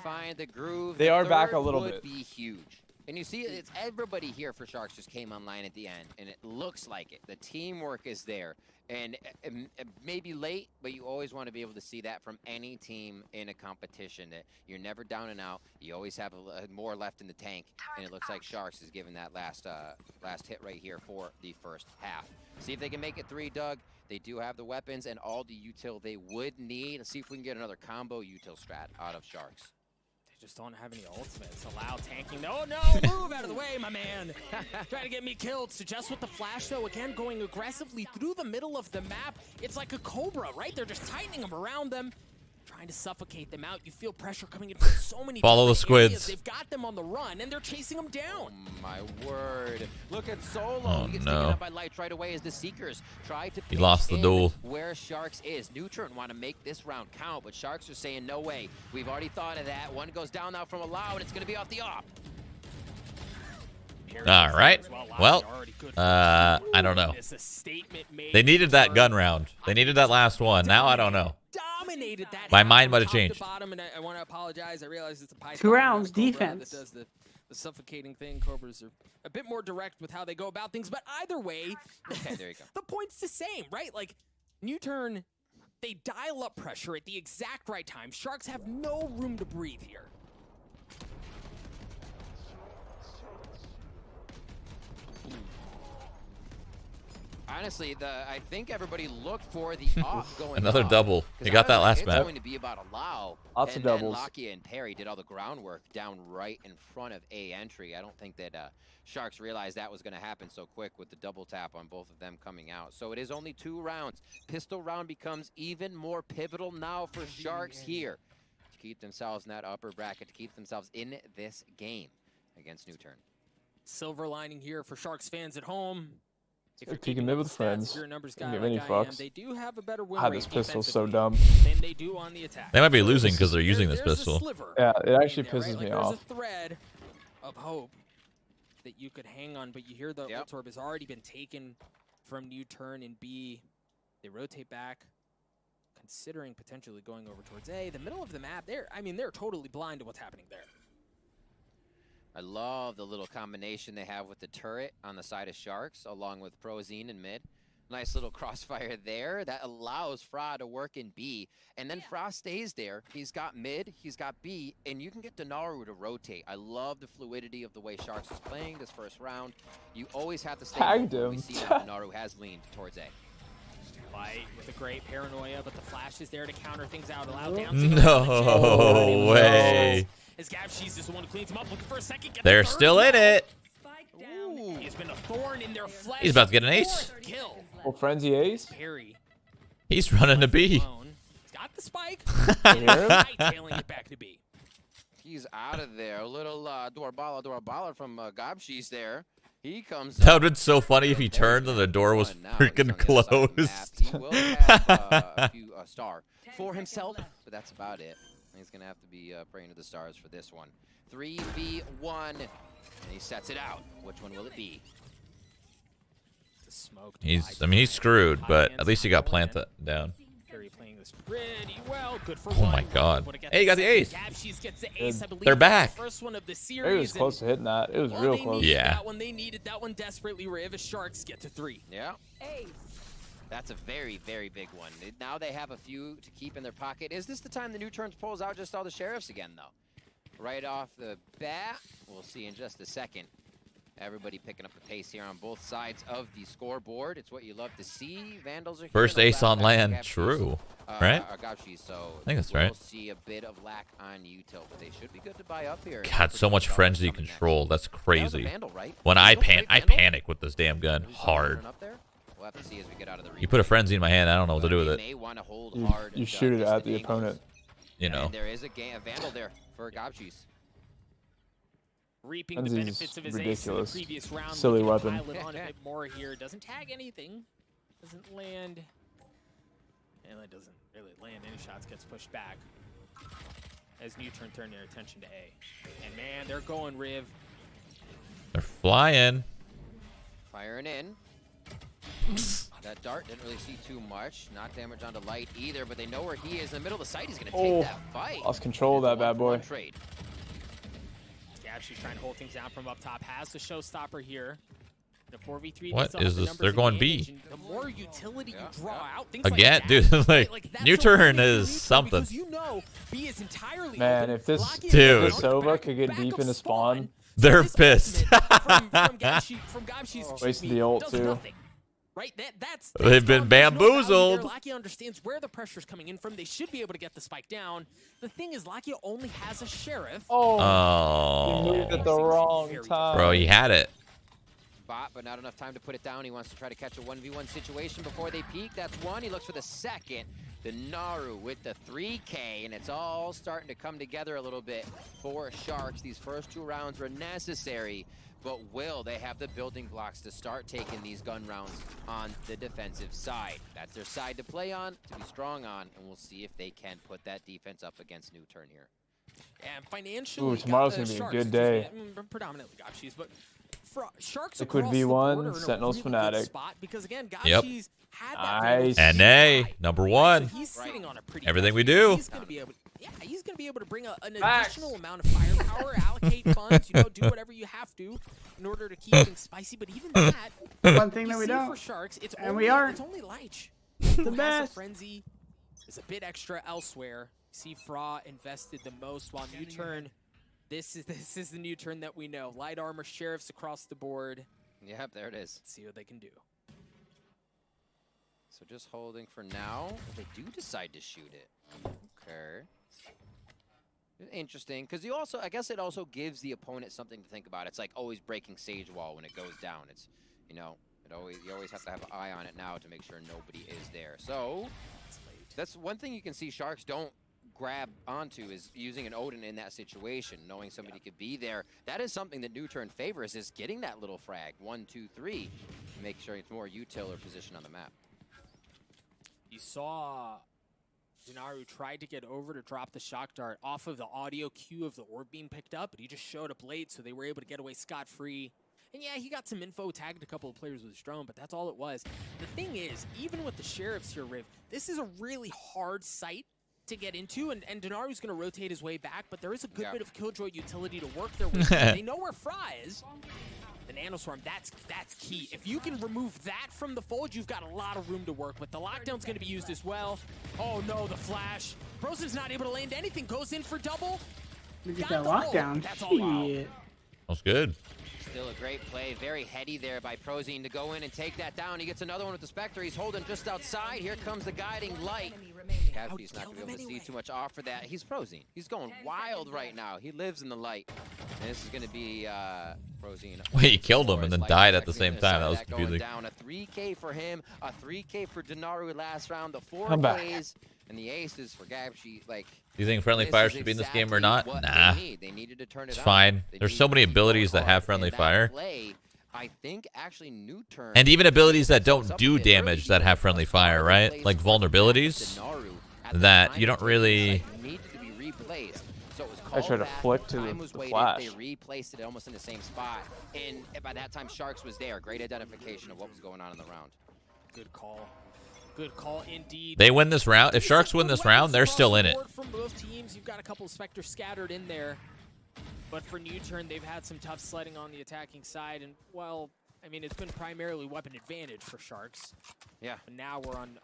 they are back a little bit. Be huge. And you see, it's everybody here for Sharks just came online at the end, and it looks like it. The teamwork is there, and it may be late, but you always want to be able to see that from any team in a competition. That you're never down and out. You always have more left in the tank, and it looks like Sharks is giving that last hit right here for the first half. See if they can make it 3, Doug. They do have the weapons and all the util they would need. Let's see if we can get another combo util strat out of Sharks. Just don't have any ultimates. Allow tanking. Oh no, move out of the way, my man. Trying to get me killed. Suggest with the flash, though, again, going aggressively through the middle of the map. It's like a cobra, right? They're just tightening them around them, trying to suffocate them out. You feel pressure coming in from so many Follow the squids. Areas. They've got them on the run, and they're chasing them down. Oh, my word. Look at Solo. Oh, he gets no. taken up by Lights right away as the Seekers try to He lost the duel. Where Sharks is. Nuturn want to make this round count, but Sharks are saying, no way. We've already thought of that. One goes down now from Allow, and it's going to be off the op. All right. Well, I don't know. They needed that gun round. They needed that last one. Now I don't know. My mind might have changed. I want to apologize. I realize it's a Python 2 rounds Cobra defense. That does the suffocating thing. Cobras are a bit more direct with how they go about things, but either way, okay, there you go. The point's the same, right? Like Nuturn, they dial up pressure at the exact right time. Sharks have no room to breathe here. Honestly, I think everybody looked for the off going Another off, double. He got that last map. It's going to be about Allow. Lots of doubles. Lakia and Peri did all the groundwork down right in front of A entry. I don't think that Sharks realized that was going to happen so quick with the double tap on both of them coming out. So it is only 2 rounds. Pistol round becomes even more pivotal now for Sharks here to keep themselves in that upper bracket, to keep themselves in this game against Nuturn. Silver lining here for Sharks fans at home. If you're keeping mid with friends, you're a numbers guy give like any fucks. They do have a better win Ah, rate this pistol's so dumb. than they do on the attack. They might be losing because they're using this pistol. Yeah, it actually pisses me off. There's a thread of hope that you could hang on, but you hear the ult orb has already been taken from Nuturn and B. They rotate back, considering potentially going over towards A. The middle of the map, they're totally blind to what's happening there. I love the little combination they have with the turret on the side of Sharks, along with prozin in mid. Nice little crossfire there that allows Fra to work in B. And then Fra stays there. He's got mid, he's got B, and you can get DeNaro to rotate. I love the fluidity of the way Sharks is playing this first round. You always have to stay Tagged low. him. We see that DeNaro has leaned towards A. Light with a great paranoia, but the flash is there to counter things out. Allow down. No way. As gaabxx is the one who cleans him up, looking for a second. They're still in it. Ooh. He's been a thorn in their flesh. He's about to get an ace. Kill. Well, Frenzy ace? Peri. He's running to B. He's got the spike. Tailing it back to B. He's out of there. A little Doorbala from gaabxx there. He comes. That would have been so funny if he turned and the door was freaking closed. He will have a few star for himself, but that's about it. He's gonna have to be praying to the stars for this one. 3v1, and he sets it out. Which one will it be? I mean, he's screwed, but at least he got planted down. Playing this pretty well. Good for oh my god. Hey, you got the ace. They're back. First one of the It series. was close to hitting that. It was real close. Yeah. That one they needed that one desperately. Riv Sharks get to 3. Yeah. That's a very, very big one. Now they have a few to keep in their pocket. Is this the time the Nuturn pulls out just all the sheriffs again, though? Right off the bat, we'll see in just a second. Everybody picking up the pace here on both sides of the scoreboard. It's what you love to see. Vandals are here. First ace on land. True. Right? So I think that's right. We'll see a bit of lack on util, but they should be good to buy up here. God, so much frenzy control. That's crazy. When I panic with this damn gun hard. We'll have to see as we get out of the you put a frenzy in my hand, I don't know what to do with it. You shoot it at the opponent. You know. There is a vandal there for gaabxx. Reaping the benefits of his ace in the previous round. Silly weapon. Pile it on a bit more here. Doesn't tag anything. Doesn't land. And it doesn't really land any shots. Gets pushed back. As Nuturn turn their attention to A. And man, they're going Riv. They're flying. Firing in. That dart didn't really see too much. Not damage onto light either, but they know where he is. In the middle of the site, he's going to take that fight. Lost control of that bad boy. Trade. Actually trying to hold things down from up top. Has the showstopper here. The 4v3. What is this? They're going B. The more utility you draw out, things again, like dude. Like Nuturn is something. You know, B is entirely man, if this Sova could get deep into spawn, they're pissed. from gaabxx, wasted the ult too. Right, that's they've been bamboozled. Lakia understands where the pressure's coming in from. They should be able to get the spike down. The thing is, Lakia only has a sheriff. Oh, he moved at the wrong time. Bro, he had it. Bot, but not enough time to put it down. He wants to try to catch a 1v1 situation before they peek. That's one. He looks for the second. DeNaro with the 3K, and it's all starting to come together a little bit for Sharks. These first 2 rounds were necessary. But will they have the building blocks to start taking these gun rounds on the defensive side? That's their side to play on, to be strong on, and we'll see if they can put that defense up against Nuturn here. And financially, tomorrow's gonna be a good day. Predominantly gaabxx, but Sharks Liquid V1, Sentinels Fnatic. Because again, yep. Nice. NA, number 1. So he's sitting on a pretty everything we do. He's gonna be able, he's going to be able to bring an additional amount of firepower, allocate funds, you know, do whatever you have to in order to keep things spicy. But even that, one thing that we don't. For Sharks, it's and only, we are. It's only Lich. The best. Frenzy is a bit extra elsewhere. See, Fra invested the most, while Nuturn. This is the Nuturn that we know. Light armor sheriffs across the board. Yep, there it is. Let's see what they can do. So just holding for now. They do decide to shoot it. Okay. Interesting, because you also, I guess it also gives the opponent something to think about. It's like always breaking Sage Wall when it goes down. It's, you know, you always have to have an eye on it now to make sure nobody is there. So that's one thing you can see Sharks don't grab onto is using an Odin in that situation, knowing somebody could be there. That is something that Nuturn favors, is getting that little frag, 1, 2, 3, to make sure it's more util or position on the map. You saw DeNaro tried to get over to drop the shock dart off of the audio cue of the orb being picked up, but he just showed up late, so they were able to get away scot-free. And yeah, he got some info, tagged a couple of players with his drone, but that's all it was. The thing is, even with the sheriffs here, Riv, this is a really hard site to get into, and DeNaro's going to rotate his way back, but there is a good bit of Killjoy utility to work their way through. They know where Fra is. The Nanoswarm, that's key. If you can remove that from the fold, you've got a lot of room to work with. The lockdown's going to be used as well. Oh no, the flash. Prozin's not able to land anything. Goes in for double. Look at that lockdown. That's all. Wow. That's good. Still a great play. Very heady there by Prozin to go in and take that down. He gets another one with the Spectre. He's holding just outside. Here comes the guiding light. gaabxx not going to be able to see too much off for that. He's Prozin. He's going wild right now. He lives in the light. And this is going to be Prozin. Wait, he killed him and then died at the same time. That was confusing. Down a 3K for him, a 3K for DeNaro last round, the 4Ks, and the aces for gaabxx. Like, do you think friendly fire should be in this game or not? Nah. They needed to turn it it's fine. There's so many abilities that have friendly fire. I think actually Nuturn And even abilities that don't do damage that have friendly fire, right? Like vulnerabilities that you don't really... I tried to flick to the flash. They replaced it almost in the same spot. And by that time, Sharks was there. Great identification of what was going on in the round. Good call. Good call indeed. They win this round. If Sharks win this round, they're still in it. From both teams, you've got a couple of Spectres scattered in there. But for Nuturn, they've had some tough sledding on the attacking side. And, well, I mean, it's been primarily weapon advantage for Sharks. Yeah. But now we're on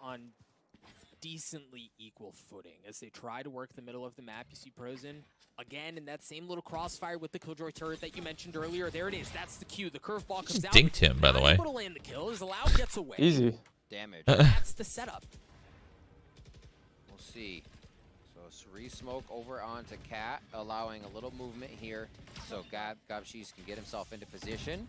decently equal footing as they try to work the middle of the map. You see prozin again in that same little crossfire with the Killjoy turret that you mentioned earlier. There it is. That's the cue. The curveball comes out. Dinked him, by the way. Able to land the kill as Lau gets away. Easy. Damage. That's the setup. We'll see. So re-smoke over onto Cat, allowing a little movement here. So gaabxx can get himself into position.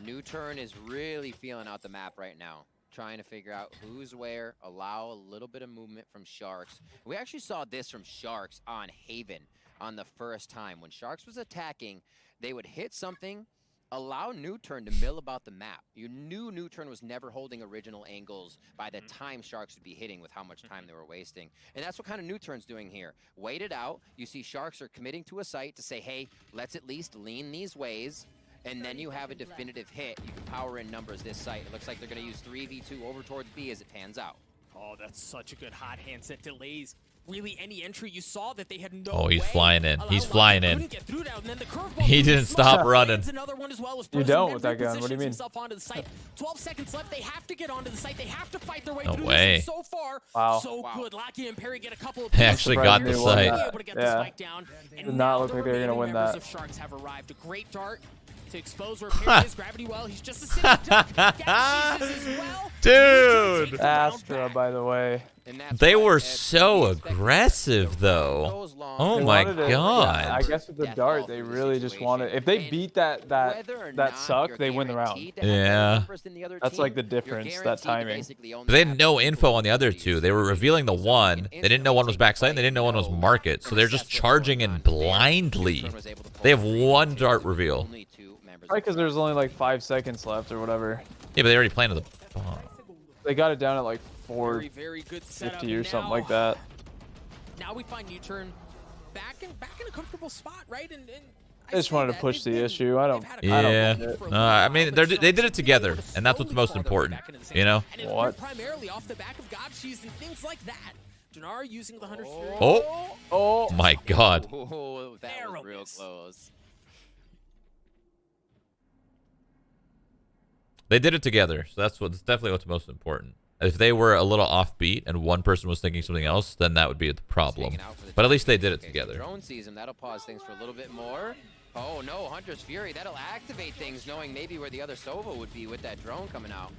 Nuturn is really feeling out the map right now, trying to figure out who's where, allow a little bit of movement from Sharks. We actually saw this from Sharks on Haven on the first time. When Sharks was attacking, they would hit something, allow Nuturn to mill about the map. You knew Nuturn was never holding original angles by the time Sharks would be hitting with how much time they were wasting. And that's what kind of Nuturn's doing here. Wait it out. You see Sharks are committing to a site to say, hey, let's at least lean these ways. And then you have a definitive hit. You can power in numbers this site. It looks like they're going to use 3v2 over towards B as it pans out. Oh, that's such a good hot hands that delays really any entry. You saw that they had no Oh, he's way. flying in. He's flying in. Get through that, and then the curveball He didn't stop running. Another one as well as You don't with that gun. What do you mean? Onto the site. 12 seconds left. They have to get onto the site. They have to fight their way No through way. this. So far, Wow. so good. Lakia and Peri get a couple of They actually got the site. Able to get the spike down. And Did not look the like they were going to win remaining that. members of Sharks have arrived. A great dart to expose where Peri is. Gravity well. He's just a sitting duck. gaabxx is as well. Dude! Astra, by the way. They were so aggressive, though. Oh my god. I guess with the dart, they really just wanted. If they beat that suck, they win the round. Yeah. That's like the difference, that timing. They had no info on the other two. They were revealing the one. They didn't know one was backside, and they didn't know one was market. So they're just charging in blindly. They have one dart reveal. Probably because there's only like 5 seconds left or whatever. Yeah, but they already planted the bomb. They got it down at like Very good setup. 450 or something like that. Now we find Nuturn back in a comfortable spot, right? And I just wanted to push the issue. I don't. Yeah. I mean, they did it together, and that's what's most important. You know. What? Primarily off the back of gaabxx and things like that. DeNaro using the 100. Oh my god. Oh, that was real close. They did it together, so that's definitely what's most important. If they were a little offbeat and one person was thinking something else, then that would be the problem. But at least they did it together. Drone sees him. That'll pause things for a little bit more. Oh no, Hunter's Fury. That'll activate things, knowing maybe where the other Sova would be with that drone coming out.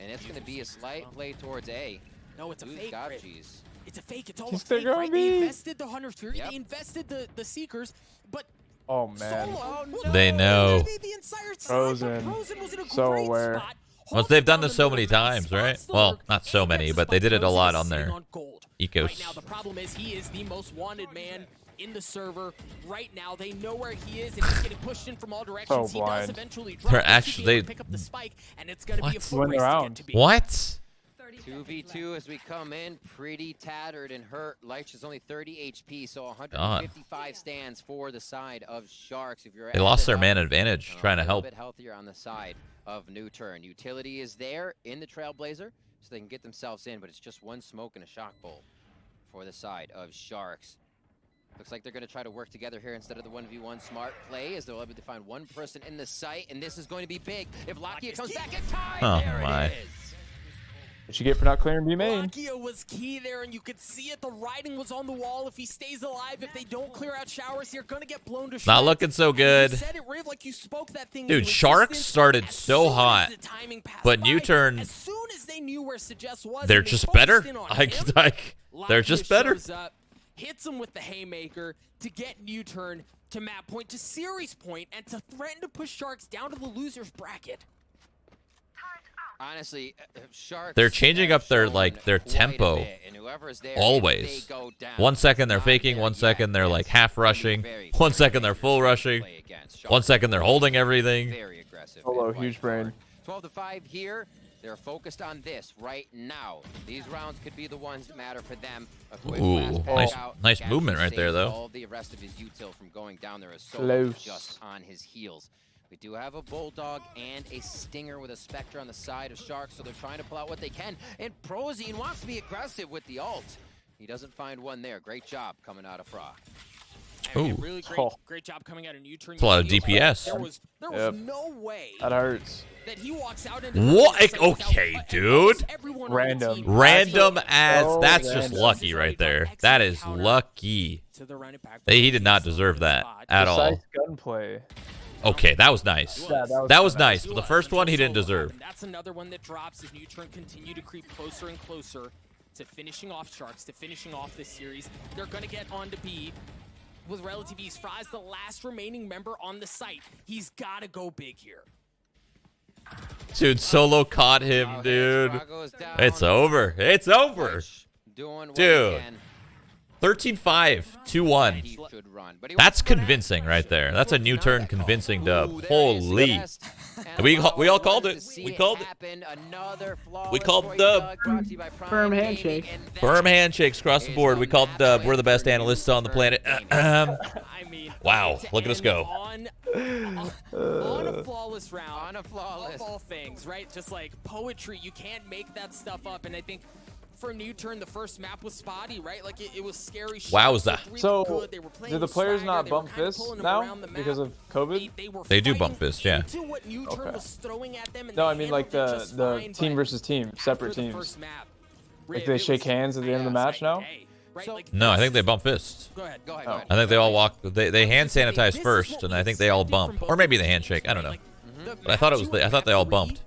And it's going to be a slight play towards A. No, it's a fake. gaabxx. It's a fake. It's all a fake, right? They invested the Hunter's Fury. Yep. They invested the Seekers, but Oh man. They know. Prozin. So aware. Well, they've done this so many times, right? Well, not so many, but they did it a lot on their ecos. Right now, the problem is he is the most wanted man in the server right now. They know where he is, and he's getting pushed in from all directions. So blind. He does eventually drop. They're actually pick up the spike, and it's going to be a Win the round. What? 2v2 as we come in, pretty tattered and hurt. Leich is only 30 HP, so 155 stands for the side of Sharks. If you're They lost their man advantage trying to help. A little bit healthier on the side of Nuturn. Utility is there in the Trailblazer, so they can get themselves in, but it's just one smoke and a shock bolt for the side of Sharks. Looks like they're going to try to work together here instead of the 1v1 smart play, as they'll able to find one person in the site, and this is going to be big. If Lakia comes back in time, Oh there my. it is. What you get for not clearing B main? Lakia was key there, and you could see it. The writing was on the wall. If he stays alive, if they don't clear out showers, you're going to get blown to shreds. Not looking so good. Dude, Sharks started so hot, but Nuturn, as soon as they knew where Suggest was, they're just better. They're just better. Up, hits him with the haymaker to get Nuturn to map point, to series point, and to threaten to push Sharks down to the loser's bracket. Honestly, Sharks, they're changing up their tempo always. 1 second they're faking, 1 second they're like half rushing, 1 second they're full rushing, 1 second they're holding everything. aggressive. Solo, huge brain. 12-5 here. They're focused on this right now. These rounds could be the ones that matter for them. Ooh, nice movement right there, though. All the rest of his util from going down there is so just on his heels. We do have a Bulldog and a Stinger with a Spectre on the side of Shark, so they're trying to pull out what they can. And prozin wants to be aggressive with the ult. He doesn't find one there. Great job coming out of Fra. Ooh. Really great job coming out of Nuturn. It's a lot of DPS. There was no way that hurts. That he walks out into what? Okay, dude. Random. Random as that's just lucky right there. That is lucky. He did not deserve that at all. Gunplay. Okay, that was nice. Yeah, that was nice. But the first one he didn't deserve. And that's another one that drops as Nuturn continue to creep closer and closer to finishing off Sharks, to finishing off this series. They're going to get on to B with relative ease. Fra is the last remaining member on the site. He's got to go big here. Dude, Solo caught him, dude. It's over. It's over. Dude. 13-5, 2-1. That's convincing right there. That's a Nuturn convincing dub. Holy. We all called it. We called it. We called the dub. Firm handshake. Firm handshakes across the board. We called the dub. We're the best analysts on the planet. Wow, look at us go. On a flawless round. Of all things, right? Just like poetry, you can't make that stuff up. And I think for Nuturn, the first map was spotty, right? Like it was scary. Wowza. Really so, good. do the players not bump fists now because of COVID? They do bump fists, yeah. Okay. No, I mean like the team versus team, separate teams. Like they shake hands at the end of the match now? No, I think they bump fists. Go ahead. I think they all walk. They hand sanitize first, and I think they all bump, or maybe they handshake. I don't know. But I thought they all bumped.